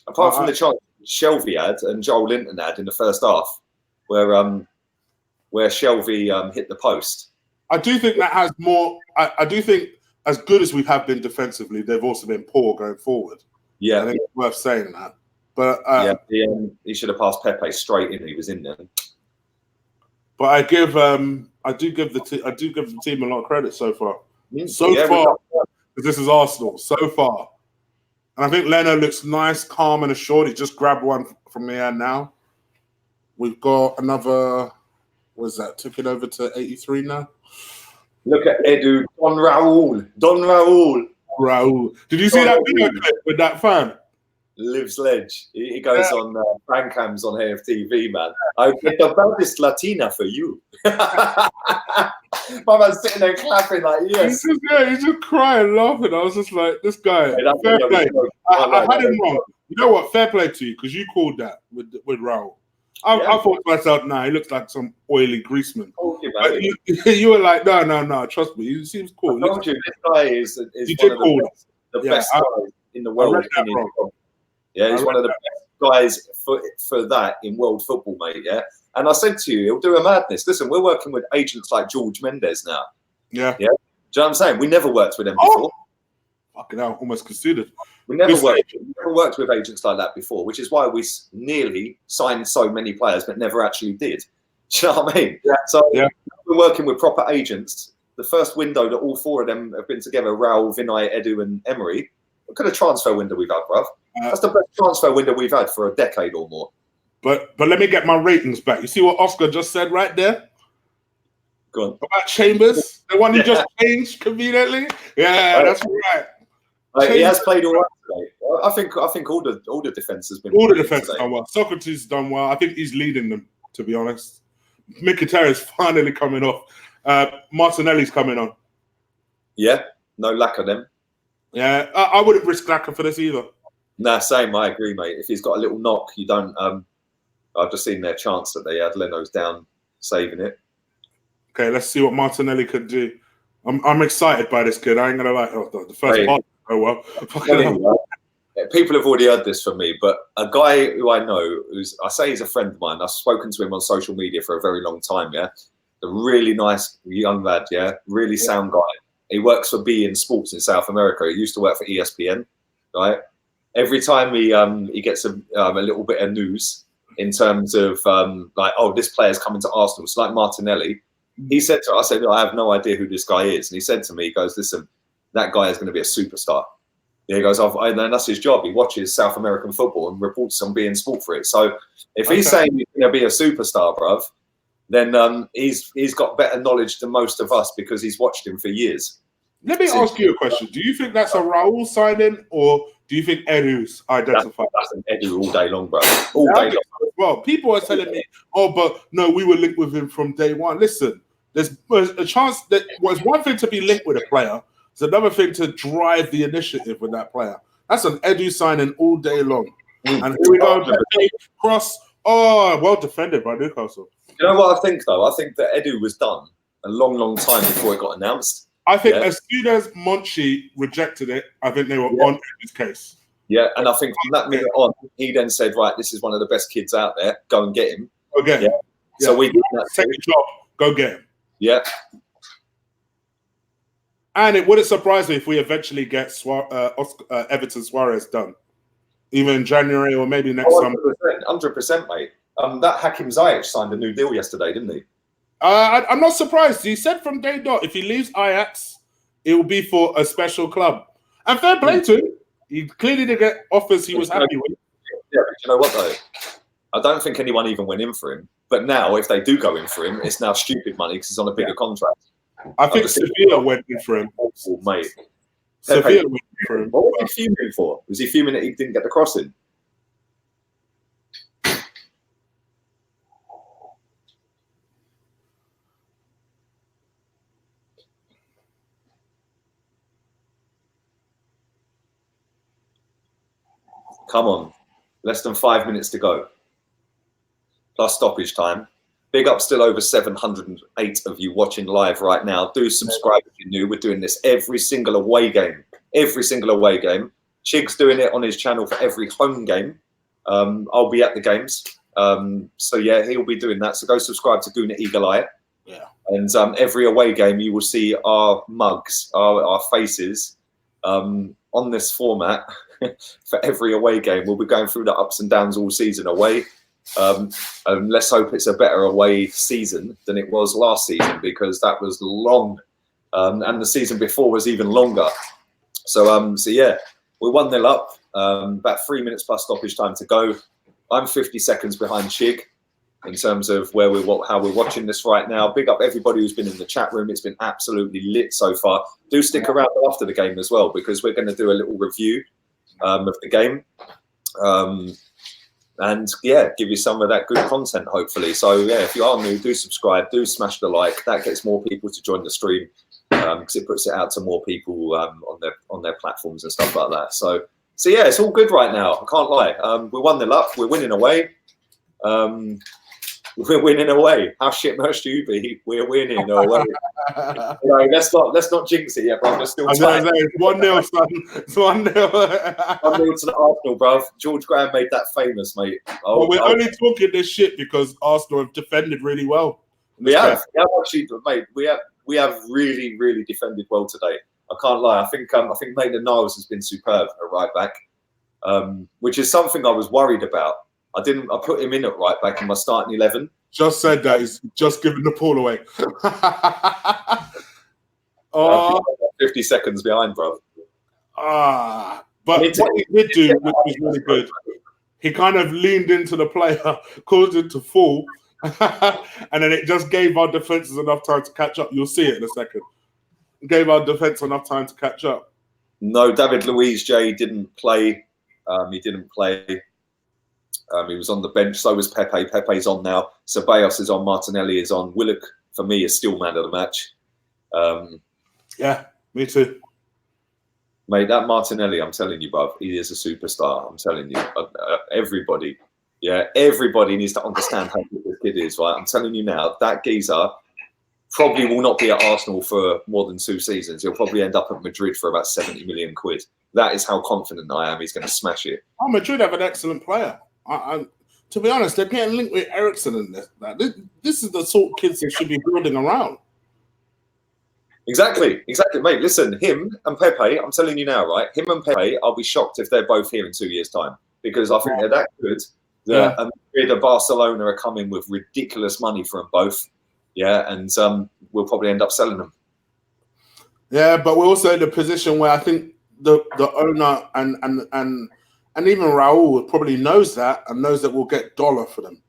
Apart from the chance Shelvey had and JOELINTON had in the first half, where Shelvey hit the post. I do think that has more. I do think as good as we have been defensively, they've also been poor going forward. Yeah, I think it's worth saying that. But he should have passed Pepe straight in. He was in there. But I do give the team a lot of credit so far. So far, because this is Arsenal. So far, and I think Leno looks nice, calm, and assured. He just grabbed one from the end now. We've got another. What is that? Took it over to 83 now. Look at Edu, Don Raul. Did you see that video clip with that fan? Lives Ledge. He goes on Fancams on AFTV, man. I get the baddest Latina for you. My man's sitting there clapping like, yes. He's just crying, laughing. I was just like, this guy, fair play. I had him wrong. You know what? Fair play to you, because you called that with Raul. I thought to myself, nah, he looks like some oily greaseman. You were like, no, trust me, he seems cool. I told you, this guy is one of the best guys in the world. Yeah, he's one of the best guys for that in world football, mate. Yeah, and I said to you, he'll do a madness. Listen, we're working with agents like George Mendes now. Yeah. Do you know what I'm saying? We never worked with them before. Fucking hell, almost considered. We never worked with agents like that before, which is why we nearly signed so many players, but never actually did. Do you know what I mean? Yeah. So we're working with proper agents. The first window that all four of them have been together, Raul, Vinay, Edu, and Emery. What kind of transfer window we've had, bruv? That's the best transfer window we've had for a decade or more. But let me get my ratings back. You see what Oscar just said right there? Go on. About Chambers, the one he just changed conveniently. Yeah, that's right. He has played all right today. I think all the defense has been. All the defense has done well. Sokratis has done well. I think he's leading them, to be honest. MKHITARYAN's finally coming off. Martinelli's coming on. Yeah, no lack of them. Yeah, I wouldn't risk Lacazette for this either. Nah, same. I agree, mate. If he's got a little knock, you don't. I've just seen their chance that they had. Leno's down, saving it. Okay, let's see what Martinelli could do. I'm excited by this kid. I ain't gonna lie. The first part. Oh well. People have already heard this from me, but a guy who I know, I say he's a friend of mine. I've spoken to him on social media for a very long time. Yeah, a really nice young lad. Yeah, really sound guy. He works for beIN Sports in South America. He used to work for ESPN. Right. Every time he gets a little bit of news in terms of like, oh, this player's coming to Arsenal. It's like Martinelli. He said to us, I said, I have no idea who this guy is. And he said to me, he goes, listen, that guy is going to be a superstar. Yeah, he goes, and that's his job. He watches South American football and reports on beIN Sport for it. So if he's saying he's going to be a superstar, bruv, then he's got better knowledge than most of us because he's watched him for years. Let me ask you a question. Do you think that's a Raul signing, or do you think Edu's identified? That's an Edu all day long, bro. All day long. Well, people are telling me, oh, but no, we were linked with him from day one. Listen, there's a chance that it's one thing to be linked with a player. It's another thing to drive the initiative with that player. That's an Edu signing all day long. And here we go. Cross. Oh, well defended by Newcastle. You know what I think, though? I think that Edu was done a long, long time before it got announced. I think as soon as Monchi rejected it, I think they were on his case. Yeah, and I think from that minute on, he then said, right, this is one of the best kids out there. Go and get him. Go get him. Yeah. So we did that. Take the job. Go get him. Yeah. And it wouldn't surprise me if we eventually get Everton Suarez done. Either in January or maybe next summer. 100%, mate. That Hakim Ziyech signed a new deal yesterday, didn't he? I'm not surprised. He said from day dot, if he leaves Ajax, it will be for a special club. And fair play to him. He clearly didn't get offers he was happy with. Yeah, but you know what, though? I don't think anyone even went in for him. But now, if they do go in for him, it's now stupid money because he's on a bigger contract. I think Sevilla went in for him. Oh, mate. Sevilla went in for him. What was he fuming for? Was he fuming that he didn't get the crossing? Come on. Less than 5 minutes to go. Plus stoppage time. Big up, still over 708 of you watching live right now. Do subscribe if you're new. We're doing this every single away game. Every single away game. Chig's doing it on his channel for every home game. I'll be at the games. So yeah, he'll be doing that. So go subscribe to Goon Eagle Eye. Yeah. And every away game, you will see our mugs, our faces on this format for every away game. We'll be going through the ups and downs all season away. And let's hope it's a better away season than it was last season, because that was long. And the season before was even longer. So, so yeah, we're 1-0 up, about 3 minutes plus stoppage time to go. I'm 50 seconds behind Chig in terms of how we're watching this right now. Big up everybody who's been in the chat room. It's been absolutely lit so far. Do stick around after the game as well, because we're going to do a little review of the game. And yeah, give you some of that good content, hopefully. So yeah, if you are new, do subscribe, do smash the like. That gets more people to join the stream, because it puts it out to more people on their platforms and stuff like that. So yeah, it's all good right now. I can't lie. We're 1-0 up. We're winning away. We're winning away. How shit merch do you be? We're winning away. Let's not jinx it yet, bro. It's still tight. It's 1-0, son. It's 1-0. 1-0 to the Arsenal, bro. George Graham made that famous, mate. Well, we're only talking this shit because Arsenal have defended really well. We have actually, mate. We have really, really defended well today. I can't lie. I think Maitland-Niles has been superb at right back, which is something I was worried about. I put him in at right back in my starting 11. Just said that. He's just giving the ball away. 50 seconds behind, bro. But what he did do, which was really good, he kind of leaned into the player, caused him to fall, and then it just gave our defenses enough time to catch up. You'll see it in a second. It gave our defense enough time to catch up. No, David Luiz didn't play. He didn't play. He was on the bench. So was Pepe. Pepe's on now. Ceballos is on. Martinelli is on. Willock, for me, is still man of the match. Yeah, me too. Mate, that Martinelli, I'm telling you, bruv, he is a superstar. I'm telling you. Everybody needs to understand how good this kid is, right? I'm telling you now, that geezer probably will not be at Arsenal for more than 2 seasons. He'll probably end up at Madrid for about 70 million quid. That is how confident I am he's going to smash it. Oh, Madrid have an excellent player. To be honest, they're getting linked with Eriksen and this is the sort of kids they should be building around. Exactly, mate. Listen, him and Pepe, I'm telling you now, right? Him and Pepe, I'll be shocked if they're both here in 2 years' time, because I think they're that good. And the Barcelona are coming with ridiculous money for them both. Yeah, and we'll probably end up selling them. Yeah, but we're also in a position where I think the owner and even Raul probably knows that and knows that we'll get dollar for them.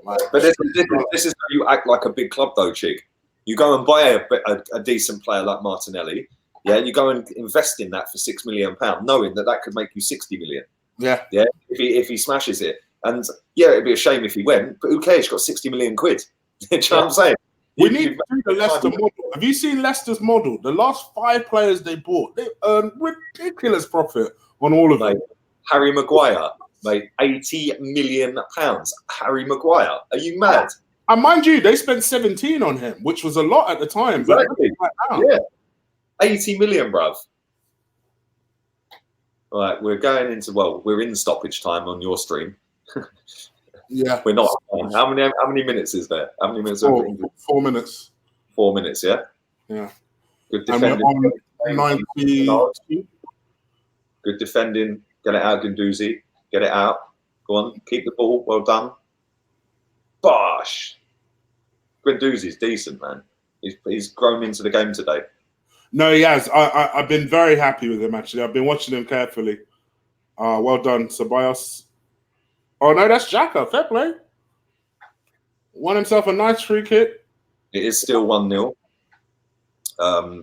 But this is how you act like a big club, though, Chig. You go and buy a decent player like Martinelli, yeah, and you go and invest in that for £6 million, knowing that could make you 60 million. Yeah. If he smashes it, and yeah, it'd be a shame if he went, but who cares? He's got 60 million quid. Do you know what I'm saying? We need to do the Leicester model. Have you seen Leicester's model? The last 5 players they bought, they earned ridiculous profit on all of them. Harry Maguire, mate, £80 million. Harry Maguire, are you mad? And mind you, they spent 17 on him, which was a lot at the time. Exactly. Yeah, 80 million, bruv. All right, we're in stoppage time on your stream. Yeah, we're not. How many minutes is there? How many minutes? 4 minutes. 4 minutes, yeah. Yeah. Good defending. 92. Good defending. Get it out, Guendouzi. Get it out. Go on, keep the ball. Well done. Bosh. Guendouzi's decent, man. He's grown into the game today. No, he has. I've been very happy with him, actually. I've been watching him carefully. Well done, Ceballos. Oh, no, that's XHAKA. Fair play. Won himself a nice free kick. It is still 1-0.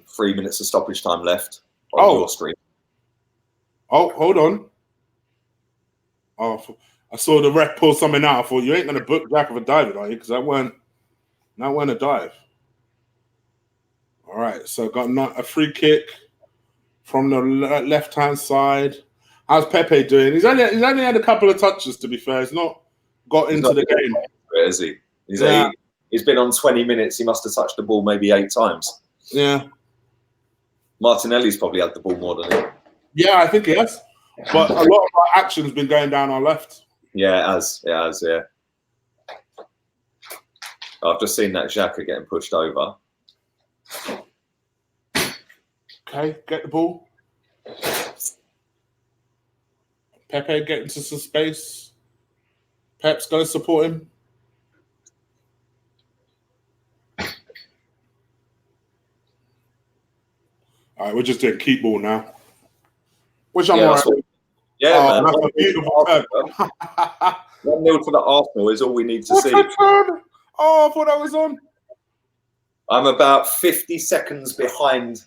3 minutes of stoppage time left on your stream. Oh, hold on. Oh, I saw the ref pull something out. I thought, you ain't going to book XHAKA for diving, are you? Because that weren't a dive. All right, so got a free kick from the left-hand side. How's Pepe doing? He's only had a couple of touches, to be fair. He's not got into the game. Is he? He's been on 20 minutes. He must have touched the ball maybe 8 times. Yeah. Martinelli's probably had the ball more than him. Yeah, I think he has. But a lot of our action's been going down our left. Yeah, it has. It has, yeah. I've just seen that XHAKA getting pushed over. Okay, get the ball. Pepe get into some space. Pep's going to support him. All right, we're just doing keep ball now. Which I'm all right. Yeah, man. That's a beautiful turn. 1-0 to the Arsenal is all we need to see. Oh, I thought that was on. I'm about 50 seconds behind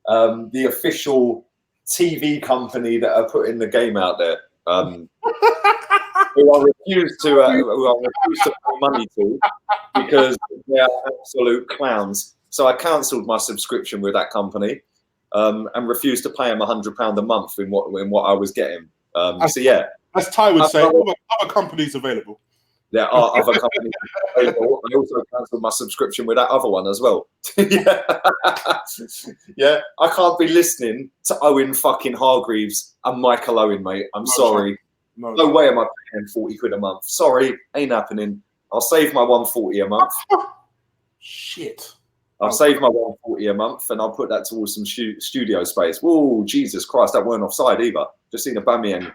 the official TV company that are putting the game out there. Who I refuse to pay money to because they are absolute clowns. So I cancelled my subscription with that company and refused to pay them £100 a month in what I was getting. So yeah, as Ty would say, other companies available. There are other companies available. I also cancelled my subscription with that other one as well. Yeah. Yeah, I can't be listening to Owen fucking Hargreaves and Michael Owen, mate. I'm sorry. No way am I paying 40 quid a month. Sorry, ain't happening. I'll save my 140 a month. Shit. I'll save my 140 a month and I'll put that towards some studio space. Whoa, Jesus Christ, that weren't offside either. Just seen Aubameyang,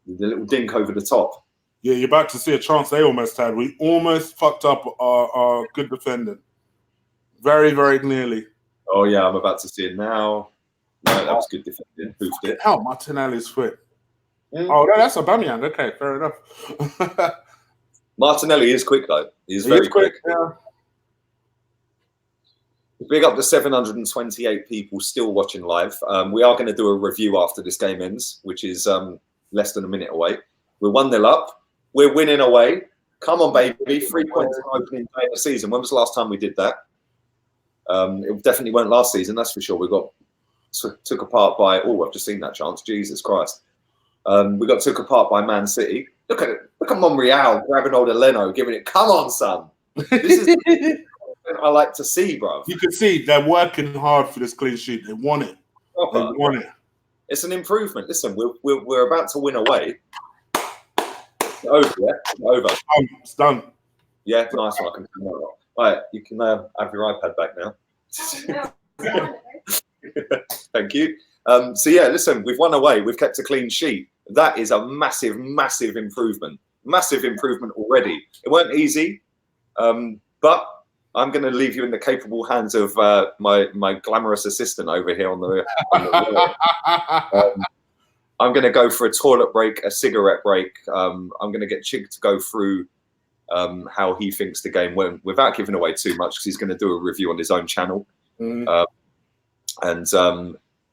the little dink over the top. Yeah, you're about to see a chance they almost had. We almost fucked up our good defending. Very, very nearly. Oh, yeah, I'm about to see it now. No, that was good defending. Hoofed it. How Martinelli's foot. Oh, no, that's Aubameyang. Okay, fair enough. Martinelli is quick, though. He's very quick. Yeah. Big up to 728 people still watching live. We are going to do a review after this game ends, which is less than a minute away. We're 1-0 up. We're winning away. Come on, baby. 3 points on opening day of the season. When was the last time we did that? It definitely weren't last season, that's for sure. We got took apart by... Oh, I've just seen that chance. Jesus Christ. We got took apart by Man City. Look at MONREAL grabbing hold of Leno, giving it, come on, son. This is I like to see, bro. You can see they're working hard for this clean sheet. They want it. They want it. It's an improvement. Listen, we're about to win away. It's over, yeah? It's over. It's done. Yeah, nice one. I can turn that off. Right, you can have your iPad back now. Thank you. So yeah, listen, we've won away. We've kept a clean sheet. That is a massive, massive improvement. Massive improvement already. It weren't easy, but I'm going to leave you in the capable hands of my glamorous assistant over here on the I'm going to go for a toilet break, a cigarette break. I'm going to get Chig to go through how he thinks the game went without giving away too much because he's going to do a review on his own channel.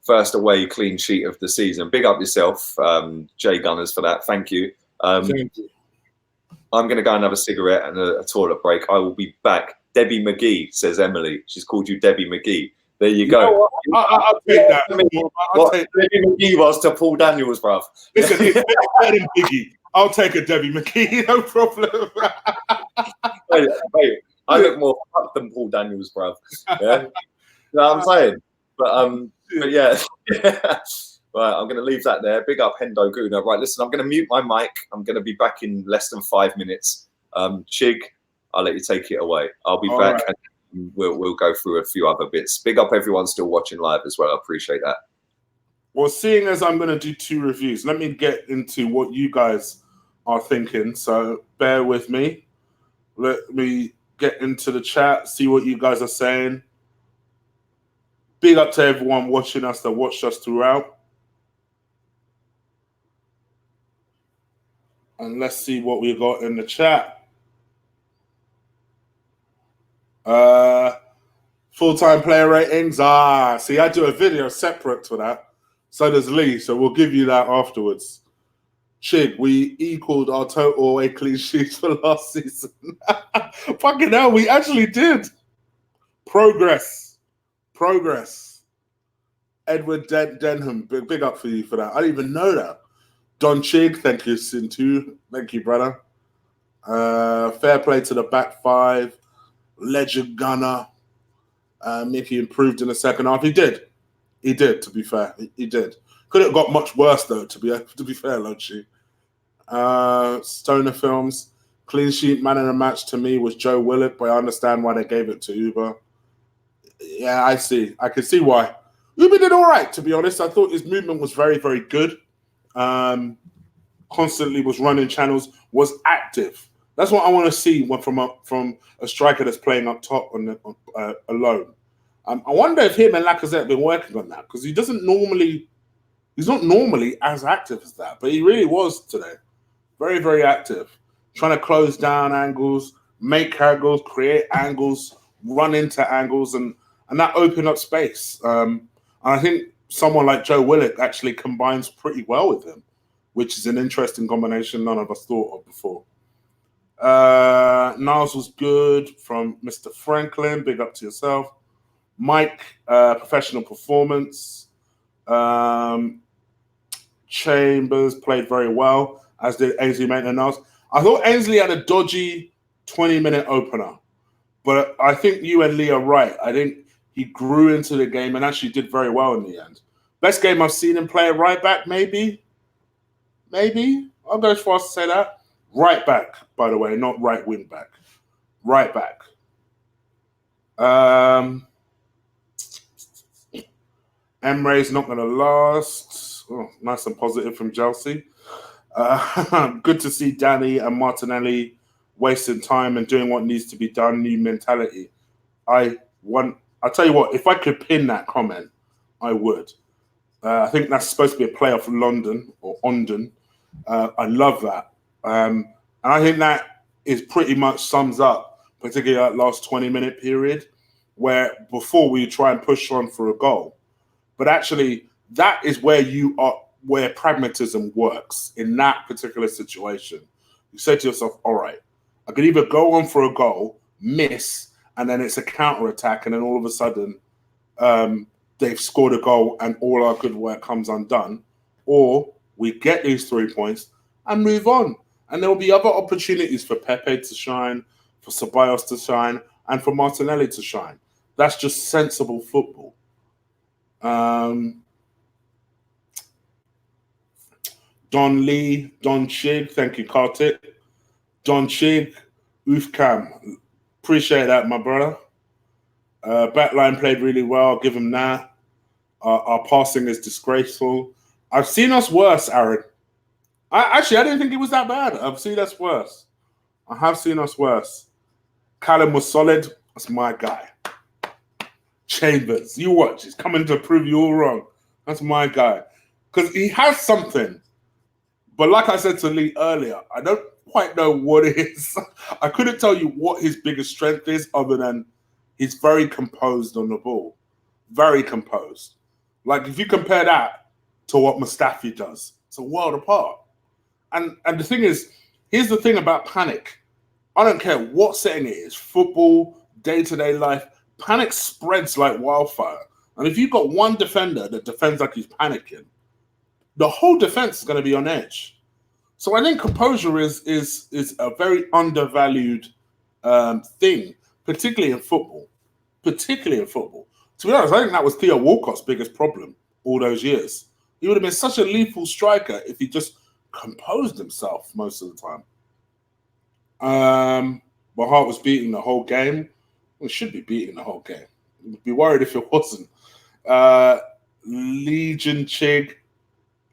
First away clean sheet of the season. Big up yourself, Jay Gunners, for that. Thank you. I'm going to go and have a cigarette and a toilet break. I will be back. Debbie McGee, says Emily. She's called you Debbie McGee. There you go. I'll take that. What Debbie McGee was to Paul Daniels, bruv. Listen, it's better than Biggie. I'll take a Debbie McGee, no problem. Wait, I look more fucked than Paul Daniels, bruv. Yeah? You know what I'm saying? But yeah. Right, I'm going to leave that there. Big up Hendo Guna. Right, listen, I'm going to mute my mic. I'm going to be back in less than 5 minutes. Chig, I'll let you take it away. I'll be back and we'll go through a few other bits. Big up everyone still watching live as well. I appreciate that. Well, seeing as I'm going to do 2 reviews, let me get into what you guys are thinking. So bear with me. Let me get into the chat, see what you guys are saying. Big up to everyone watching us that watched us throughout. And let's see what we got in the chat. Full-time player ratings. See, I do a video separate for that. So does Lee. So we'll give you that afterwards. Chig, we equaled our total away clean sheets for last season. Fucking hell, we actually did. Progress. Edward Denham, big up for you for that. I didn't even know that. Don Chig, thank you, Sintu. Thank you, brother. Fair play to the back 5. Legend Gunner. Mickey improved in the second half. He did, to be fair. He did. Could have got much worse, though, to be fair, Lochi. Stoner Films. Clean sheet man of the match to me was Joe Willock, but I understand why they gave it to Uber. Yeah, I see. I can see why. Uber did all right, to be honest. I thought his movement was very, very good. Constantly was running channels, was active. That's what I want to see from a striker that's playing up top alone. I wonder if him and Lacazette have been working on that, because he's not normally as active as that, but he really was today. Very, very active. Trying to close down angles, make angles, create angles, run into angles, and that opened up space. And I think someone like Joe Willock actually combines pretty well with him, which is an interesting combination none of us thought of before. Niles was good from Mr. Franklin. Big up to yourself. Mike, professional performance. Chambers played very well, as did Ainsley Maitland-Niles. I thought Ainsley had a dodgy 20-minute opener, but I think you and Lee are right. I think he grew into the game and actually did very well in the end. Best game I've seen him play at right back, maybe. Maybe. I'll go as far as to say that. Right back, by the way, not right wing back. Right back. Emery's not going to last. Oh, nice and positive from Chelsea. Good to see Danny and Martinelli wasting time and doing what needs to be done. New mentality. I'll tell you what, if I could pin that comment, I would. I think that's supposed to be a player from London or Ondon. I love that. And I think that is pretty much sums up, particularly that last 20-minute period, where before we try and push on for a goal. But actually, that is where pragmatism works in that particular situation. You say to yourself, all right, I could either go on for a goal, miss, and then it's a counter-attack, and then all of a sudden they've scored a goal and all our good work comes undone, or we get these 3 points and move on. And there will be other opportunities for Pepe to shine, for Ceballos to shine, and for Martinelli to shine. That's just sensible football. Don Lee, Don Chig, thank you, Kartik. Don Chig, Ufcam, appreciate that, my brother. Backline played really well, I'll give him that. Our passing is disgraceful. I've seen us worse, Aaron. I didn't think it was that bad. I've seen us worse. I have seen us worse. Callum was solid. That's my guy. Chambers, you watch. He's coming to prove you all wrong. That's my guy. Because he has something. But like I said to Lee earlier, I don't quite know what it is. I couldn't tell you what his biggest strength is other than he's very composed on the ball. Very composed. Like if you compare that to what Mustafi does, it's a world apart. And the thing is, here's the thing about panic. I don't care what setting it is, football, day-to-day life, panic spreads like wildfire. And if you've got one defender that defends like he's panicking, the whole defense is going to be on edge. So I think composure is a very undervalued thing, particularly in football. Particularly in football. To be honest, I think that was Theo Walcott's biggest problem all those years. He would have been such a lethal striker if he just composed himself most of the time. My heart was beating the whole game. It should be beating the whole game. I'd be worried if it wasn't. Legend Chig.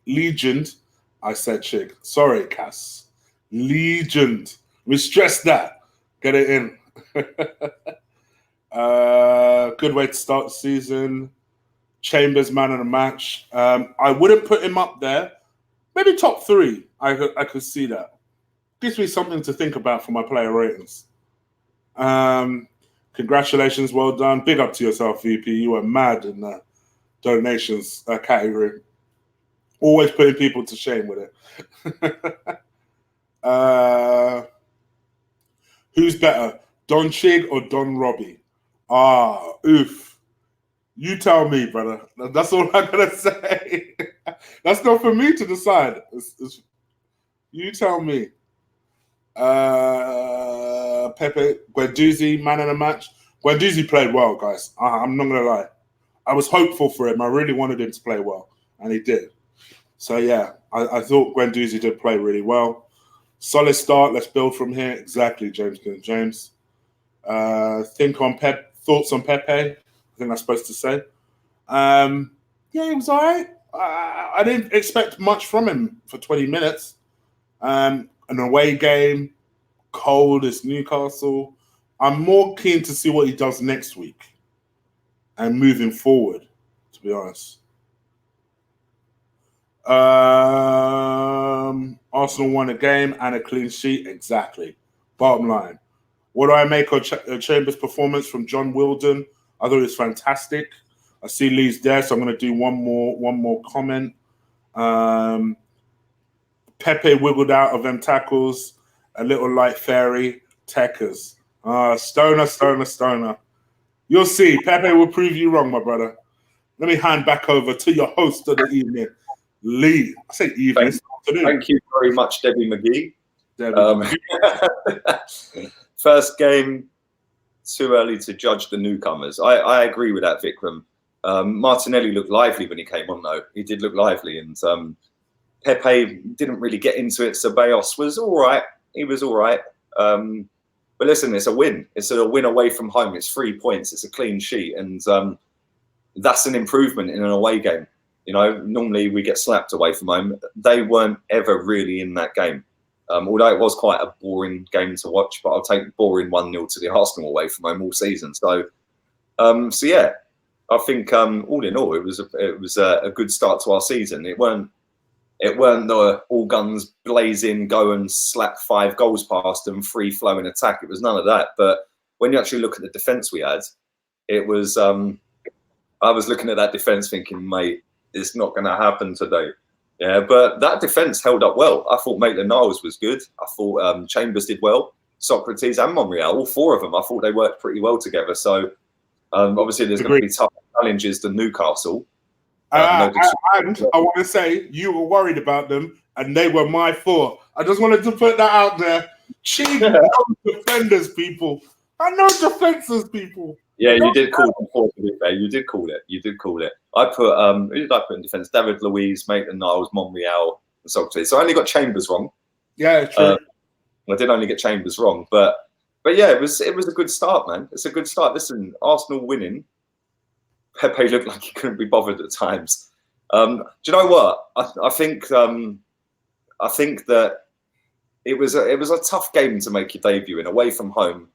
Legend. I said Chig. Sorry, Cass. Legend. We stress that. Get it in. Good way to start the season. Chambers, man of the match. I wouldn't put him up there. Maybe top 3. I could see that. Gives me something to think about for my player ratings. Congratulations, well done. Big up to yourself, VP. You were mad in the donations category. Always putting people to shame with it. Who's better, Don Chig or Don Robbie? Oof. You tell me, brother. That's all I'm going to say. That's not for me to decide. You tell me. Pepe, Guendouzi, man of the match. Guendouzi played well, guys. I'm not going to lie. I was hopeful for him. I really wanted him to play well, and he did. So, yeah, I thought Guendouzi did play really well. Solid start. Let's build from here. Exactly, James. Thoughts on Pepe? I think I'm supposed to say. Yeah, he was all right. I didn't expect much from him for 20 minutes. An away game, cold, it's Newcastle. I'm more keen to see what he does next week and moving forward, to be honest. Arsenal won a game and a clean sheet. Exactly. Bottom line. What do I make of Chambers' performance from John Wilden? I thought it was fantastic. I see Lee's there, so I'm going to do one more comment. Pepe wiggled out of them tackles. A little light fairy. Techers. Stoner. You'll see. Pepe will prove you wrong, my brother. Let me hand back over to your host of the evening, Lee. I say evening. Thank you very much, Debbie McGee. First game, too early to judge the newcomers. I agree with that, Vikram. Martinelli looked lively when he came on, though. He did look lively, and Pepe didn't really get into it. Ceballos was all right. He was all right. But listen, it's a win. It's a win away from home. It's 3 points. It's a clean sheet, and that's an improvement in an away game. You know, normally we get slapped away from home. They weren't ever really in that game. Although it was quite a boring game to watch, but I'll take boring 1-0 to the Arsenal away from home all season. So yeah, I think all in all, it was a good start to our season. It weren't the all guns blazing, go and slap 5 goals past them, free flowing attack. It was none of that. But when you actually look at the defence we had, it was. I was looking at that defence thinking, mate, it's not going to happen today. Yeah, but that defence held up well. I thought Maitland-Niles was good. I thought Chambers did well. Sokratis and Monreal, all 4 of them, I thought they worked pretty well together. So obviously there's going to be tough challenges to Newcastle. And I want to say you were worried about them, and they were my 4. I just wanted to put that out there. Chig defenders, people. I know defenses, people. Yeah, you did call them 4, to be fair. You did call it. I put who did I put in defence? David Luiz, Maitland-Niles, Monreal, and Sokratis. So I only got Chambers wrong. Yeah, true. I did only get Chambers wrong, but yeah, it was a good start, man. It's a good start. Listen, Arsenal winning. Pepe looked like he couldn't be bothered at times. Do you know what? I think that it was a tough game to make your debut in, away from home.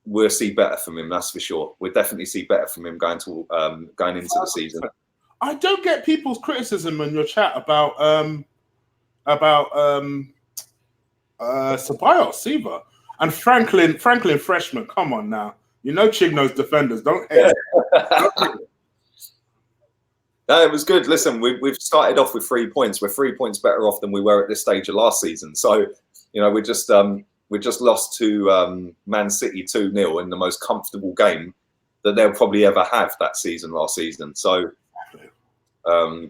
We'll see better from him, that's for sure. We'll definitely see better from him going into the season. I don't get people's criticism in your chat about Ceballos either. And Franklin freshman. Come on now. You know Chig knows defenders. Don't hate. No, it was good. Listen, we've started off with 3 points. We're 3 points better off than we were at this stage of last season. So, you know, we just lost to Man City 2-0 in the most comfortable game that they'll probably ever have that season last season. So I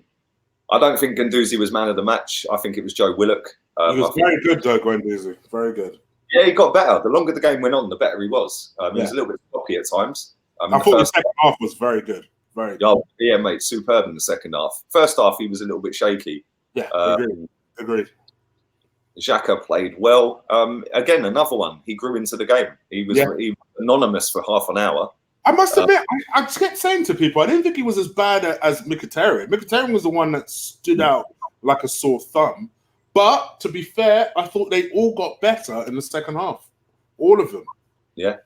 don't think Guendouzi was man of the match. I think it was Joe Willock. He was very good, though, Guendouzi. Very good. Yeah, he got better. The longer the game went on, the better he was. He was a little bit sloppy at times. I thought the second half was very good. Very good. Oh, yeah, mate, superb in the second half. First half, he was a little bit shaky. Yeah, agreed. XHAKA played well. Again, another one. He grew into the game. He was anonymous for half an hour. I must admit, I kept saying to people, I didn't think he was as bad as MKHITARYAN. MKHITARYAN was the one that stood out like a sore thumb. But to be fair, I thought they all got better in the second half. All of them. Yeah.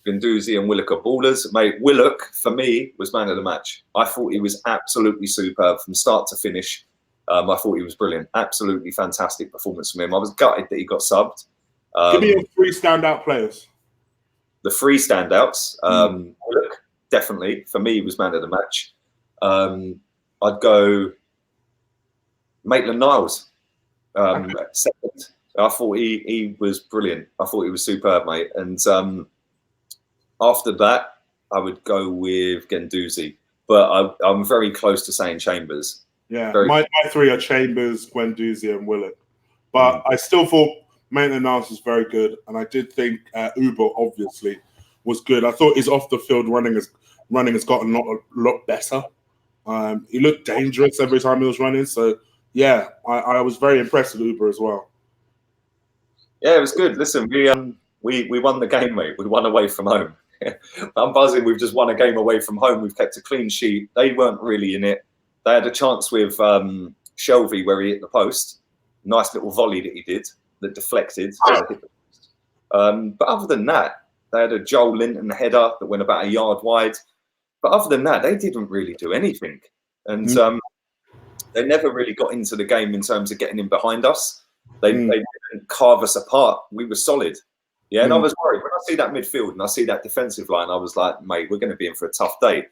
Guendouzi and Willock are ballers. Mate, Willock, for me, was man of the match. I thought he was absolutely superb from start to finish. I thought he was brilliant. Absolutely fantastic performance from him. I was gutted that he got subbed. Give me your 3 standout players. The 3 standouts. Willock, definitely. For me, he was man of the match. I'd go Maitland-Niles. Second. I thought he was brilliant. I thought he was superb, mate. And after that, I would go with Guendouzi. But I'm very close to saying Chambers. Yeah, my 3 are Chambers, Guendouzi, and Willock. But I still thought Maitland-Niles was very good, and I did think Uber obviously was good. I thought his off the field running has gotten a lot better. He looked dangerous every time he was running, so Yeah, I was very impressed with Uber as well. Yeah, it was good. Listen, we won the game, mate. We won away from home. I'm buzzing. We've just won a game away from home. We've kept a clean sheet. They weren't really in it. They had a chance with Shelvey where he hit the post. Nice little volley that he did that deflected. But other than that, they had a Joelinton header that went about a yard wide. But other than that, they didn't really do anything. And they never really got into the game in terms of getting in behind us. They didn't carve us apart. We were solid. Yeah, and I was worried. When I see that midfield and I see that defensive line, I was like, mate, we're going to be in for a tough day.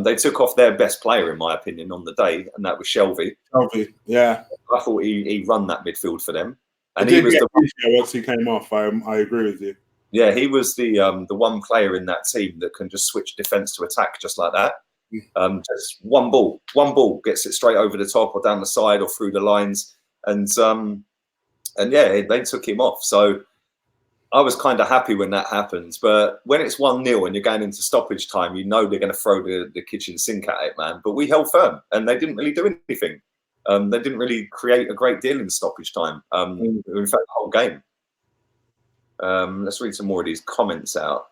They took off their best player, in my opinion, on the day, and that was Shelvey. Shelvey, yeah. I thought he run that midfield for them. And he was once he came off. I agree with you. Yeah, he was the one player in that team that can just switch defence to attack just like that. Just one ball gets it straight over the top or down the side or through the lines, and yeah, they took him off. So I was kind of happy when that happens. But when it's 1-0 and you're going into stoppage time, you know they're going to throw the kitchen sink at it, man. But we held firm, and they didn't really do anything. They didn't really create a great deal in stoppage time. In fact, the whole game. Let's read some more of these comments out.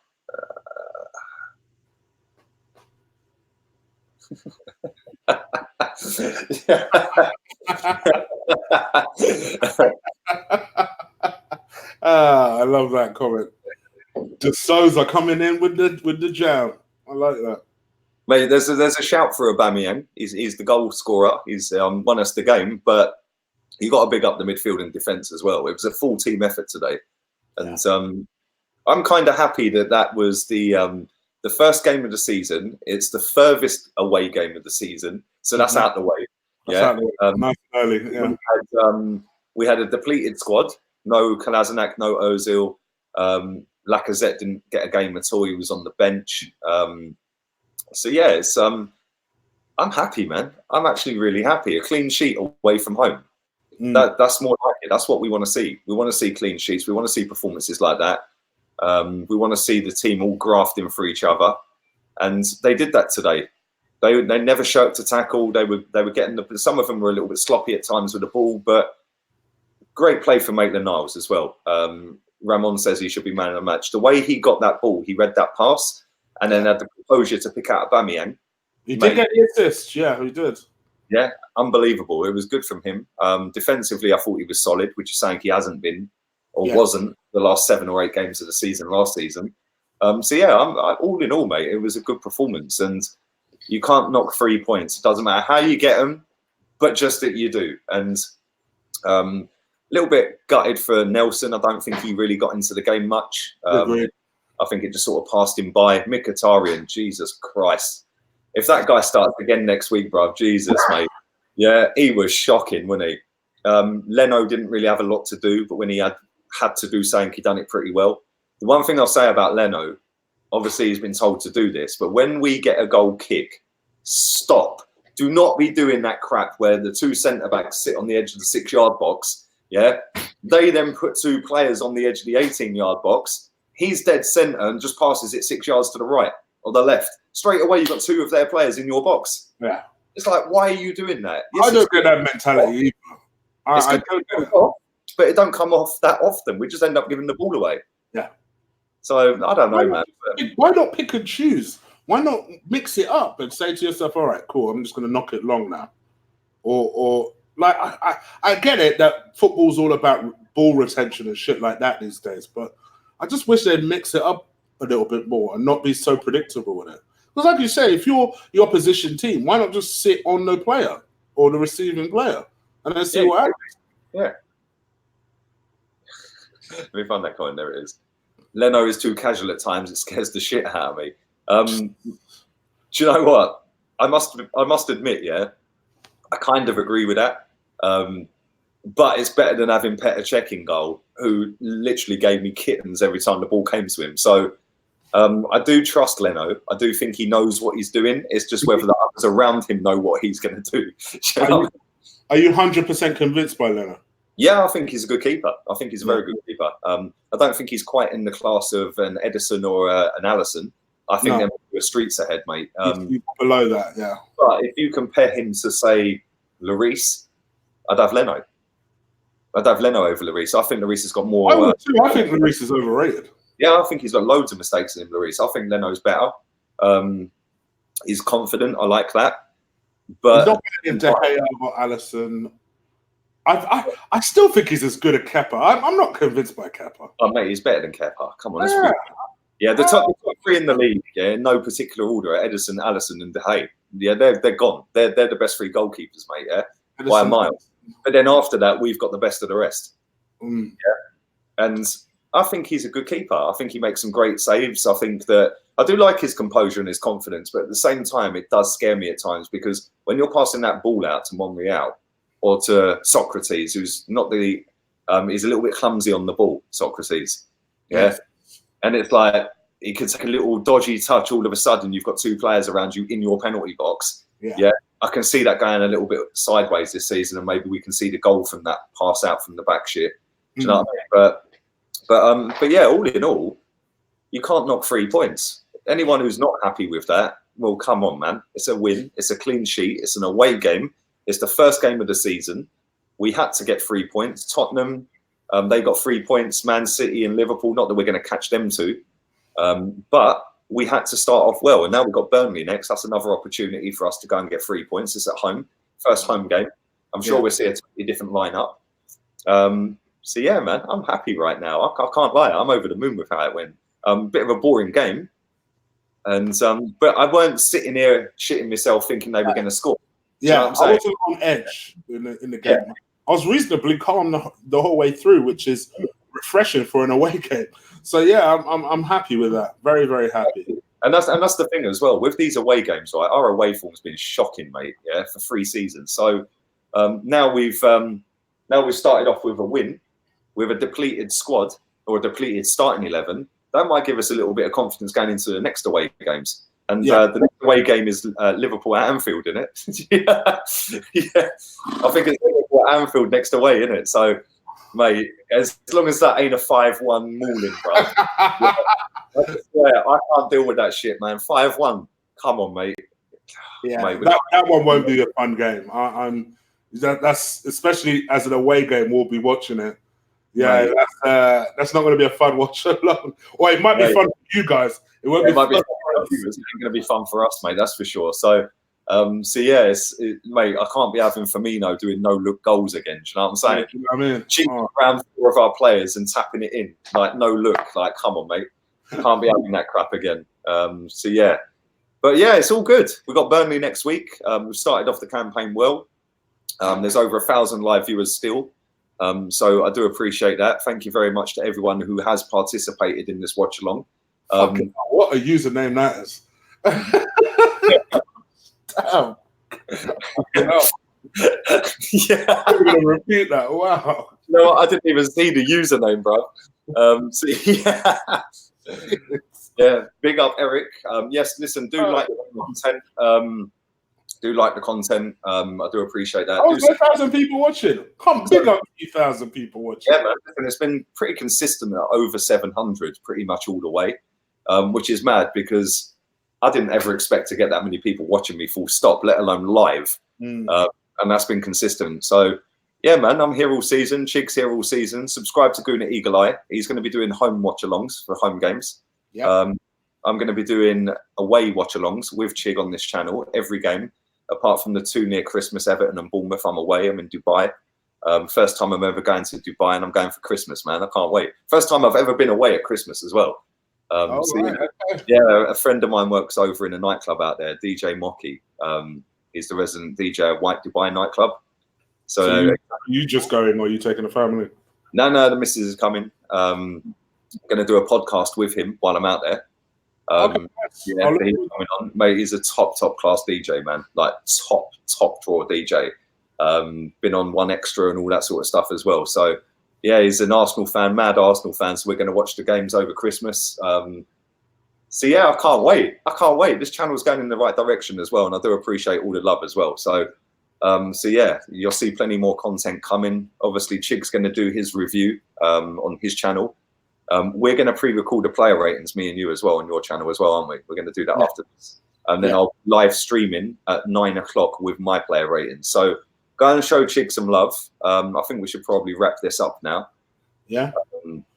I love that comment. The Souls are coming in with the jam. I like that. Mate, there's a shout for Aubameyang. He's the goal scorer. He's won us the game, but you got to big up the midfield and defence as well. It was a full team effort today, and I'm kind of happy that was the first game of the season. It's the furthest away game of the season, so that's out the way. Yeah, nice and early. Yeah. We had a depleted squad. No Kolasinac, no Ozil. Lacazette didn't get a game at all. He was on the bench. So yeah, it's I'm happy, man. I'm actually really happy. A clean sheet away from home. That's more like it. That's what we want to see. We want to see clean sheets. We want to see performances like that. We want to see the team all grafting for each other, and they did that today. They never shirked to tackle. They were getting some of them were a little bit sloppy at times with the ball, but great play from Maitland-Niles as well. Ramon says he should be man of the match. The way he got that ball, he read that pass, and then had the composure to pick out Aubameyang. He did get the assist. Yeah, he did. Yeah, unbelievable. It was good from him. Defensively, I thought he was solid, which is saying he hasn't been or wasn't the last 7 or 8 games of the season last season. So yeah, all in all, mate, it was a good performance, and you can't knock 3 points. It doesn't matter how you get them, but just that you do. And a little bit gutted for Nelson. I don't think he really got into the game much. I think it just sort of passed him by. MKHITARYAN, Jesus Christ. If that guy starts again next week, bruv, Jesus, mate. Yeah, he was shocking, wasn't he? Leno didn't really have a lot to do, but when he had to do something, he done it pretty well. The one thing I'll say about Leno, obviously he's been told to do this, but when we get a goal kick, stop. Do not be doing that crap where the 2 centre-backs sit on the edge of the 6-yard box. Yeah, they then put 2 players on the edge of the 18-yard box. He's dead centre and just passes it 6 yards to the right or the left. Straight away, you've got 2 of their players in your box. Yeah, it's like, why are you doing that? Yes, I don't get that mentality either. I don't get it. But it don't come off that often. We just end up giving the ball away. Yeah. So I don't know, man. Why not pick and choose? Why not mix it up and say to yourself, all right, cool, I'm just going to knock it long now. Or like, I get it that football's all about ball retention and shit like that these days, but I just wish they'd mix it up a little bit more and not be so predictable with it. Because like you say, if you're the opposition team, why not just sit on the player or the receiving player and then see what happens? Yeah. Let me find that comment. There it is. Leno is too casual at times. It scares the shit out of me. Do you know what? I must admit, yeah, I kind of agree with that. But it's better than having Petr Cech in goal, who literally gave me kittens every time the ball came to him. So I do trust Leno. I do think he knows what he's doing. It's just whether the others around him know what he's going to do. Are you 100% convinced by Leno? Yeah, I think he's a good keeper. I think he's a very good keeper. I don't think he's quite in the class of an Edison or an Allison. I think they're streets ahead, mate. He's below that, yeah. But if you compare him to, say, Lloris, I'd have Leno. I'd have Leno over Lloris. I think Lloris has got more. I would too. I think Lloris is overrated. Yeah, I think he's got loads of mistakes in him, Lloris. I think Leno's better. He's confident. I like that. But he's not better than De Gea or Alisson. I still think he's as good as Kepa. I'm not convinced by Kepa. Oh, mate, he's better than Kepa. Come on. Yeah, the top 3 in the league, yeah, in no particular order, Ederson, Alisson and De Gea. Yeah, they're gone. They're the best 3 goalkeepers, mate, yeah, Ederson, by a mile. But then after that, we've got the best of the rest. Yeah. And I think he's a good keeper. I think he makes some great saves. I think that I do like his composure and his confidence, but at the same time, it does scare me at times because when you're passing that ball out to MONREAL or to Sokratis, who's not the, he's a little bit clumsy on the ball, Sokratis. Yeah. And it's like, he could take a little dodgy touch. All of a sudden, you've got 2 players around you in your penalty box. Yeah. I can see that going a little bit sideways this season, and maybe we can see the goal from that pass out from the back shit. Do you know what I mean? But yeah, all in all, you can't knock 3 points. Anyone who's not happy with that, well, come on, man. It's a win. It's a clean sheet. It's an away game. It's the first game of the season. We had to get 3 points. Tottenham, they got 3 points. Man City and Liverpool, not that we're going to catch them too. But we had to start off well. And now we've got Burnley next. That's another opportunity for us to go and get 3 points. It's at home. First home game. I'm sure we'll see a totally different lineup. So yeah, man, I'm happy right now. I can't lie. I'm over the moon with how it went. Bit of a boring game. And but I weren't sitting here shitting myself thinking they were going to score. Yeah, I wasn't on edge in the game. Yeah. I was reasonably calm the whole way through, which is refreshing for an away game. So yeah, I'm happy with that. Very, very happy. And that's the thing as well with these away games, right? Our away form's been shocking, mate. Yeah, for 3 seasons. So now we've started off with a win, with a depleted squad or a depleted starting 11. That might give us a little bit of confidence going into the next away games. And the next away game is Liverpool at Anfield, isn't it? Yeah. I think it's Liverpool at Anfield next away, isn't it? So, mate, as long as that ain't a 5-1 mauling, bro. I swear, I can't deal with that shit, man. 5-1. Come on, mate. Yeah, mate, that one won't be a fun game. That's especially as an away game, we'll be watching it. Yeah, that's not going to be a fun watch along. Or it might be fun for you guys. It won't be fun for us. It's going to be fun for us, mate. That's for sure. So, yeah, mate, I can't be having Firmino doing no-look goals again. Do you know what I'm saying? You know what I mean? Cheating around 4 of our players and tapping it in. Like, no look. Like, come on, mate. Can't be having that crap again. So, yeah. But, yeah, it's all good. We've got Burnley next week. We've started off the campaign well. There's over 1,000 live viewers still. So I do appreciate that. Thank you very much to everyone who has participated in this watch along. What a username that is. Damn. Yeah. I'm going to repeat that. Wow. No, I didn't even see the username, bro. So, yeah. Yeah. Big up, Eric. Yes, listen, do like the content. Do like the content. I do appreciate that. Oh, 1,000 people watching. Come, big up 2,000 people watching. Yeah, man. And it's been pretty consistent at over 700 pretty much all the way, which is mad because I didn't ever expect to get that many people watching me full stop, let alone live. And that's been consistent. So, yeah, man, I'm here all season. Chig's here all season. Subscribe to Goon at Eagle Eye. He's going to be doing home watch-alongs for home games. Yeah. I'm going to be doing away watch-alongs with Chig on this channel every game. Apart from the 2 near Christmas, Everton and Bournemouth, I'm away. I'm in Dubai. First time I'm ever going to Dubai, and I'm going for Christmas, man. I can't wait. First time I've ever been away at Christmas as well. Yeah, a friend of mine works over in a nightclub out there, DJ Mocky. He's the resident DJ at White Dubai nightclub. So you just going, or are you taking a family? No, the missus is coming. I'm going to do a podcast with him while I'm out there. Yeah, he's coming on. Mate, he's a top class DJ, man. Like top drawer DJ. Been on One Extra and all that sort of stuff as well. So yeah, he's an Arsenal fan, mad Arsenal fan. So we're going to watch the games over Christmas. So yeah, I can't wait. This channel's going in the right direction as well, and I do appreciate all the love as well. So yeah, you'll see plenty more content coming. Obviously, Chig's going to do his review on his channel. We're going to pre-record the player ratings, me and you as well, on your channel as well, aren't we? We're going to do that after this. And then I'll live streaming at 9 o'clock with my player ratings. So Go and show Chig some love. I think we should probably wrap this up now. Yeah.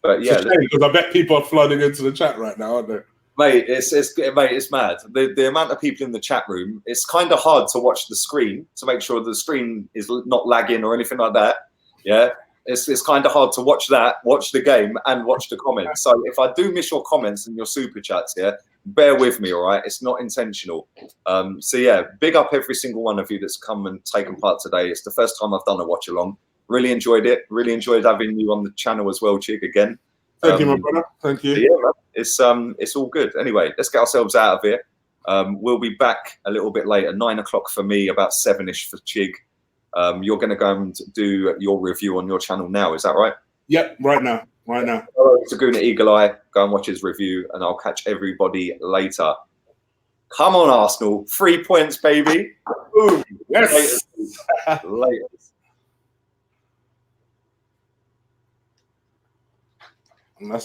But yeah, because I bet people are flooding into the chat right now, aren't they? Mate, it's mad. The amount of people in the chat room. It's kind of hard to watch the screen to make sure the screen is not lagging or anything like that. Yeah, it's kind of hard to watch the game, and watch the comments. So if I do miss your comments and your super chats, yeah, bear with me, all right? It's not intentional. So yeah, big up every single one of you that's come and taken part today. It's the first time I've done a watch along. Really enjoyed it. Really enjoyed having you on the channel as well, Chig, again. Thank you, my brother. Thank you. Yeah, man. It's all good. Anyway, let's get ourselves out of here. We'll be back a little bit later, 9 o'clock for me, about 7ish for Chig. You're going to go and do your review on your channel now, is that right? Yep, right now. Right now. Saguna Eagle Eye, go and watch his review, and I'll catch everybody later. Come on, Arsenal. 3 points, baby. Ooh, yes. Later. And that's